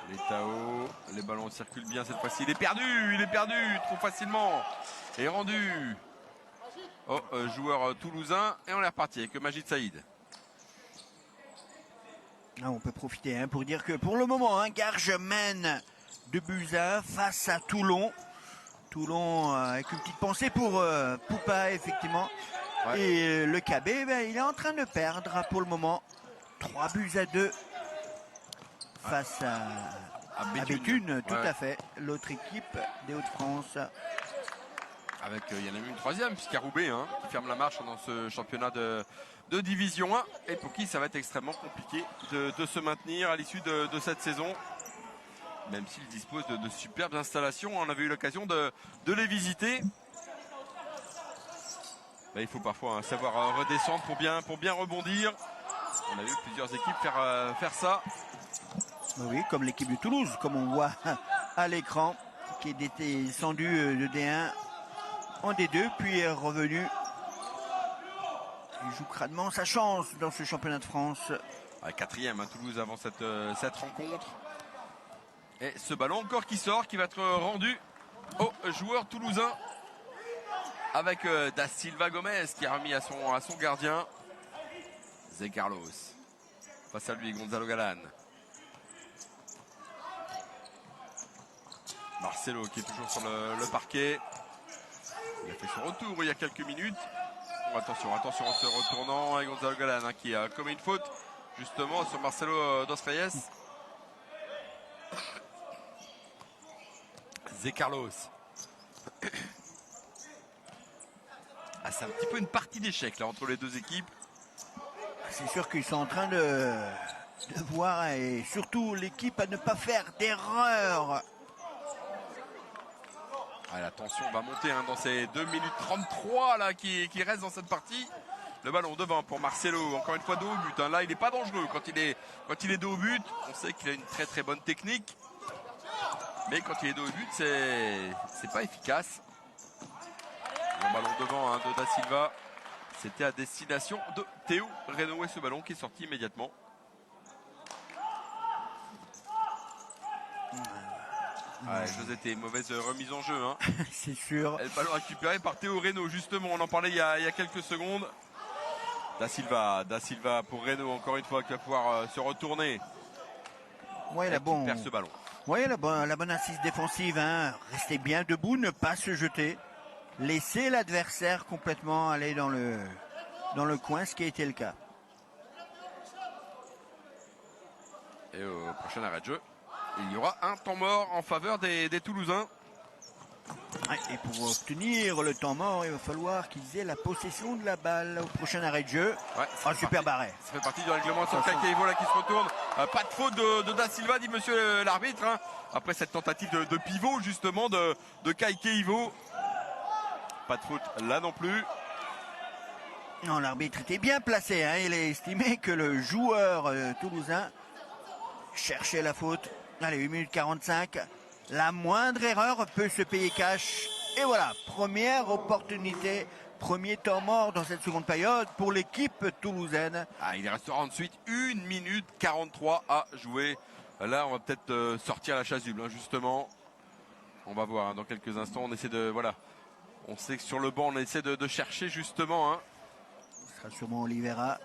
Letao, les ballons circulent bien cette fois-ci. Il est perdu trop facilement. Et rendu au joueur toulousain. Et on est reparti avec Majid Saïd. Ah, on peut profiter hein, pour dire que pour le moment, hein, Garges mène 2-1 face à Toulon. Toulon avec une petite pensée pour Poupa, effectivement. Ouais. Et le KB, il est en train de perdre pour le moment. 3-2 face à Béthune, tout à fait. L'autre équipe des Hauts-de-France. Avec, il y en a même une troisième, puisqu'Aroubé hein, qui ferme la marche dans ce championnat de Division 1. Et pour qui ça va être extrêmement compliqué de se maintenir à l'issue de cette saison. Même s'ils disposent de superbes installations. On avait eu l'occasion de les visiter. Là, il faut parfois hein, savoir redescendre pour bien rebondir. On a vu plusieurs équipes faire ça. Oui, comme l'équipe de Toulouse, comme on voit à l'écran, qui était descendu de D1 en D2, puis est revenu. Il joue crânement sa chance dans ce championnat de France. Quatrième, hein, Toulouse avant cette rencontre. Et ce ballon encore qui sort, qui va être rendu au joueur toulousain. Avec Da Silva Gomez qui a remis à son gardien. Zé Carlos. Face à lui, Gonzalo Galan. Marcelo qui est toujours sur le parquet. Il a fait son retour il y a quelques minutes. Oh, attention en se retournant. Et Gonzalo Galan hein, qui a commis une faute justement sur Marcelo Dos Reyes. Zé Carlos. Ah, c'est un petit peu une partie d'échec là entre les deux équipes. C'est sûr qu'ils sont en train de devoir et surtout l'équipe à ne pas faire d'erreur. Ah, la tension va monter dans ces 2 minutes 33 là, qui restent dans cette partie. Le ballon devant pour Marcelo, encore une fois dos au but. Là, il n'est pas dangereux quand il est dos au but. On sait qu'il a une très très bonne technique. Mais quand il est dos au but, c'est pas efficace. Le ballon devant de Da Silva. C'était à destination de Théo Reynaud et ce ballon qui est sorti immédiatement. Ouais, José, mauvaise remise en jeu. C'est sûr. Et le ballon récupéré par Théo Reynaud, justement. On en parlait il y a quelques secondes. Da Silva pour Reynaud, encore une fois, qui va pouvoir se retourner. Ouais, qui perd ce ballon. Oui, la bonne assise défensive. Restez bien debout, ne pas se jeter. Laissez l'adversaire complètement aller dans le coin, ce qui a été le cas. Et au prochain arrêt de jeu, il y aura un temps mort en faveur des Toulousains. Ouais, et pour obtenir le temps mort, il va falloir qu'ils aient la possession de la balle au prochain arrêt de jeu. Ouais, super barré. Ça fait partie du règlement sur Kakeivo là qui se retourne. Pas de faute de Da Silva, dit monsieur l'arbitre. Après cette tentative de pivot justement de Kakeivo. Pas de faute là non plus. Non, l'arbitre était bien placé. Il a estimé que le joueur toulousain cherchait la faute. Allez, 1 minute 45. La moindre erreur peut se payer cash. Et voilà, première opportunité, premier temps mort dans cette seconde période pour l'équipe toulousaine. Il restera ensuite 1 minute 43 à jouer. Là, on va peut-être sortir la chasuble, justement. On va voir dans quelques instants. On essaie de... Voilà. On sait que sur le banc, on essaie de chercher, justement. Ce sera sûrement Oliveira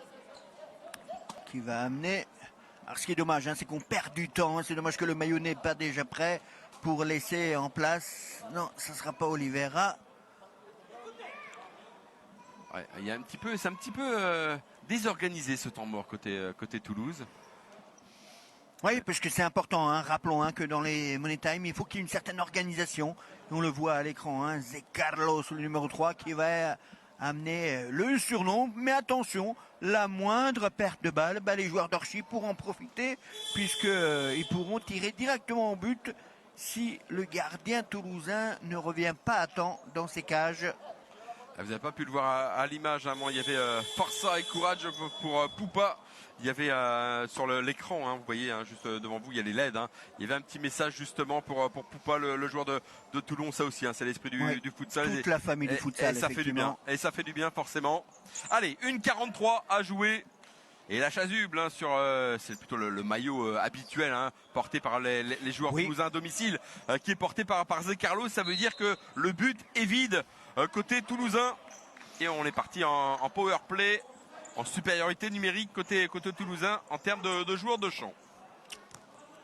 qui va amener... Alors, ce qui est dommage, c'est qu'on perd du temps. C'est dommage que le maillot n'est pas déjà prêt pour laisser en place. Non, ce ne sera pas Oliveira. Ouais, c'est un petit peu désorganisé ce temps mort côté Toulouse. Oui, parce que c'est important. Rappelons que dans les Money Time, il faut qu'il y ait une certaine organisation. On le voit à l'écran. Zé Carlos, le numéro 3, qui va amener le surnom. Mais attention, la moindre perte de balle, les joueurs d'Orchy pourront en profiter puisqu'ils pourront tirer directement au but si le gardien toulousain ne revient pas à temps dans ses cages. Vous n'avez pas pu le voir à l'image. Il y avait força et courage pour Poupa. Il y avait sur l'écran, vous voyez, juste devant vous, il y a les LED. Il y avait un petit message justement pour Poupa, le joueur de Toulon. Ça aussi, c'est l'esprit du futsal. Toute la famille du futsal, et ça fait du bien. Et ça fait du bien, forcément. Allez, 1:43 à jouer. Et la chasuble, c'est plutôt le maillot habituel porté par les joueurs toulousains à domicile, qui est porté par Zé Carlos. Ça veut dire que le but est vide côté toulousain. Et on est parti en power play, en supériorité numérique côté toulousain en termes de joueurs de champ.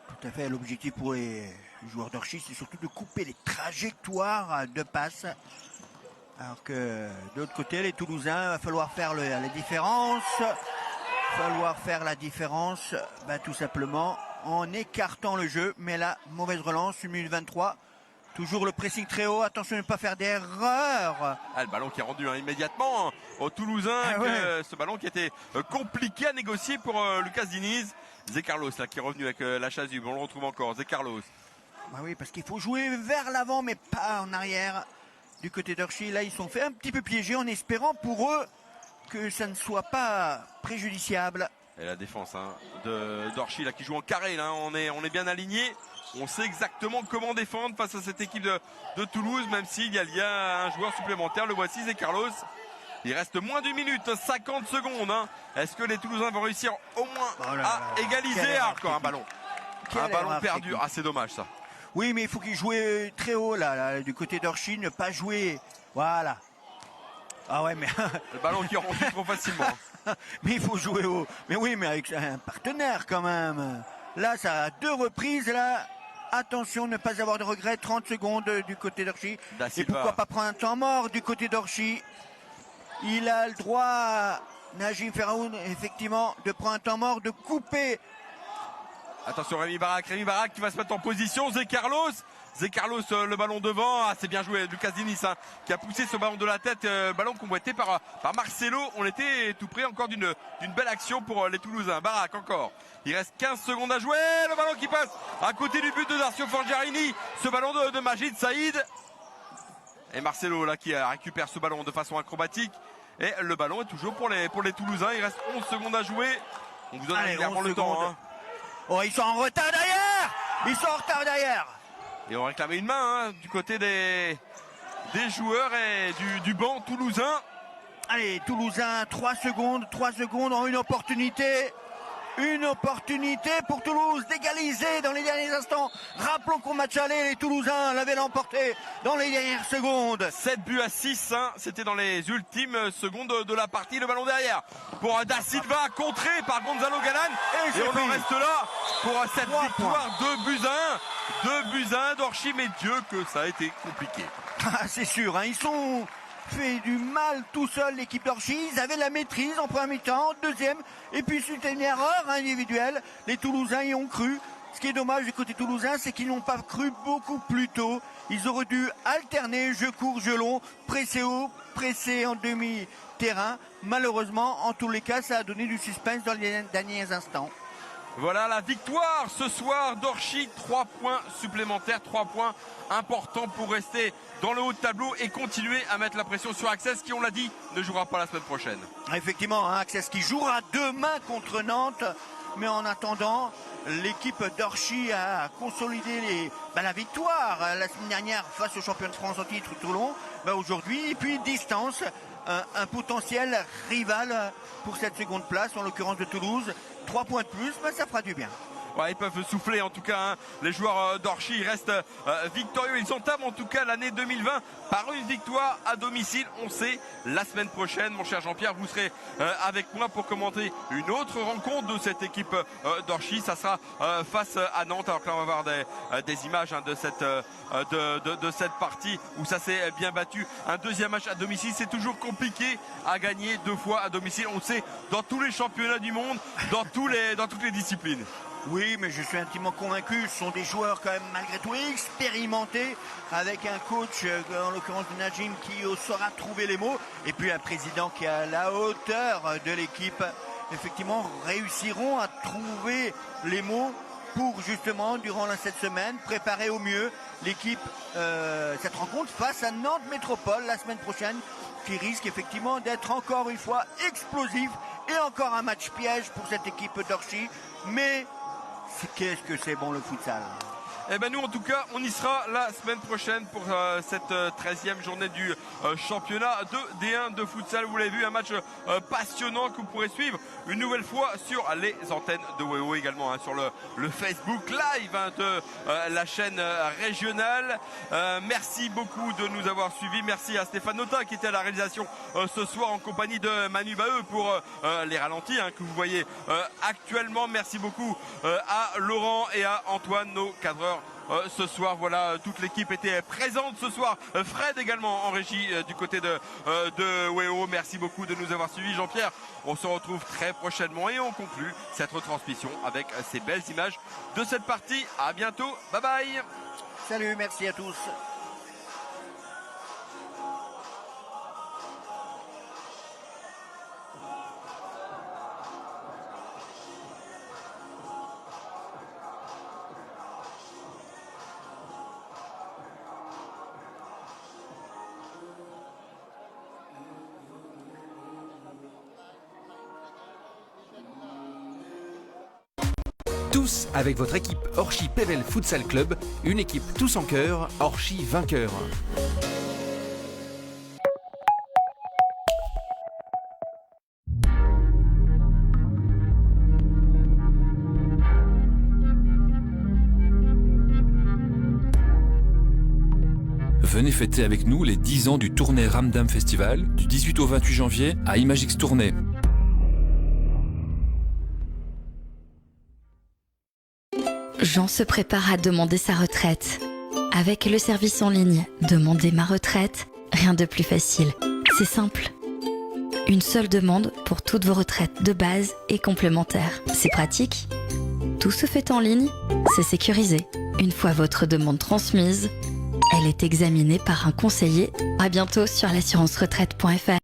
Tout à fait. L'objectif pour les joueurs d'Orchy, c'est surtout de couper les trajectoires de passe. Alors que de l'autre côté, les Toulousains, il va falloir faire la différence. Tout simplement en écartant le jeu. Mais là, mauvaise relance, 1 minute 23. Toujours le pressing très haut, attention de ne pas faire d'erreur. Le ballon qui est rendu immédiatement aux Toulousains. Ce ballon qui était compliqué à négocier pour Lucas Diniz. Zé Carlos là, qui est revenu avec la chasuble, on le retrouve encore, Zé Carlos. Oui, parce qu'il faut jouer vers l'avant mais pas en arrière. Du côté d'Orchy, là ils sont fait un petit peu piéger en espérant pour eux que ça ne soit pas préjudiciable. Et la défense d'Orchy là qui joue en carré, là, on est bien aligné. On sait exactement comment défendre face à cette équipe de Toulouse, même s'il y a un joueur supplémentaire. Le voici, c'est Carlos. Il reste moins d'une minute, 50 secondes. Est-ce que les Toulousains vont réussir au moins à égaliser encore un ballon perdu. C'est dommage ça. Oui, mais il faut qu'il joue très haut là, du côté d'Orchy, ne pas jouer. Voilà. Mais le ballon qui est rendu trop facilement. Mais il faut jouer haut. Mais oui, mais avec un partenaire quand même. Là, ça a 2 reprises là. Attention, ne pas avoir de regrets. 30 secondes du côté d'Orchy. Et pourquoi pas prendre un temps mort du côté d'Orchy. Il a le droit, Najim Ferraoun, effectivement, de prendre un temps mort, de couper. Attention, Rémi Barak qui va se mettre en position. Zé Carlos Zé Carlos, le ballon devant. Ah, c'est bien joué, Lucas Diniz hein, qui a poussé ce ballon de la tête. Ballon convoité par Marcelo. On était tout près encore d'une belle action pour les Toulousains. Barak encore. Il reste 15 secondes à jouer. Le ballon qui passe à côté du but de Darcio Forgiarini. Ce ballon de Majid Saïd. Et Marcelo là qui récupère ce ballon de façon acrobatique. Et le ballon est toujours pour les Toulousains. Il reste 11 secondes à jouer. On vous donne régulièrement le temps. Hein. Oh, ils sont en retard derrière. Ils sont en retard derrière. Et on réclamait une main hein, du côté des joueurs et du banc toulousain. Allez, Toulousain, 3 secondes ont une opportunité. Une opportunité pour Toulouse d'égaliser dans les derniers instants. Rappelons qu'au match aller, les Toulousains l'avaient l'emporté dans les dernières secondes. 7-6, hein, c'était dans les ultimes secondes de la partie. Le ballon derrière pour Da Silva, contré par Gonzalo Galán. Et on en reste là pour cette victoire 2-1 d'Orchi. Mais Dieu que ça a été compliqué. Ah, c'est sûr, hein, ils sont fait du mal tout seul, l'équipe d'Orchi. Ils avaient la maîtrise en première mi-temps, en deuxième, et puis suite à une erreur individuelle, les Toulousains y ont cru. Ce qui est dommage du côté toulousain, c'est qu'ils n'ont pas cru beaucoup plus tôt. Ils auraient dû alterner jeu court, jeu long, presser haut, presser en demi-terrain. Malheureusement, en tous les cas, ça a donné du suspense dans les derniers instants. Voilà la victoire ce soir d'Orchi, 3 points supplémentaires, 3 points importants pour rester dans le haut de tableau et continuer à mettre la pression sur Access qui, on l'a dit, ne jouera pas la semaine prochaine. Effectivement, hein, Access qui jouera demain contre Nantes, mais en attendant, l'équipe d'Orchi a consolidé la victoire la semaine dernière face au champion de France en titre Toulon. Aujourd'hui, et puis distance, un potentiel rival pour cette seconde place, en l'occurrence de Toulouse. 3 points de plus, ça fera du bien. Ouais, ils peuvent souffler en tout cas hein. Les joueurs d'Orchi restent victorieux. Ils entament en tout cas l'année 2020 par une victoire à domicile. On sait, la semaine prochaine, mon cher Jean-Pierre, vous serez avec moi pour commenter une autre rencontre de cette équipe d'Orchi. Ça sera face à Nantes. Alors que là on va voir des images hein, de cette partie où ça s'est bien battu. Un deuxième match à domicile, c'est toujours compliqué à gagner 2 fois à domicile. On le sait, dans tous les championnats du monde, dans toutes les disciplines. Oui, mais je suis intimement convaincu, ce sont des joueurs quand même malgré tout expérimentés, avec un coach, en l'occurrence de Najim, qui saura trouver les mots, et puis un président qui est à la hauteur de l'équipe. Effectivement, réussiront à trouver les mots pour justement, durant cette semaine, préparer au mieux l'équipe, cette rencontre face à Nantes Métropole la semaine prochaine, qui risque effectivement d'être encore une fois explosif, et encore un match piège pour cette équipe d'Orchi, mais qu'est-ce que c'est bon le futsal. Eh ben nous en tout cas on y sera la semaine prochaine pour cette 13e journée du championnat de D1 de futsal. Vous l'avez vu, un match passionnant que vous pourrez suivre une nouvelle fois sur les antennes de WEO, également hein, sur le Facebook live hein, de la chaîne régionale. Merci beaucoup de nous avoir suivis. Merci à Stéphane Notin qui était à la réalisation ce soir en compagnie de Manu Baheu pour les ralentis hein, que vous voyez actuellement. Merci beaucoup à Laurent et à Antoine, nos cadreurs. Ce soir, voilà, toute l'équipe était présente ce soir. Fred également en régie du côté de WEO. Merci beaucoup de nous avoir suivis, Jean-Pierre. On se retrouve très prochainement et on conclut cette retransmission avec ces belles images de cette partie. À bientôt, bye bye. Salut, merci à tous. Tous avec votre équipe Orchi Pével Futsal Club, une équipe tous en cœur, Orchi vainqueur. Venez fêter avec nous les 10 ans du Tournai Ramdam Festival du 18 au 28 janvier à Imagix Tournai. Jean se prépare à demander sa retraite. Avec le service en ligne Demander ma retraite, rien de plus facile. C'est simple. Une seule demande pour toutes vos retraites de base et complémentaires. C'est pratique. Tout se fait en ligne, c'est sécurisé. Une fois votre demande transmise, elle est examinée par un conseiller. À bientôt sur l'assurance-retraite.fr.